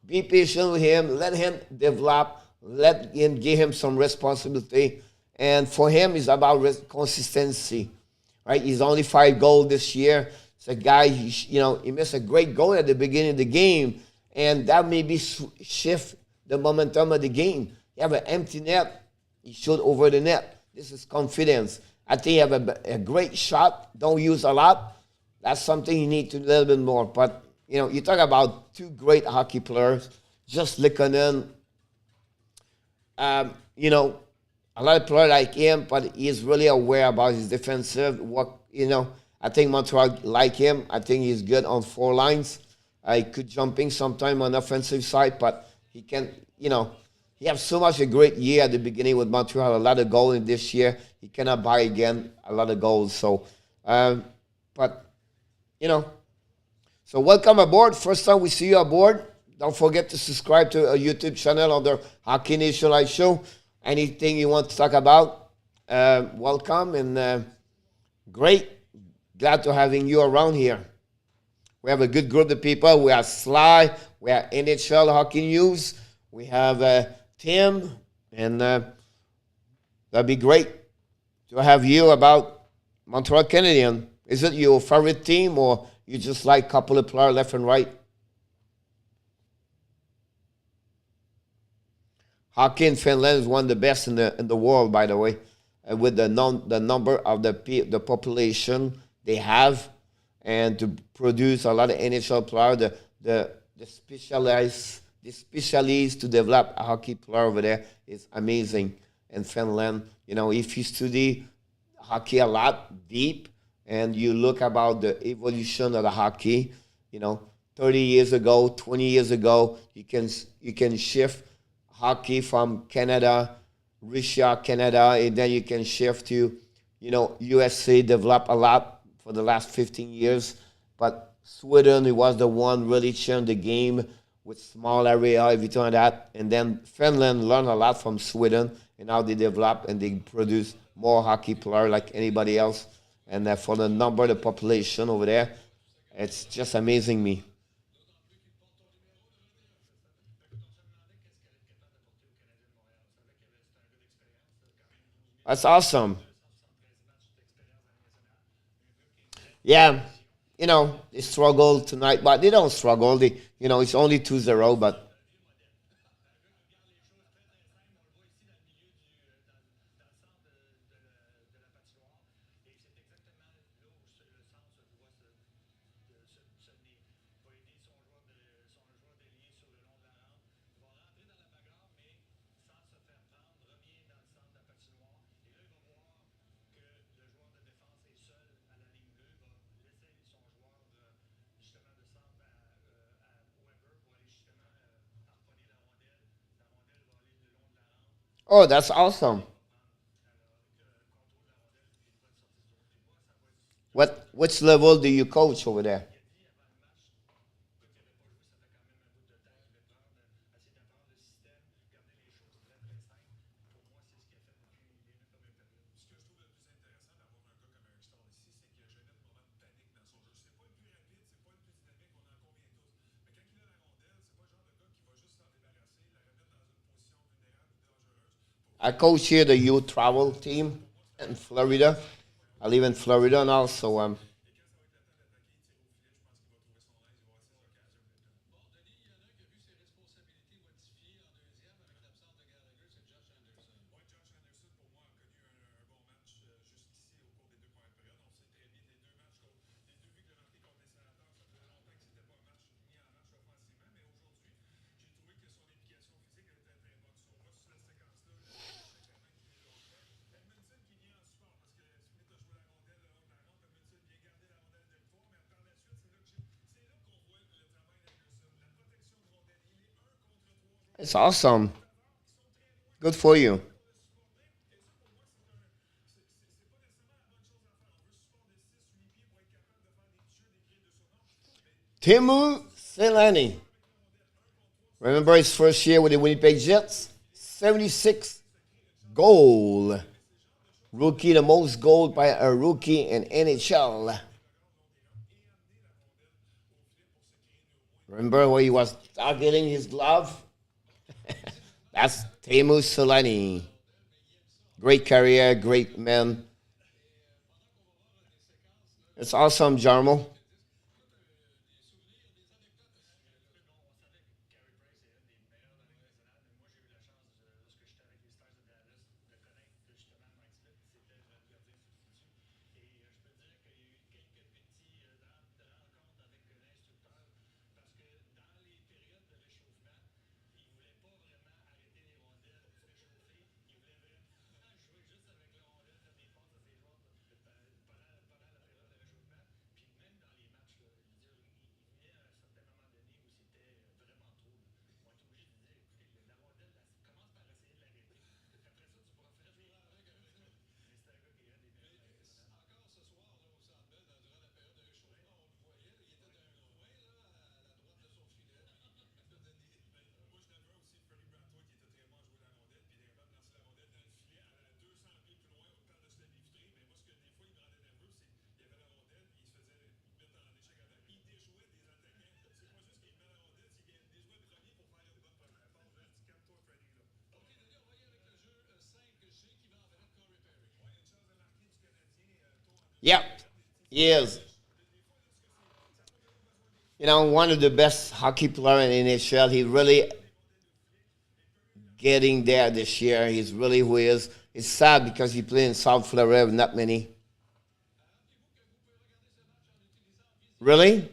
Be patient with him. Let him develop. Let him give him some responsibility. And for him, it's about consistency, right? He's only 5 goals this year. It's a guy, he missed a great goal at the beginning of the game, and that maybe shift the momentum of the game. You have an empty net, he shoot over the net. This is confidence. I think you have a great shot. Don't use a lot. That's something you need to do a little bit more. But, you talk about 2 great hockey players, just Likonen. A lot of players like him, but he's really aware about his defensive work. I think Montreal like him. I think he's good on 4 lines. He could jump in sometime on the offensive side, but he can, he has so much a great year at the beginning with Montreal, a lot of goals in this year. He cannot buy again a lot of goals. So, so welcome aboard. First time we see you aboard. Don't forget to subscribe to our YouTube channel on the Hockey Nation Live Show. Anything you want to talk about, welcome. And great Glad to having you around here. We have a good group of people. We have Sly. We have NHL Hockey News. We have Tim. And that'd be great to have you about Montreal Canadiens. Is it your favorite team or you just like a couple of players left and right? Hockey in Finland is one of the best in the world, by the way, with the number of the population they have, and to produce a lot of NHL players, the specialists to develop a hockey player over there is amazing in Finland. You know, if you study hockey a lot deep and you look about the evolution of the hockey, you know, 30 years ago, 20 years ago, you can shift hockey from Canada, Russia, Canada, and then you can shift to, you know, USA developed a lot for the last 15 years. But Sweden, it was the one really changed the game with small area, everything like that. And then Finland learned a lot from Sweden, and now they develop and they produce more hockey players like anybody else. And for the number, the population over there, it's just amazing me. That's awesome. Yeah, you know, they struggle tonight, but they don't struggle. It's only 2-0, but oh, that's awesome. Which level do you coach over there? I coach here the youth travel team in Florida. I live in Florida now, so it's awesome. Good for you. Timu Selani. Remember his first year with the Winnipeg Jets? 76 goal. Rookie, the most goal by a rookie in NHL. Remember where he was targeting his glove? That's Teemu Solani. Great career, great man. It's awesome, Jarmo. Yep, he is. You know, one of the best hockey players in NHL. He's really getting there this year. He's really who he is. It's sad because he played in South Florida with not many. Really?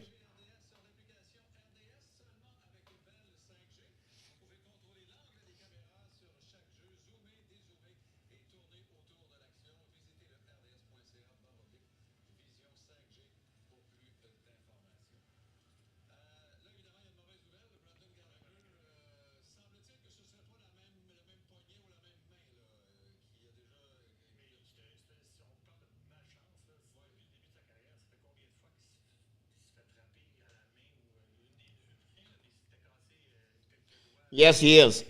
Yes, he is.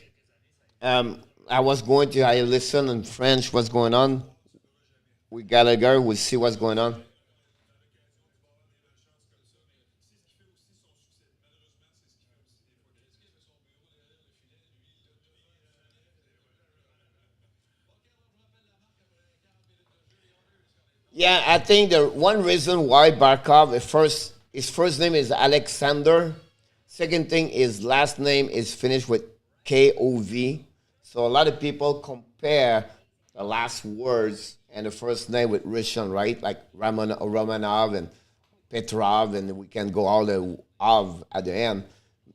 I was going to, I listen in French what's going on. We Gallagher, we see what's going on. Yeah, I think the one reason why Barkov at first his first name is Alexander. Second thing is last name is finished with KOV. So a lot of people compare the last words and the first name with Russian, right? Like Romanov and Petrov, and we can go all the of at the end.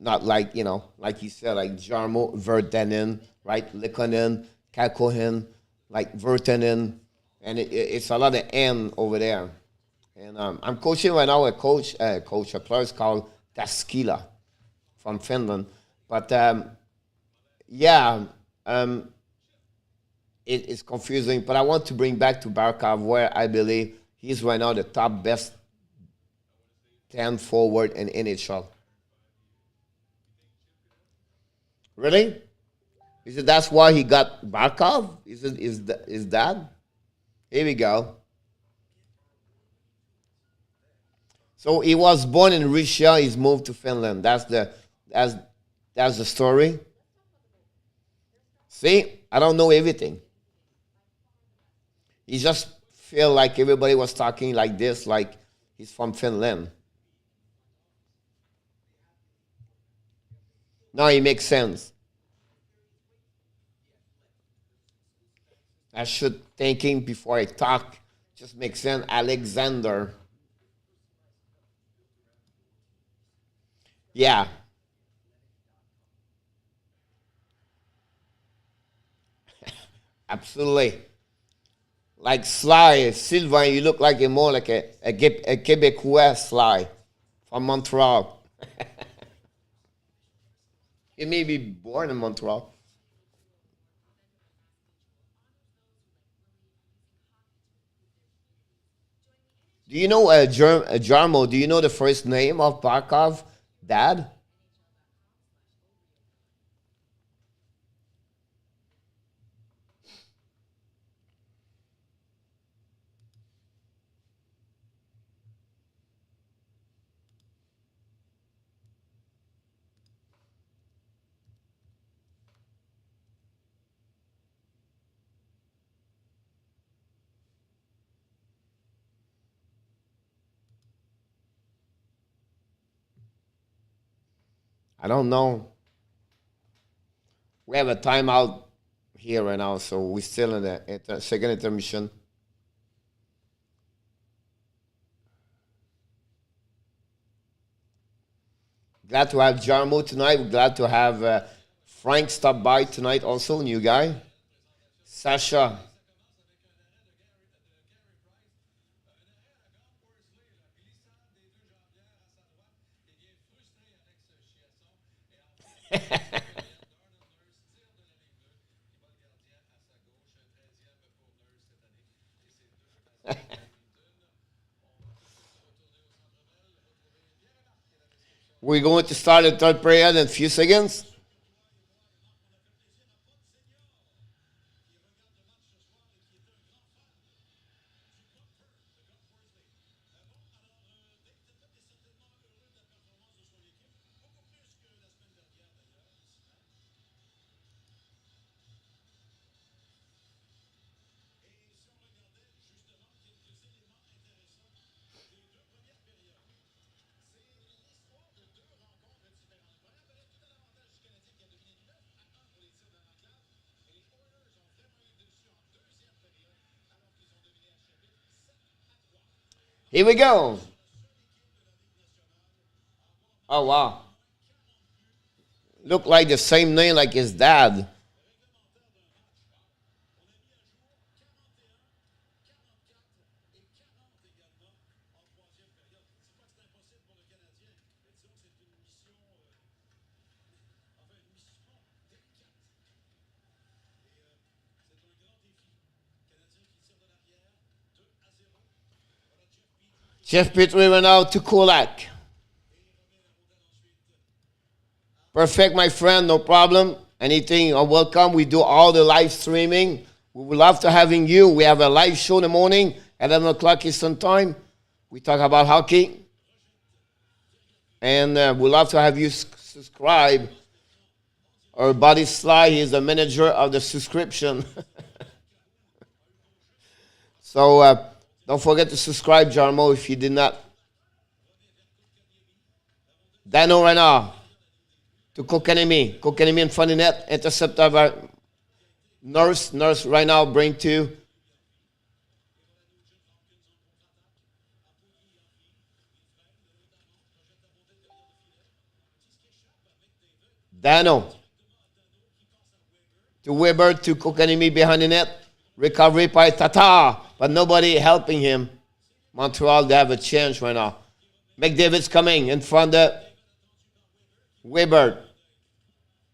Not like, like you said, like Jarmo Vertanen, right? Likonen, Kakohin, like Vertanen, and it's a lot of N over there. And I'm coaching right now a player is called Taskila from Finland. But yeah, um, it's confusing. But I want to bring back to Barkov, where I believe he's right now the top best 10 forward in NHL. Really? Is it that's why he got Barkov? Is that? Here we go. So he was born in Russia. He's moved to Finland. That's that's the story. See, I don't know everything. He just feel like everybody was talking like this, like he's from Finland. Now it makes sense. I should thinking before I talk. Just makes sense. Alexander. Yeah, absolutely. Like Sly, Sylvain, you look like a more like a Quebecois Sly from Montreal. He may be born in Montreal. Do you know Jarmo? Do you know the first name of Barkov? Dad? I don't know. We have a timeout here right now, so we're still in the second intermission. Glad to have Jarmo tonight. We're glad to have Frank stop by tonight also, new guy. Sasha. We're going to start the third period in a few seconds. Here we go. Oh, wow. Look like the same name like his dad. Jeff Petrie went out to Kulak. Perfect, my friend, no problem. Anything, welcome. We do all the live streaming. We would love to having you. We have a live show in the morning, 11 o'clock Eastern Time. We talk about hockey. And we'd love to have you subscribe. Our buddy Sly, he's the manager of the subscription. So don't forget to subscribe, Jarmo, if you did not. Dano Renard to Kokanemi. Kokanemi in front of net. Intercepted by Nurse. Nurse right now bring to Dano. To Weber to Kokanemi behind the net. Recovery by Tata. But nobody helping him. Montreal, they have a chance right now. McDavid's coming in front of Weber.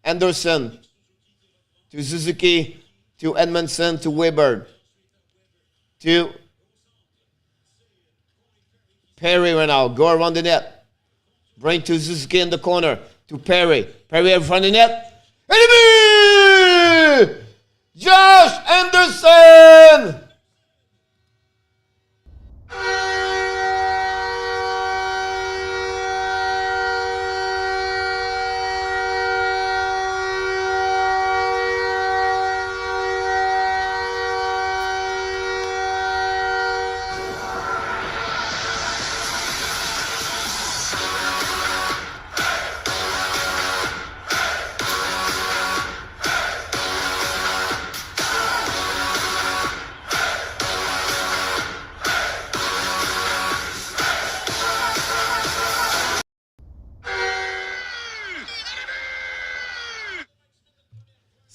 Anderson to Suzuki to Edmondson to Weber to Perry right now. Go around the net. Bring to Suzuki in the corner to Perry. Perry in front of the net. Enemy! Josh Anderson!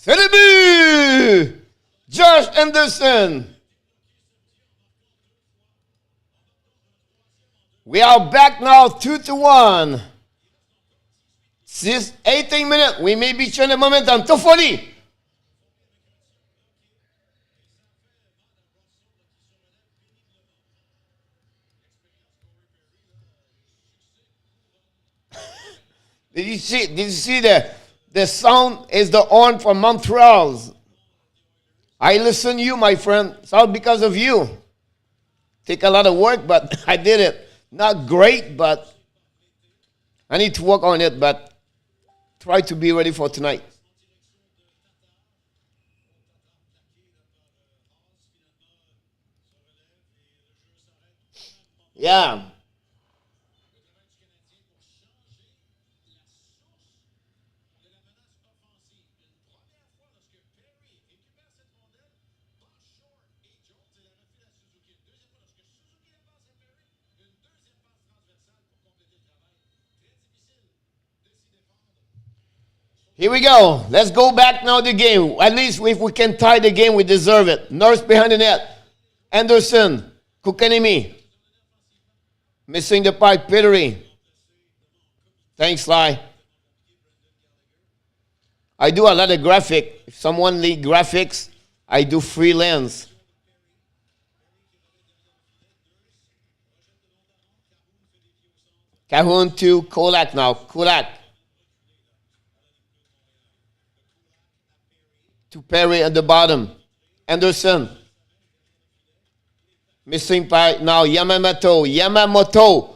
Enemy! Josh Anderson! We are back now, 2-1. 18 minutes. We may be turning the momentum. 240. Did you see the sound is the horn from Montreal? I listen to you, my friend. It's all because of you. Take a lot of work, but I did it. Not great, but I need to work on it, but try to be ready for tonight. Yeah. Here we go. Let's go back now to the game. At least if we can tie the game, we deserve it. Nurse behind the net. Anderson. Kukanimi. Missing the pipe. Pittery. Thanks, Sly. I do a lot of graphic. If someone need graphics, I do freelance. Cahoon to Kolak now. Kolak. To Perry at the bottom. Anderson. Missing by now Yamamoto. Yamamoto.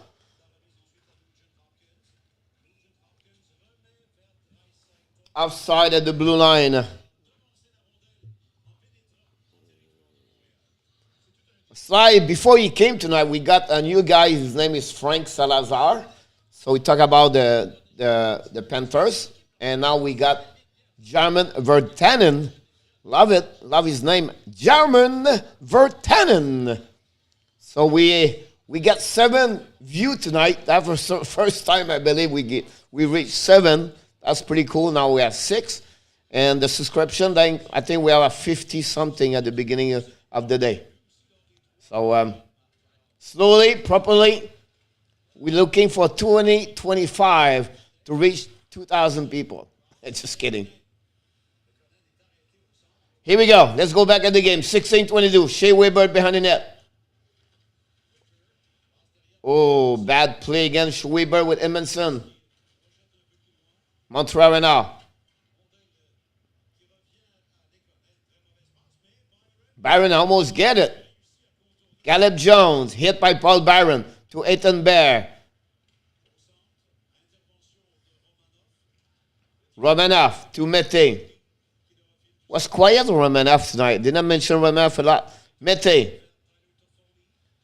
Outside at the blue line. Sly, before he came tonight, we got a new guy. His name is Frank Salazar. So we talk about the Panthers. And now we got German Vertanen. Love it. Love his name. German Vertanen. So we We got 7 views tonight. That was the first time I believe we reached 7. That's pretty cool. Now we have 6. And the subscription, I think we have a 50 something at the beginning of the day. So slowly, properly, we're looking for 2025 to reach 2,000 people. It's just kidding. Here we go. Let's go back at the game. 16-22. Shea Weber behind the net. Oh, bad play against Weber with Edmondson. Montreal right now. Byron almost get it. Caleb Jones hit by Paul Byron to Ethan Bear. Romanoff to Mete. Was quiet Romanoff tonight. Didn't mention Romanoff a lot. Mete.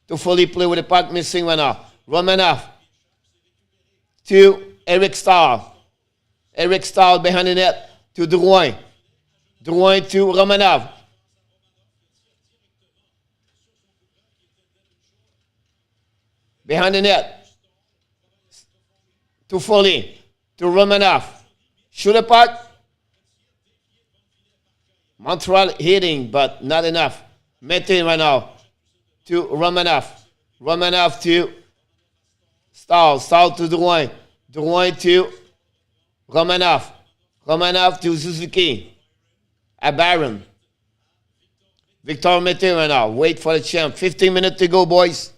To fully play with the puck missing right now. Romanoff. To Eric Stahl. Eric Stahl behind the net to Drouin. Drouin to Romanoff. Behind the net. To Foley. To Romanoff. Shoot a puck. Montreal hitting, but not enough. Mete right now. To Romanoff. Romanoff to Stahl. Stahl to Drouin. Drouin to Romanoff. Romanoff to Suzuki. At Byron. Victor Mete right now. Wait for the champ. 15 minutes to go, boys.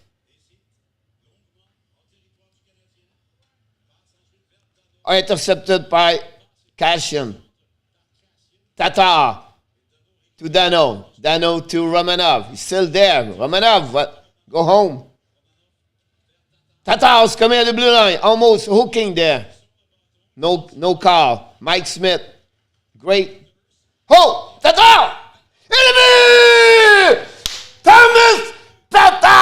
Intercepted by Cashin. Tatar to Dano. Dano to Romanov. He's still there. Romanov, but go home. Tatar's coming at the blue line. Almost hooking there. No call. Mike Smith. Great. Oh! Tatar! Enemy! Thomas Tatar!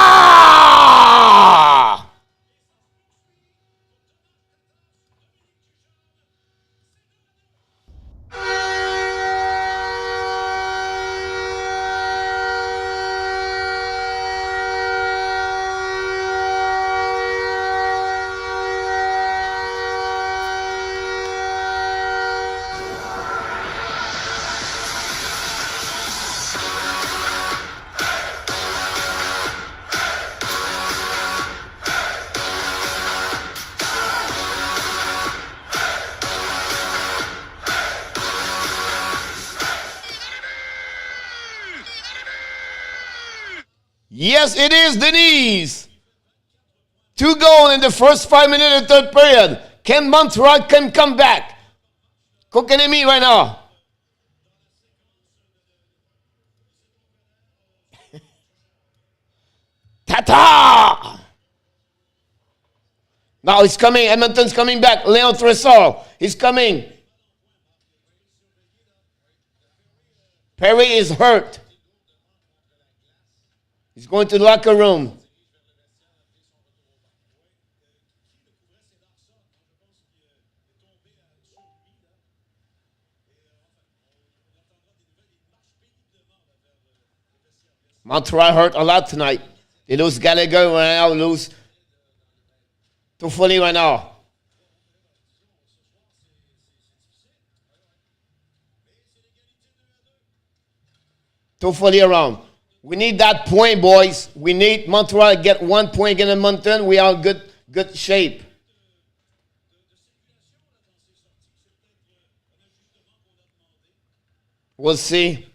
Yes, it is, Denise. 2 goals in the first 5 minutes of the third period. Can Montreal come back? Kokanemi right now. Tata! Now he's coming. Edmonton's coming back. Leon Tresor. He's coming. Perry is hurt. He's going to the locker room. Montreal hurt a lot tonight. They lose Gallagher right now, lose Toffoli right now. Toffoli around. We need that point, boys. We need Montreal to get 1 point against Edmonton. We are in good shape. We'll see.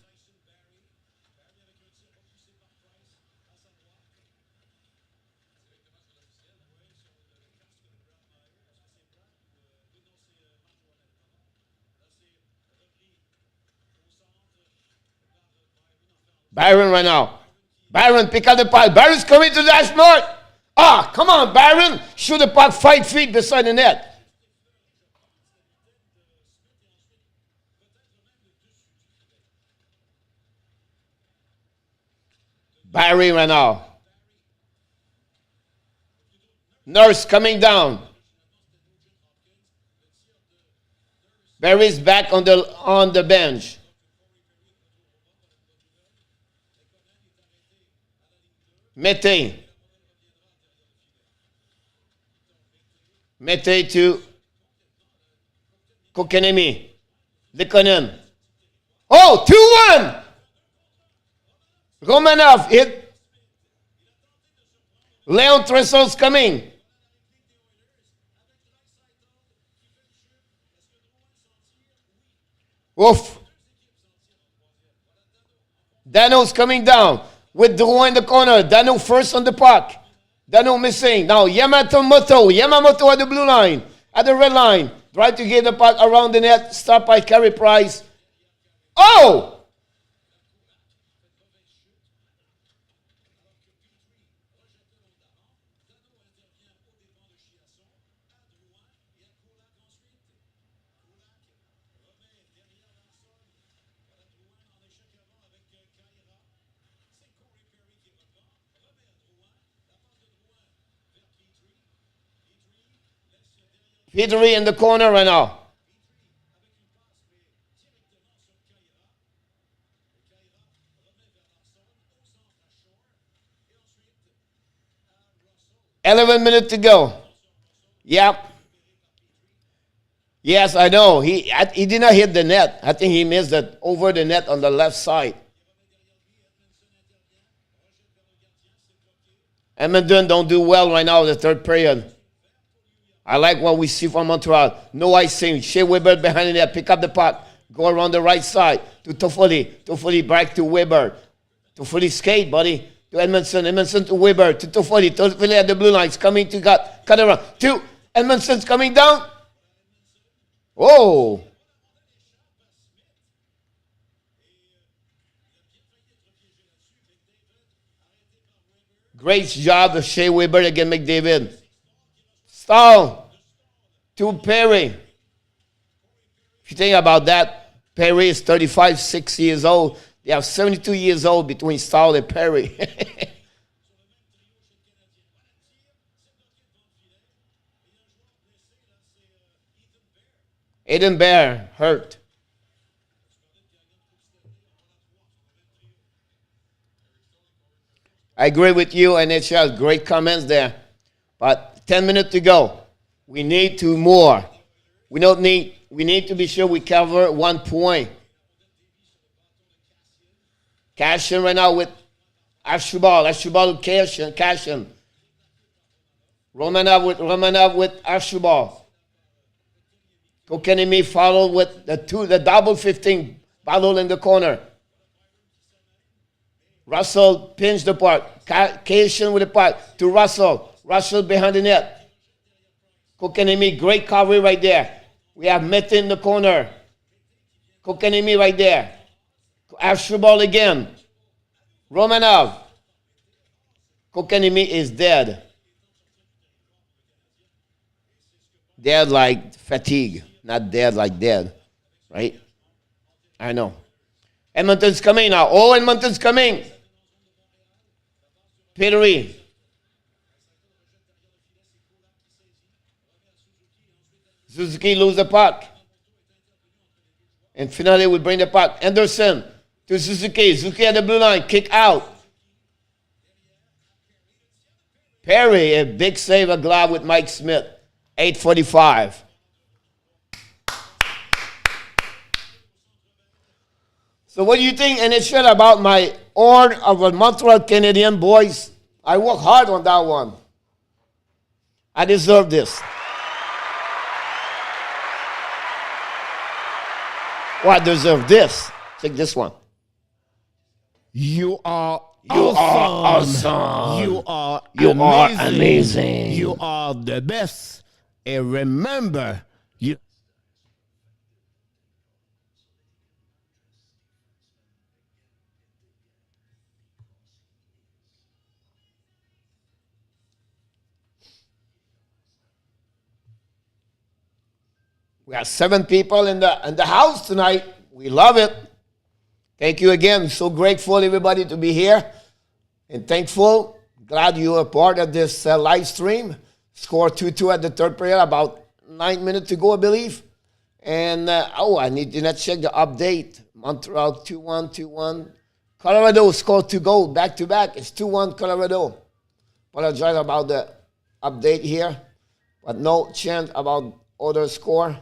Byron right now. Byron, pick up the puck. Byron's coming to the dash mark. Ah, come on, Byron. Shoot the puck 5 feet beside the net. Barry right now. Nurse coming down. Barry's back on the bench. Mete. Mete to Kokenemi. Likonen. Oh, 2-1! Romanov hit. Leon Tressol's coming. Oof. Dano's coming down with Drouin in the corner. Dano first on the puck. Dano missing. Now Yamamoto. Yamamoto at the blue line. At the red line. Try to get the puck around the net. Stopped by Carey Price. Oh! Petrie in the corner right now. Eleven minutes to go. Yep. Yes, I know. He did not hit the net. I think he missed it over the net on the left side. Edmonton don't do well right now in the third period. I like what we see from Montreal. No icing. Shea Weber behind the net. Pick up the puck. Go around the right side to Toffoli. Toffoli back to Weber. Toffoli skate, buddy. To Edmondson. Edmondson to Weber. To Toffoli. Toffoli at the blue lines. Coming to cut around. To Edmondson's coming down. Oh. Great job of Shea Weber against McDavid. Stall to Perry. If you think about that, Perry is 35, 6 years old. They have 72 years old between Stall and Perry. Aiden Bear hurt. I agree with you, NHL. Great comments there. But 10 minutes to go. We need two more. We need to be sure we cover 1 point. Cashin right now with Archibald. Archibald with Cashin. Romanov with Archibald. Kokenemi followed with the double 15 battle in the corner. Russell pinched the puck. Cashin with the puck to Russell. Russell behind the net. Kokenemi, great coverage right there. We have Mete in the corner. Kokenemi right there. Archibald again. Romanov. Kokenemi is dead. Dead like fatigue. Not dead like dead. Right? I know. Edmonton's coming now. Oh, Edmonton's coming. Petrie. Suzuki lose the puck. And finally we bring the puck. Anderson to Suzuki. Suzuki at the blue line. Kick out. Perry, a big save, a glove with Mike Smith. 8:45. So what do you think, NHL, about my Horn of a Montreal Canadian boys? I work hard on that one. I deserve this. Oh, I deserve this. Take this one. You are awesome. You are amazing. You are the best. And remember, you. We got 7 people in the house tonight. We love it. Thank you again. I'm so grateful, everybody, to be here. And thankful. Glad you are part of this live stream. Score 2-2 at the third period, about 9 minutes to go, I believe. And, I need to not check the update. Montreal 2-1, 2-1. Colorado scored 2 goals back-to-back. It's 2-1 Colorado. Apologize about the update here. but no chance about other score.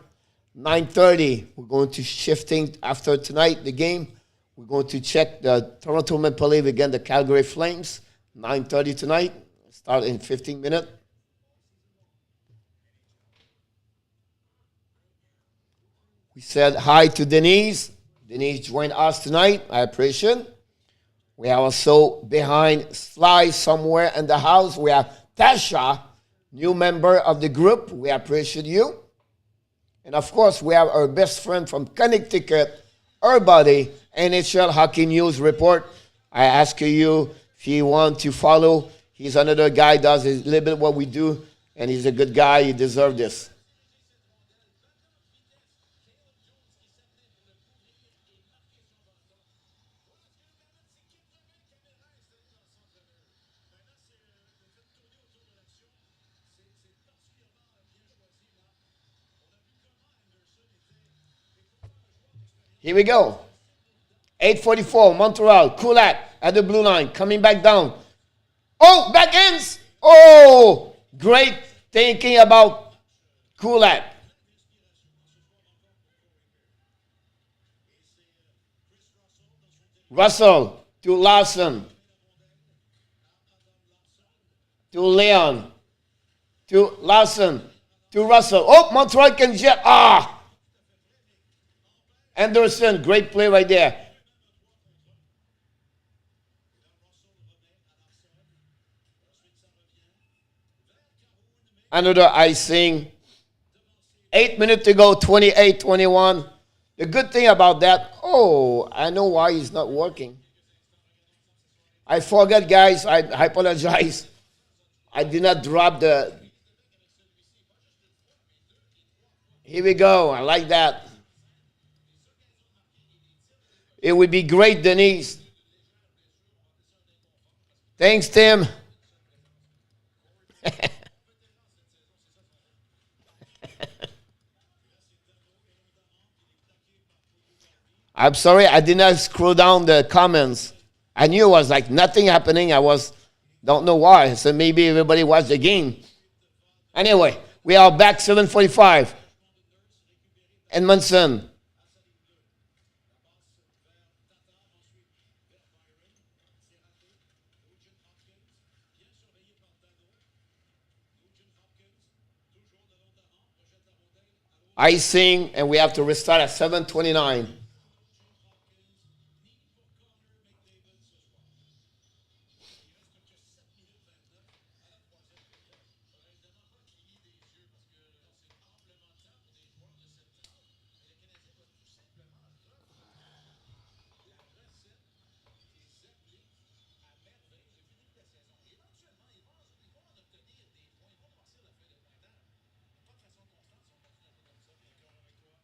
9:30, we're going to shifting after tonight, the game. We're going to check the Toronto Maple Leafs against the Calgary Flames. 9:30 tonight. Start in 15 minutes. We said hi to Denise. Denise joined us tonight. I appreciate it. We are also behind Sly somewhere in the house. We have Tasha, new member of the group. We appreciate you. And of course, we have our best friend from Connecticut, our buddy, NHL Hockey News Report. I ask you if you want to follow. He's another guy, does a little bit what we do, and he's a good guy. He deserves this. Here we go. 8:44, Montreal, Kulak at the blue line, coming back down. Oh, back ends. Oh, great thinking about Kulak. Russell to Larson. To Leon. To Larson. To Russell. Oh, Montreal can jet. Anderson, great play right there. Another icing. 8 minutes to go, 28-21. The good thing about that, I know why he's not working. I forgot, guys. I apologize. I did not drop the... Here we go. I like that. It would be great, Denise. Thanks, Tim. I'm sorry, I did not scroll down the comments. I knew it was like nothing happening. Don't know why. So maybe everybody watched the game. Anyway, we are back 7:45. Edmondson. Icing, and we have to restart at 7:29.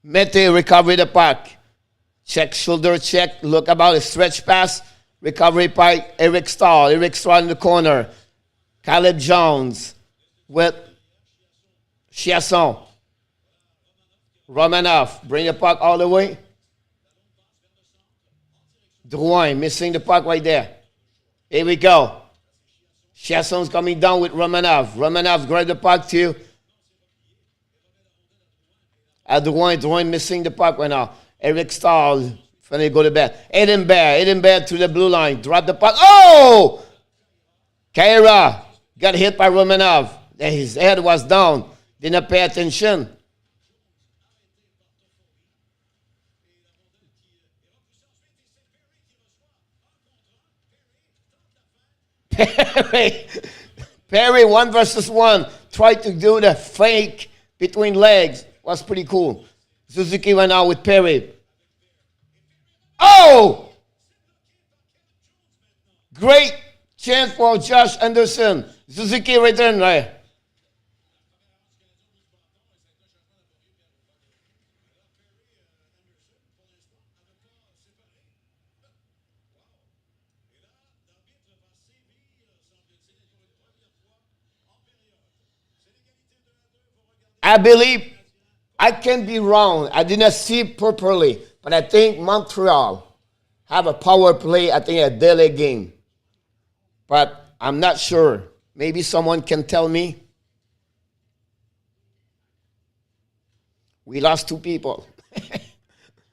Mete recovery the puck. Check, shoulder check. Look about a stretch pass. Recovery puck. Eric Stahl. Eric Stahl in the corner. Caleb Jones with Chiasson. Romanov. Bring the puck all the way. Drouin missing the puck right there. Here we go. Chiasson's coming down with Romanov. Romanov grab the puck too. Drouin missing the puck right now. Eric Stahl finally go to bed. Aiden Bear to the blue line. Drop the puck. Oh! Kaira got hit by Romanov. His head was down. Didn't pay attention. Perry 1-1. Tried to do the fake between legs. Was pretty cool. Suzuki went out with Perry. Oh! Great chance for Josh Anderson. Suzuki return right. I believe, I can be wrong. I did not see properly, but I think Montreal have a power play, I think, a daily game. But I'm not sure. Maybe someone can tell me. We lost two people.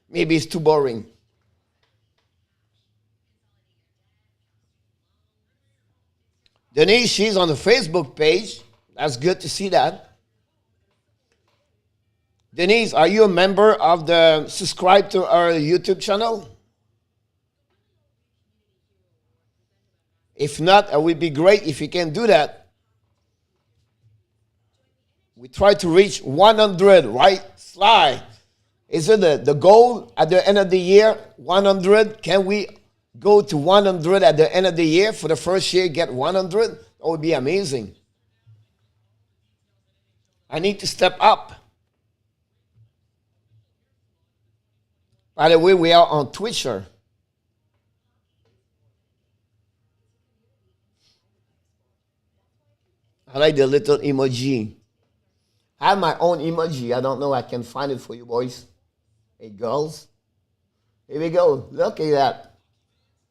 Maybe it's too boring. Denise, she's on the Facebook page. That's good to see that. Denise, are you a member of the subscribe to our YouTube channel? If not, it would be great if you can do that. We try to reach 100, right? Sly. Is it the goal at the end of the year? 100? Can we go to 100 at the end of the year? For the first year, get 100? That would be amazing. I need to step up. By the way, we are on Twitter. I like the little emoji. I have my own emoji. I don't know. I can find it for you, boys. Hey, girls. Here we go. Look at that.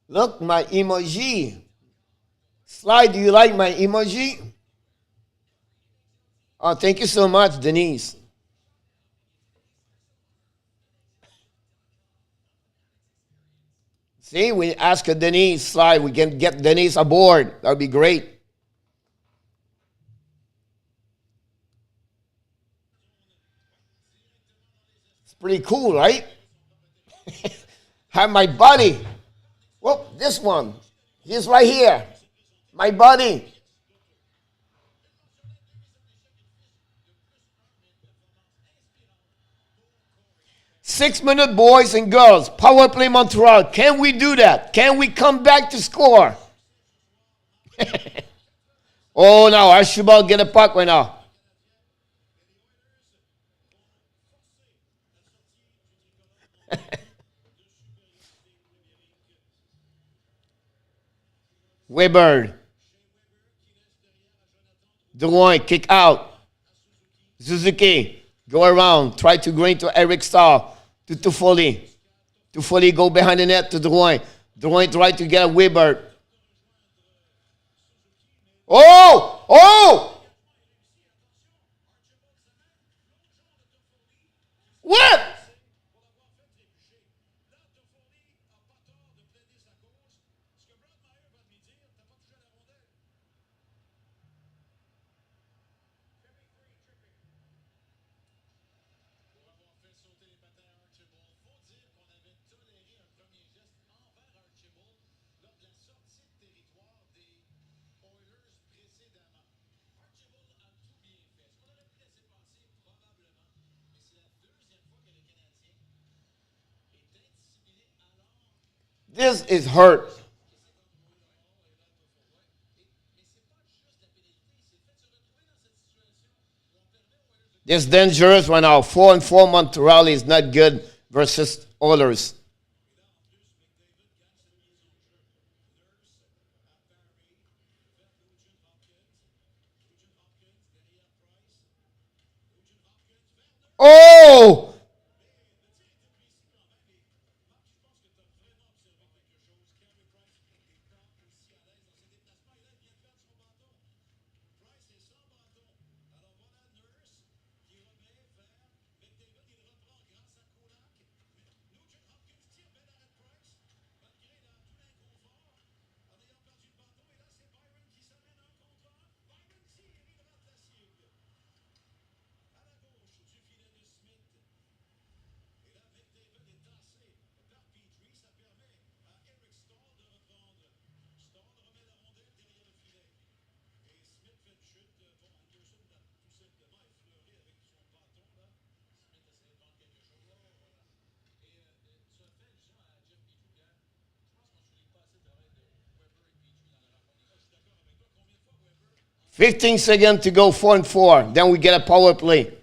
Look, my emoji. Sly, do you like my emoji? Oh, thank you so much, Denise. See, we ask Denise, Sly, we can get Denise aboard. That would be great. It's pretty cool, right? Have my buddy. Whoop, this one. He's right here. My buddy. 6 minute, boys and girls. Power play Montreal. Can we do that? Can we come back to score? Oh, no. Archibald get a puck right now. Weber. Drouin, kick out. Suzuki, go around. Try to go into Eric Starr. To Toffoli. Toffoli go behind the net to Drouin. Drouin try to get a Weber. Oh! Oh! What? This is hurt. This is dangerous right now. 4-4 Montreal is not good versus Oilers. Oh! Fifteen seconds to go, 4-4. Then we get a power play.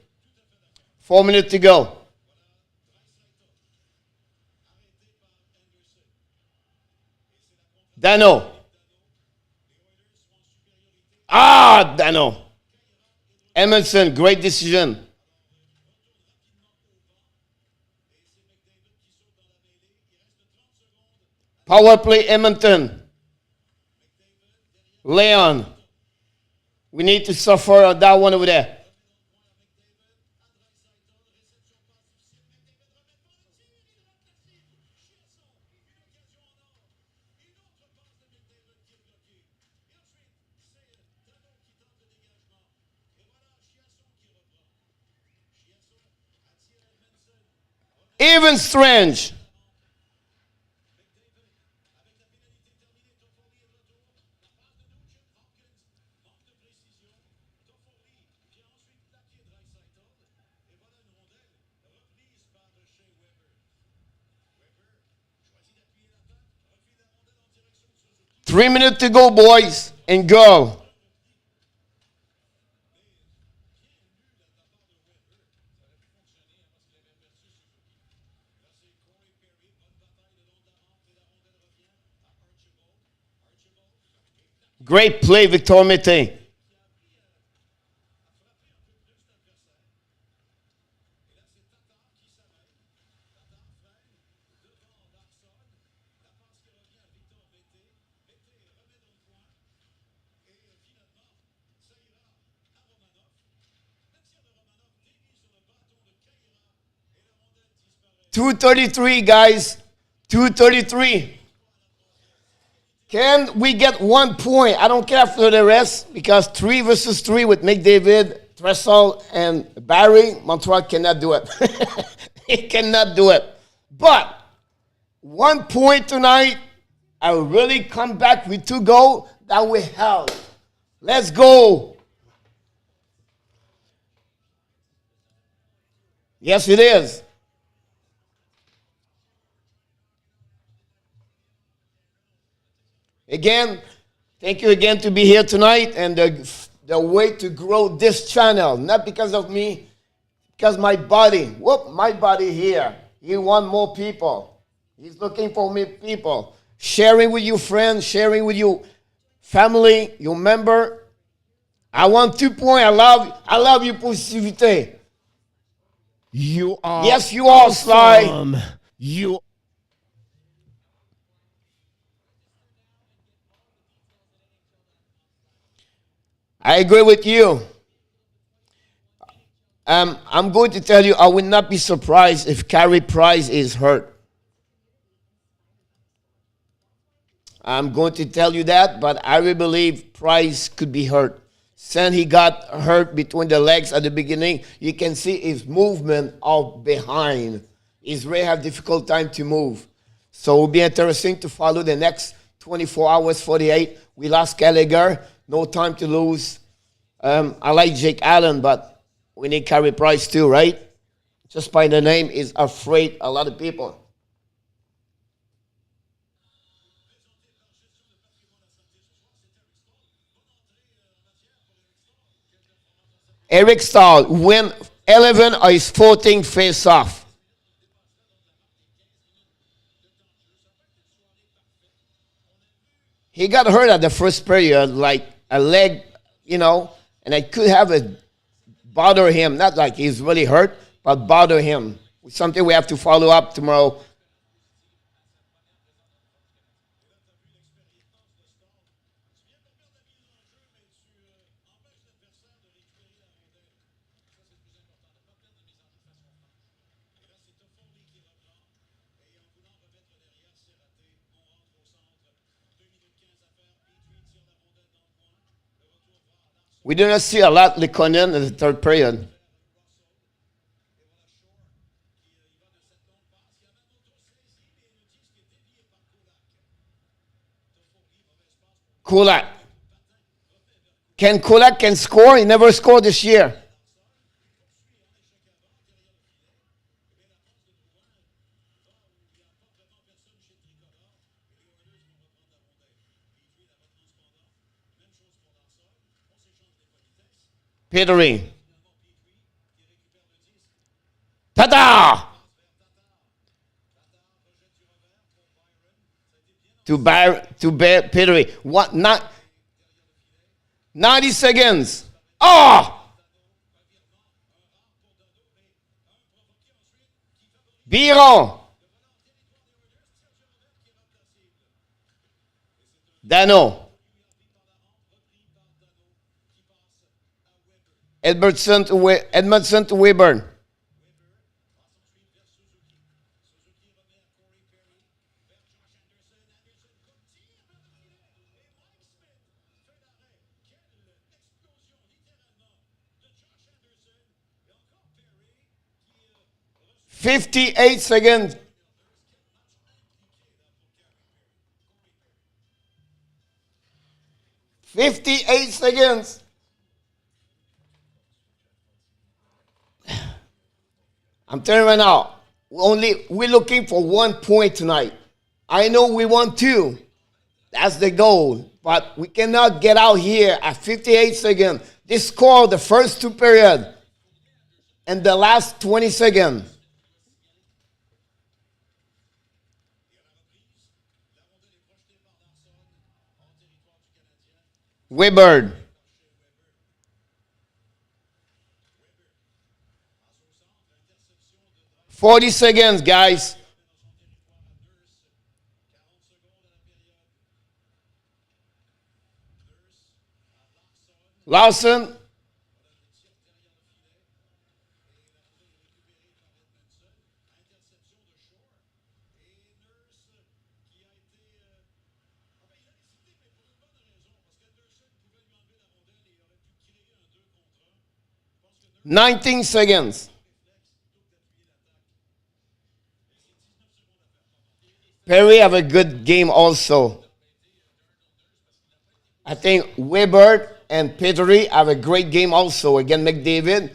4 minutes to go. Dano. Ah, Dano. Emerson, great decision. Power play, Edmonton. Leon. We need to suffer on that one over there. Even Strange. Three minutes to go, boys and girl. Great play, Victor Mete. .233, guys. 233. Can we get 1 point? I don't care for the rest because 3 versus 3 with McDavid, Tressel, and Barry. Montreal cannot do it. He cannot do it. But 1 point tonight. I will really come back with 2 goals that we held. Let's go. Yes, it is. Again, thank you again to be here tonight and the way to grow this channel, not because of me, because my body, my body here, he want more people. He's looking for me people. Sharing with your friends, sharing with your family, your member. I want 2 points. I love you, positivity. You are. Yes, you are, Sly. You. I agree with you. I'm going to tell you, I would not be surprised if Carey Price is hurt. I'm going to tell you that, but I really believe Price could be hurt. Since he got hurt between the legs at the beginning, you can see his movement out behind. He's really have difficult time to move. So it will be interesting to follow the next 24 hours, 48. We lost Gallagher. No time to lose. I like Jake Allen, but we need Carey Price too, right? Just by the name is afraid a lot of people. Eric Stahl win 11 or his 14 face off. He got hurt at the first period, like a leg, and I could have it bother him. Not like he's really hurt, but bother him. Something we have to follow up tomorrow. We did not see a lot Lekonen in the third period. Kulak. Kulak can score? He never scored this year. Petering. Ta-da! Petering. What? Not 90 seconds. Oh! Biron. Dano. Edmondson to Weyburn. 58 seconds. 58 seconds. I'm telling you right now, we're looking for 1 point tonight. I know we want two. That's the goal. But we cannot get out here at 58 seconds. They scored the first two periods and the last 20 seconds. Weber. 40 seconds, guys. Lawson. Nineteen seconds. Perry have a good game also. I think Weber and Pedri have a great game also. Again, McDavid.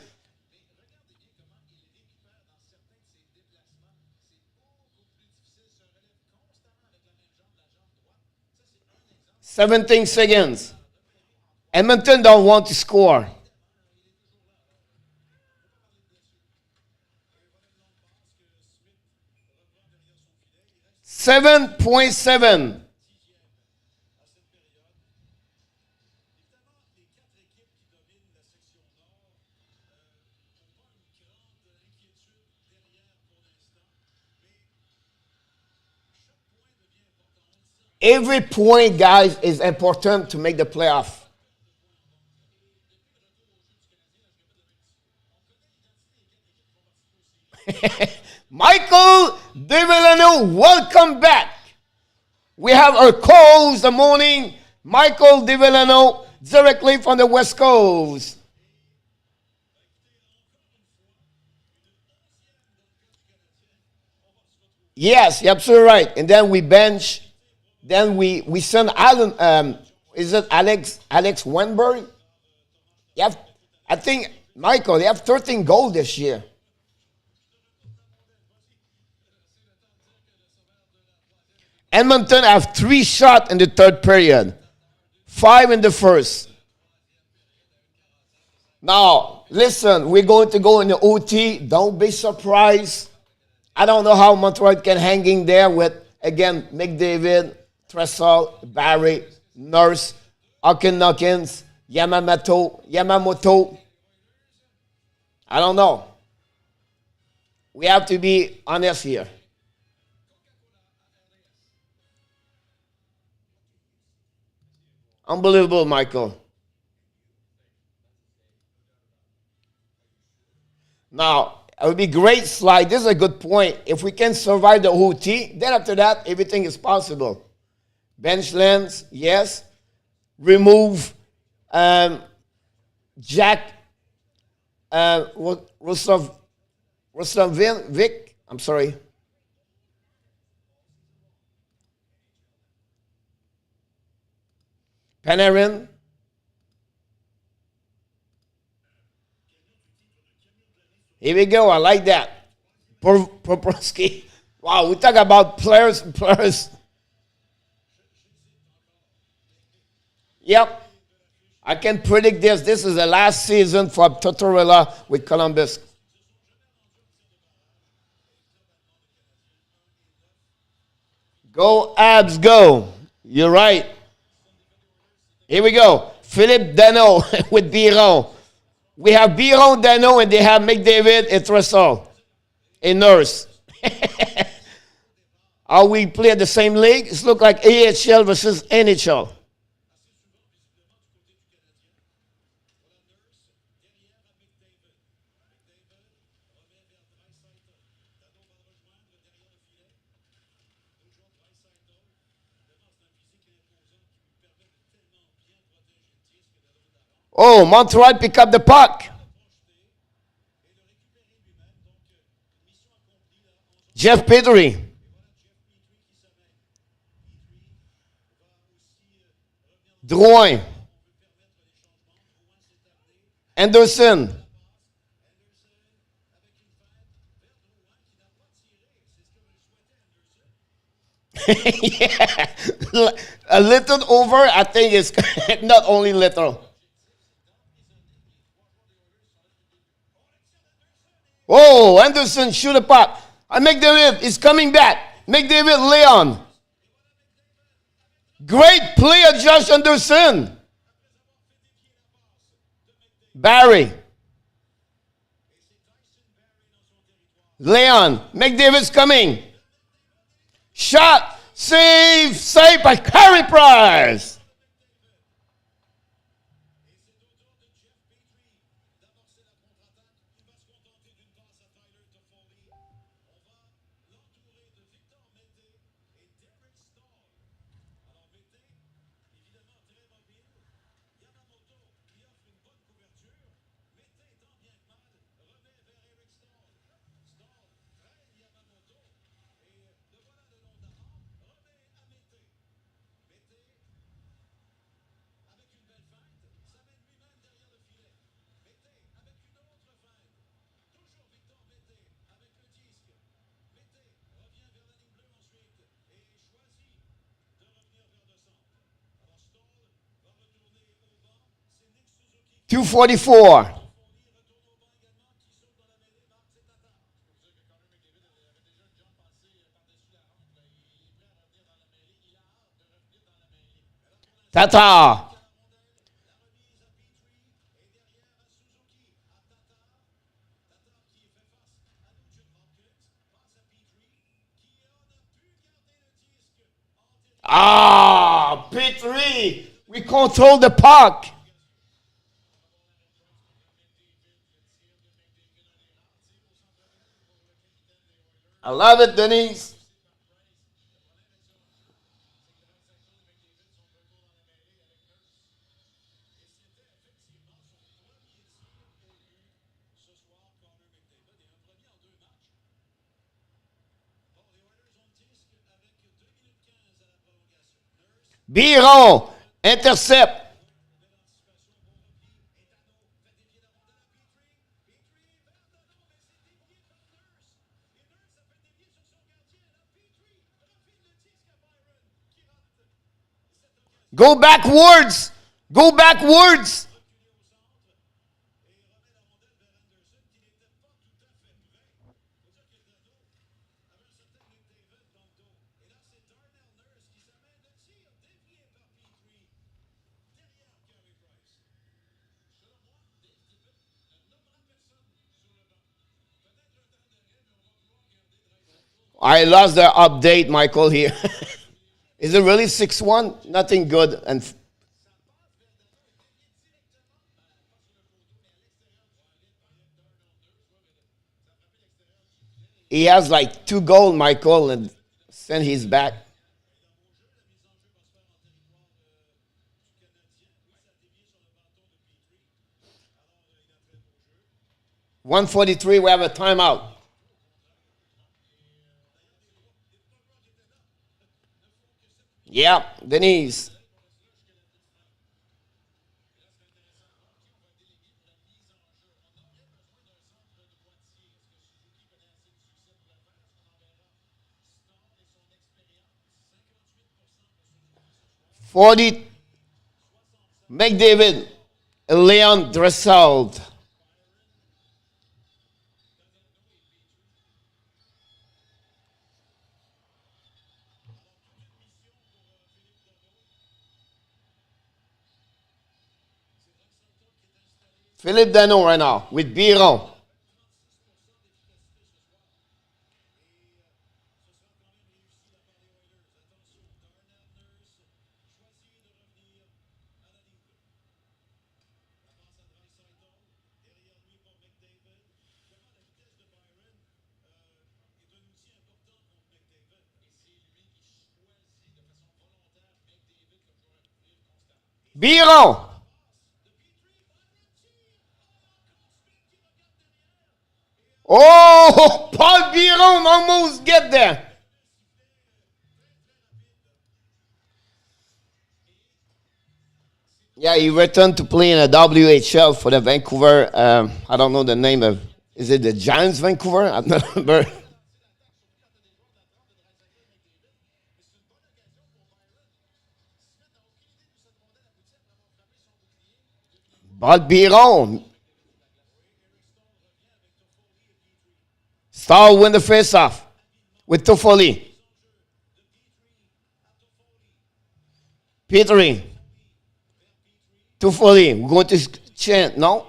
17 seconds. Edmonton don't want to score. 7.7. Every point, guys, is important to make the playoff. Michael DeVillano, welcome back. We have our co-host the morning, Michael DeVillano, directly from the West Coast. Yes, you're absolutely right. And then we bench. Then we send Alan. Is it Alex Wenberg? You have, I think Michael. You have 13 goals this year. Edmonton have 3 shots in the third period, 5 in the first. Now, listen, we're going to go in the OT. Don't be surprised. I don't know how Montreal can hang in there with, again, McDavid, Tressel, Barry, Nurse, Hawkins, Yamamoto. I don't know. We have to be honest here. Unbelievable, Michael. Now, it would be great slide. This is a good point. If we can survive the OT, then after that, everything is possible. Bench lens, yes. Remove Jack Vic. I'm sorry. Panarin. Here we go. I like that. Poprowski. Wow, we talk about players. Yep. I can predict this. This is the last season for Tortorella with Columbus. Go, Abs, go. You're right. Here we go. Philippe Dano with Biron. We have Biron, Dano, and they have McDavid and Tressel. A Nurse. Are we play the same league? It's look like AHL versus NHL. Oh, Montreal pick up the puck. Jeff Petrie. Drouin. Anderson. Yeah. A little over, I think it's not only little. Oh, Anderson shoot a puck. McDavid is coming back. McDavid, Leon. Great play of Josh Anderson. Barry. Leon. McDavid's coming. Shot. Save. Save by Carey Price. .244. Tata. Ah, P3. We control the puck. I love it, Denise. Biron. Intercept. Go backwards. Go backwards. I lost the update, Michael, here. Is it really 6-1? Nothing good. And he has like 2 goals, Michael, and send his back. 143, we have a timeout. Yeah, Denise. .40, McDavid, Leon Dressel. Philippe Dano right now with Biron. Biron. Oh, Oh, Paul Biron almost get there. Yeah, he returned to play in a WHL for the Vancouver. I don't know the name of. Is it the Giants Vancouver? I don't remember. Paul Biron. Star win the face-off with Toffoli. Petering. Toffoli. We're going to chant, no?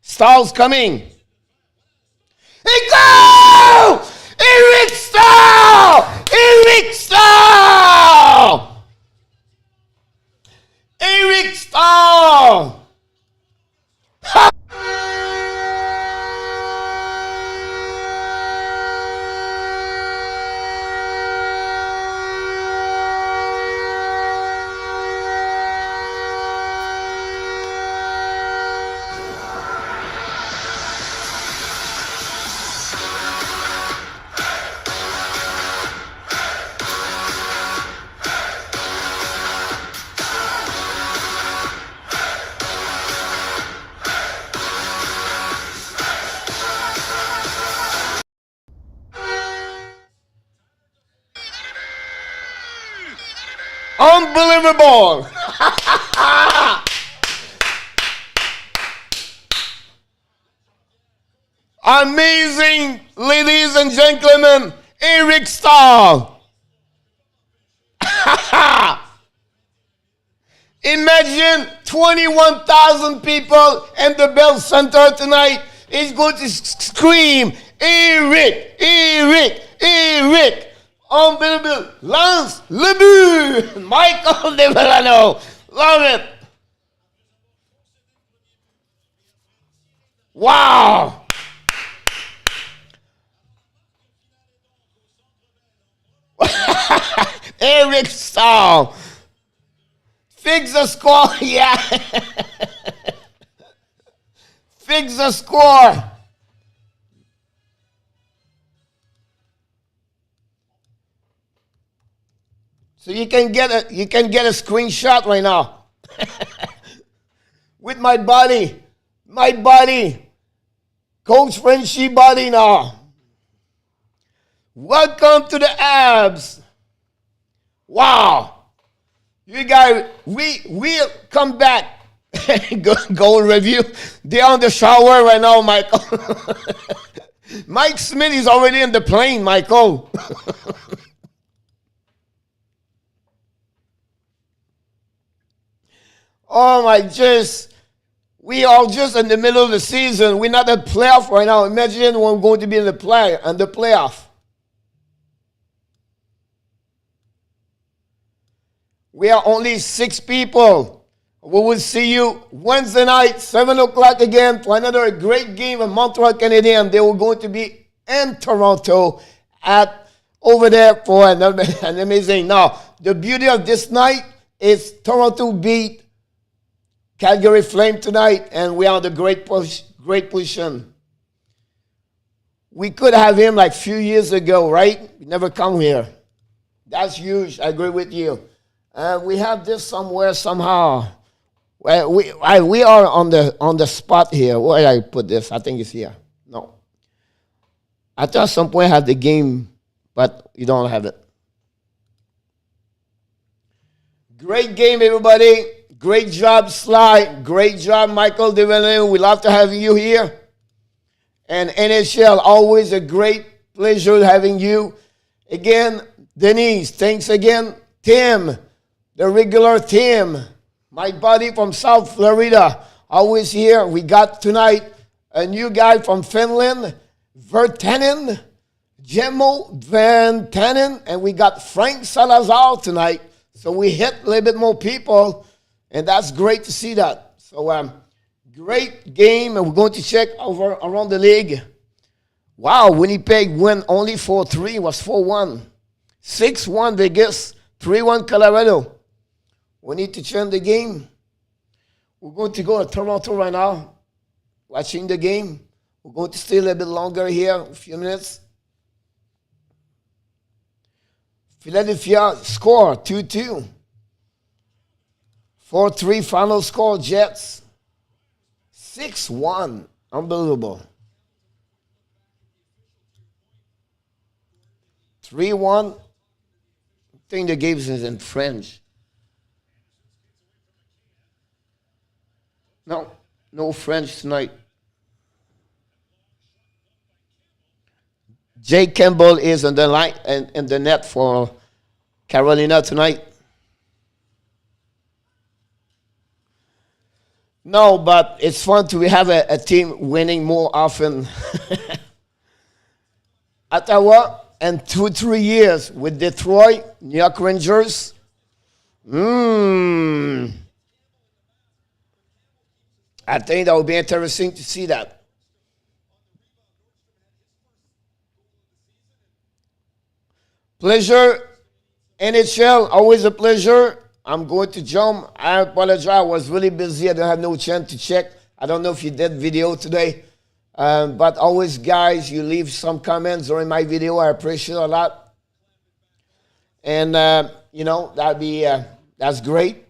Stahl's coming. He go! Eric Stahl! Eric Stahl! Eric Stahl! Unbelievable! Amazing, ladies and gentlemen, Eric Stahl. Imagine 21,000 people in the Bell Center tonight. He's going to scream, Eric, Eric, Eric. Unbelievable. Lance Lebu. Michael De Villano. Love it. Wow. Eric Stahl. Fix the score. Yeah. Fix the score. So you can get a screenshot right now with my body, Coach Frenchie body now. Welcome to the Abs. Wow, you guys, we'll come back. go review. They're on the shower right now, Michael. Mike Smith is already in the plane, Michael. Oh my, just we are just in the middle of the season. We're not at playoff right now. Imagine we're going to be in the playoff. We are only 6 people. We will see you Wednesday night, 7 o'clock again for another great game of Montreal Canadiens. They were going to be in Toronto over there for an amazing. Now, the beauty of this night is Toronto beat Calgary Flame tonight, and we are in the great position. We could have him like a few years ago, right? He never come here. That's huge. I agree with you. We have this somewhere somehow. Well, we are on the spot here. Where did I put this? I think it's here. No. I thought at some point I had the game, but you don't have it. Great game, everybody. Great job, Sly. Great job, Michael DeVilleneuve. We love to have you here. And NHL, always a great pleasure having you. Again, Denise, thanks again. Tim, the regular Tim, my buddy from South Florida, always here. We got tonight a new guy from Finland, Vertanen, Jemo Vertanen, and we got Frank Salazar tonight. So we hit a little bit more people. And that's great to see that. So, great game. And we're going to check over around the league. Wow, Winnipeg win only 4-3. It was 4-1. 6-1 Vegas. 3-1 Colorado. We need to change the game. We're going to go to Toronto right now. watching the game. We're going to stay a little bit longer here, a few minutes. Philadelphia score 2-2. 4-3 final score, Jets. 6-1. Unbelievable. 3-1. I think the game is in French. No, no French tonight. Jay Campbell is on the line and in the net for Carolina tonight. No, but it's fun to have a team winning more often. Ottawa and 2-3 years with Detroit, New York Rangers. I think that would be interesting to see that. Pleasure, NHL, always a pleasure. I'm going to jump. I apologize. I was really busy. I don't have no chance to check. I don't know if you did video today. But always, guys, you leave some comments during my video. I appreciate a lot. And, that's great.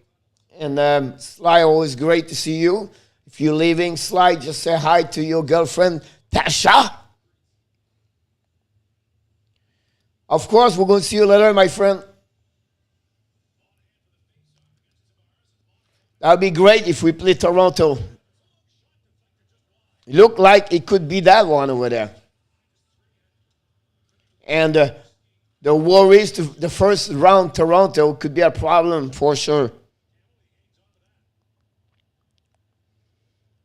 And Sly, always great to see you. If you're leaving, Sly, just say hi to your girlfriend, Tasha. Of course, we're going to see you later, my friend. That would be great if we play Toronto. It looked like it could be that one over there. And the worries to the first round, Toronto, could be a problem for sure.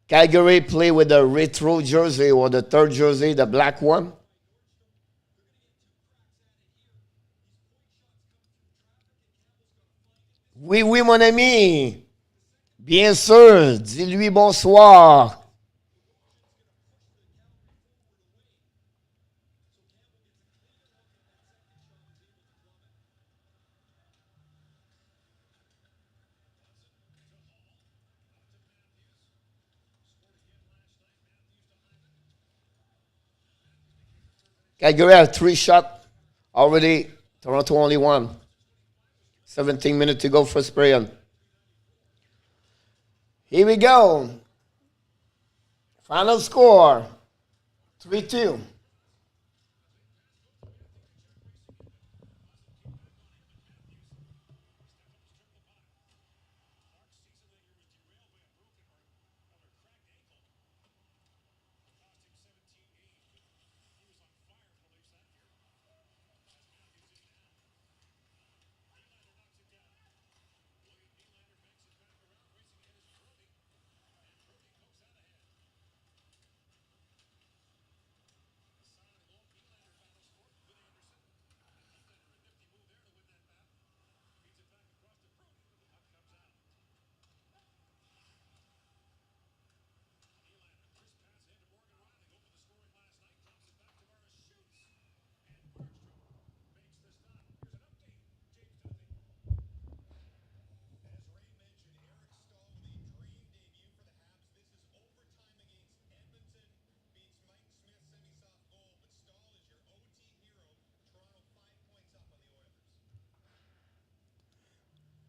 Calgary play with the retro jersey or the third jersey, the black one. Oui, oui, mon ami. Bien sûr. Dis-lui bonsoir. Calgary have 3 shots already. Toronto only 1. 17 minutes to go first period. Here we go. Final score 3-2.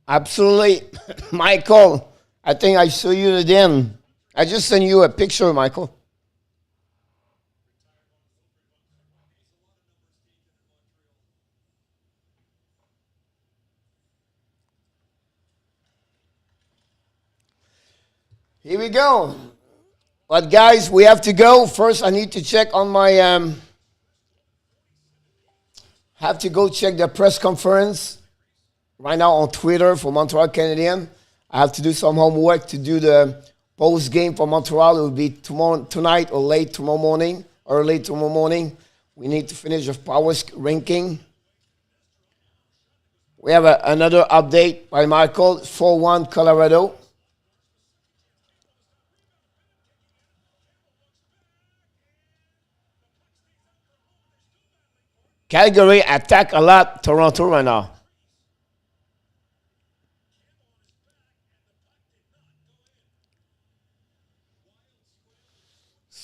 Absolutely. Michael, I think I saw you again. I just sent you a picture, Michael. Here we go. But guys, we have to go. First, I need to check on my have to go check the press conference right now on Twitter for Montreal Canadiens. I have to do some homework to do the post game for Montreal. It will be tonight or late tomorrow morning, early tomorrow morning. We need to finish the power ranking. We have another update by Michael, 4-1 Colorado. Calgary attack a lot Toronto right now.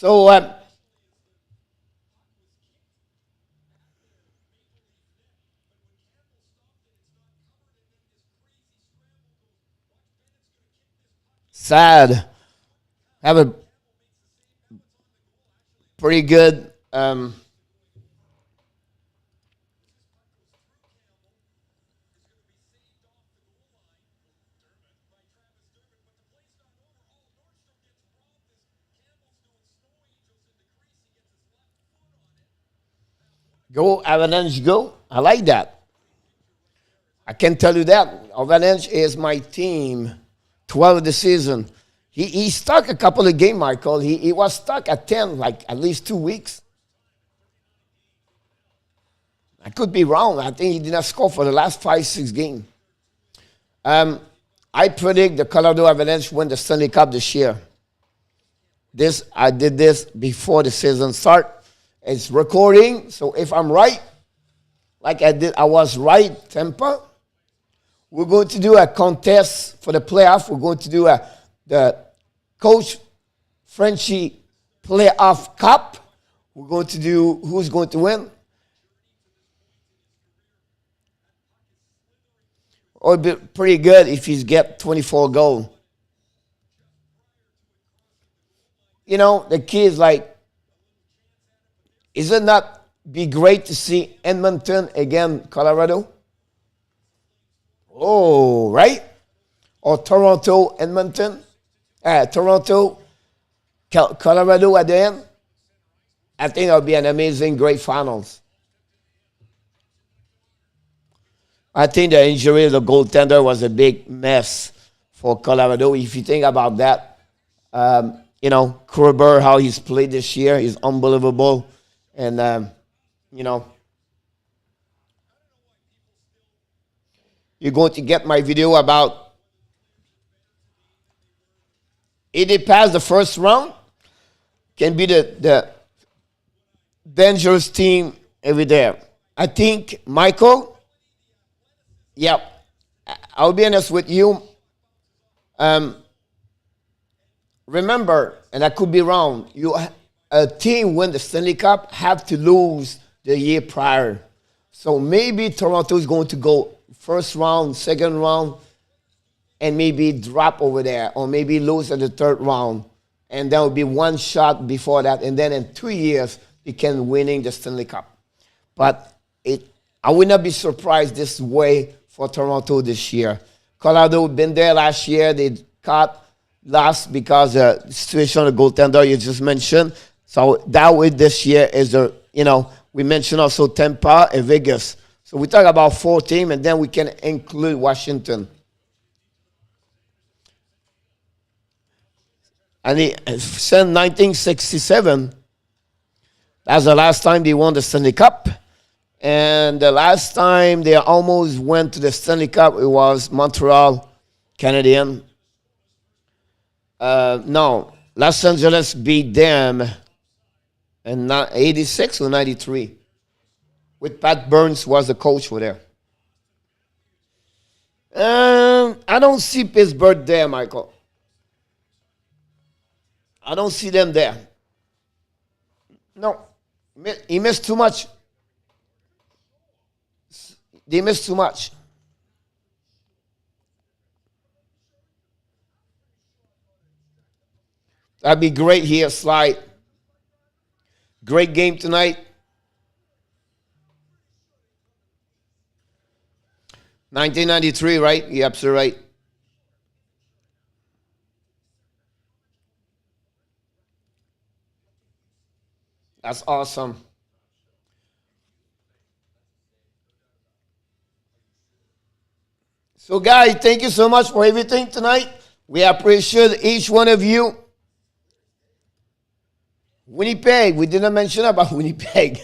So, sad. Have a pretty good. Go, Avalanche, go. I like that. I can tell you that. Avalanche is my team. 12 of the season. He stuck a couple of games, Michael. He was stuck at 10, like at least 2 weeks. I could be wrong. I think he did not score for the last 5, 6 games. I predict the Colorado Avalanche win the Stanley Cup this year. I did this before the season start. It's recording, so if I'm right, like I was right, Tampa. We're going to do a contest for the playoff. We're going to do the Coach Frenchie Playoff Cup. We're going to do who's going to win. Or it'd be pretty good if he's get 24 goals. You know, the key is like, is it not be great to see Edmonton again, Colorado? Oh, right? Or Toronto, Edmonton? Toronto, Colorado at the end? I think it'll be an amazing, great finals. I think the injury of the goaltender was a big mess for Colorado. If you think about that, Kruber, how he's played this year is unbelievable. And, you're going to get my video about if they pass the first round, can be the dangerous team every day. I think, Michael, yeah, I'll be honest with you. Remember, and I could be wrong, a team win the Stanley Cup have to lose the year prior. So maybe Toronto is going to go first round, second round, and maybe drop over there, or maybe lose at the third round. And there will be one shot before that, and then in 2 years, they can winning the Stanley Cup. But I would not be surprised this way for Toronto this year. Colorado been there last year. They caught last because the situation of the goaltender you just mentioned. So that way this year is we mentioned also Tampa and Vegas. So we talk about 4 teams, and then we can include Washington. And since 1967, that's the last time they won the Stanley Cup. And the last time they almost went to the Stanley Cup, it was Montreal Canadiens. No, Los Angeles beat them in 86 or 93. With Pat Burns was the coach for there. I don't see Pittsburgh there, Michael. I don't see them there. No, he missed too much. They missed too much. That'd be great here, Slide. Great game tonight. 1993, right? You're absolutely right. That's awesome. So, guys, thank you so much for everything tonight. We appreciate each one of you. Winnipeg, we didn't mention about Winnipeg.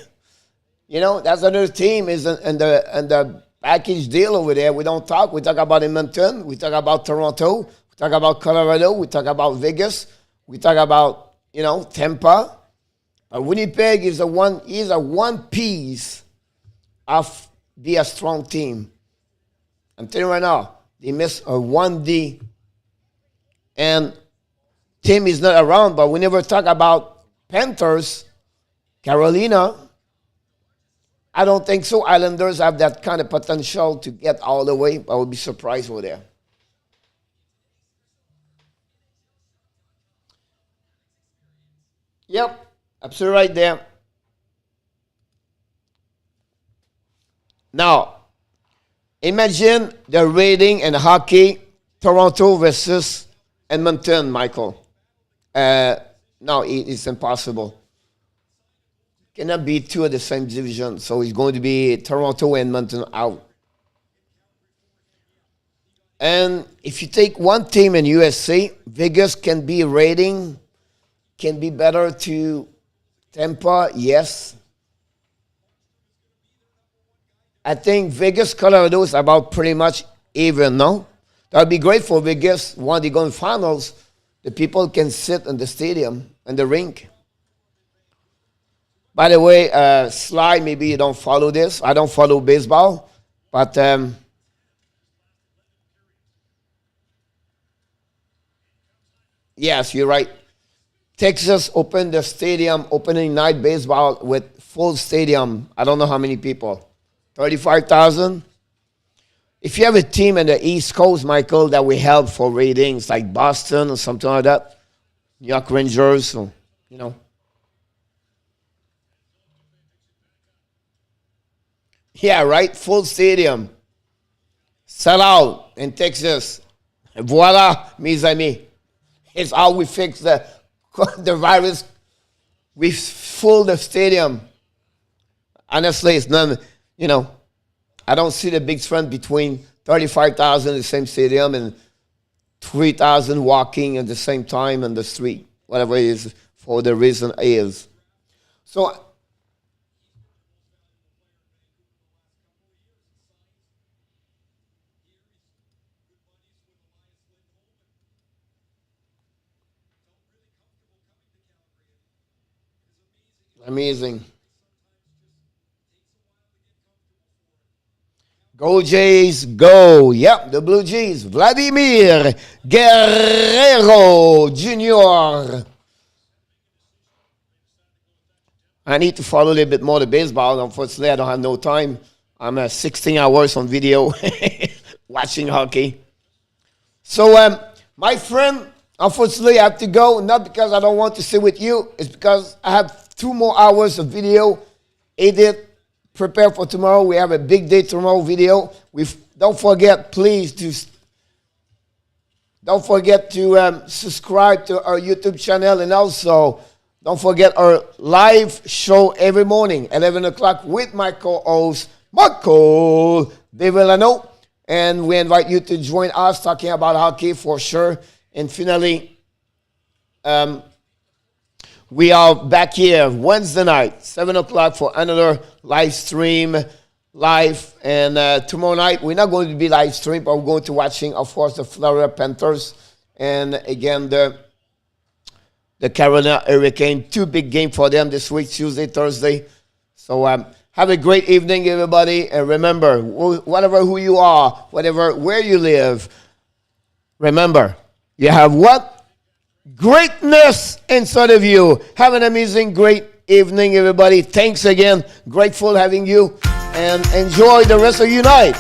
That's another team is in the package deal over there. We don't talk. We talk about Edmonton. We talk about Toronto. We talk about Colorado. We talk about Vegas. We talk about, Tampa. Winnipeg is a one piece of be a strong team. I'm telling you right now, they miss a 1D. And Tim is not around, but we never talk about Panthers, Carolina. I don't think so. Islanders have that kind of potential to get all the way. I would be surprised over there. Yep, absolutely right there. Now, imagine the rating in hockey, Toronto versus Edmonton, Michael. No, it's impossible. Cannot be two of the same division, so it's going to be Toronto and Edmonton out. And if you take one team in USA, Vegas can be rating, can be better to Tampa, yes. I think Vegas, Colorado is about pretty much even, no? That would be great for Vegas. When they go in finals, the people can sit in the stadium and the rink. By the way, Sly, maybe you don't follow this. I don't follow baseball, but yes, you're right. Texas opened the stadium, opening night baseball with full stadium. I don't know how many people. 35,000. If you have a team in the East Coast, Michael, that will help for ratings, like Boston or something like that, New York Rangers, or, you know. Yeah, right? Full stadium. Sell out in Texas. Voila, mes amis. It's how we fix the virus. We fill the stadium. Honestly, it's none, you know, I don't see the big difference between 35,000 in the same stadium and 3,000 walking at the same time in the street, whatever it is, for the reason is. So, amazing. Go Jays, go. Yep, the Blue Jays. Vladimir Guerrero Jr. I need to follow a little bit more the baseball. Unfortunately, I don't have no time. I'm 16 hours on video watching hockey. So, my friend, unfortunately, I have to go. Not because I don't want to sit with you. It's because I have 2 more hours of video edit. Prepare for tomorrow. We have a big day tomorrow video. Don't forget, please, don't forget to subscribe to our YouTube channel, and also don't forget our live show every morning, 11 o'clock, with my co-host, Marco De Villano. And we invite you to join us talking about hockey for sure. And finally, we are back here Wednesday night, 7 o'clock, for another live stream live. And tomorrow night, we're not going to be live stream, but we're going to watching, of course, the Florida Panthers. And again, the Carolina Hurricane. 2 big games for them this week, Tuesday, Thursday. So have a great evening, everybody. And remember, whatever who you are, whatever where you live, remember, you have what? Greatness inside of you. Have an amazing, great evening, everybody. Thanks again. Grateful having you. And enjoy the rest of your night.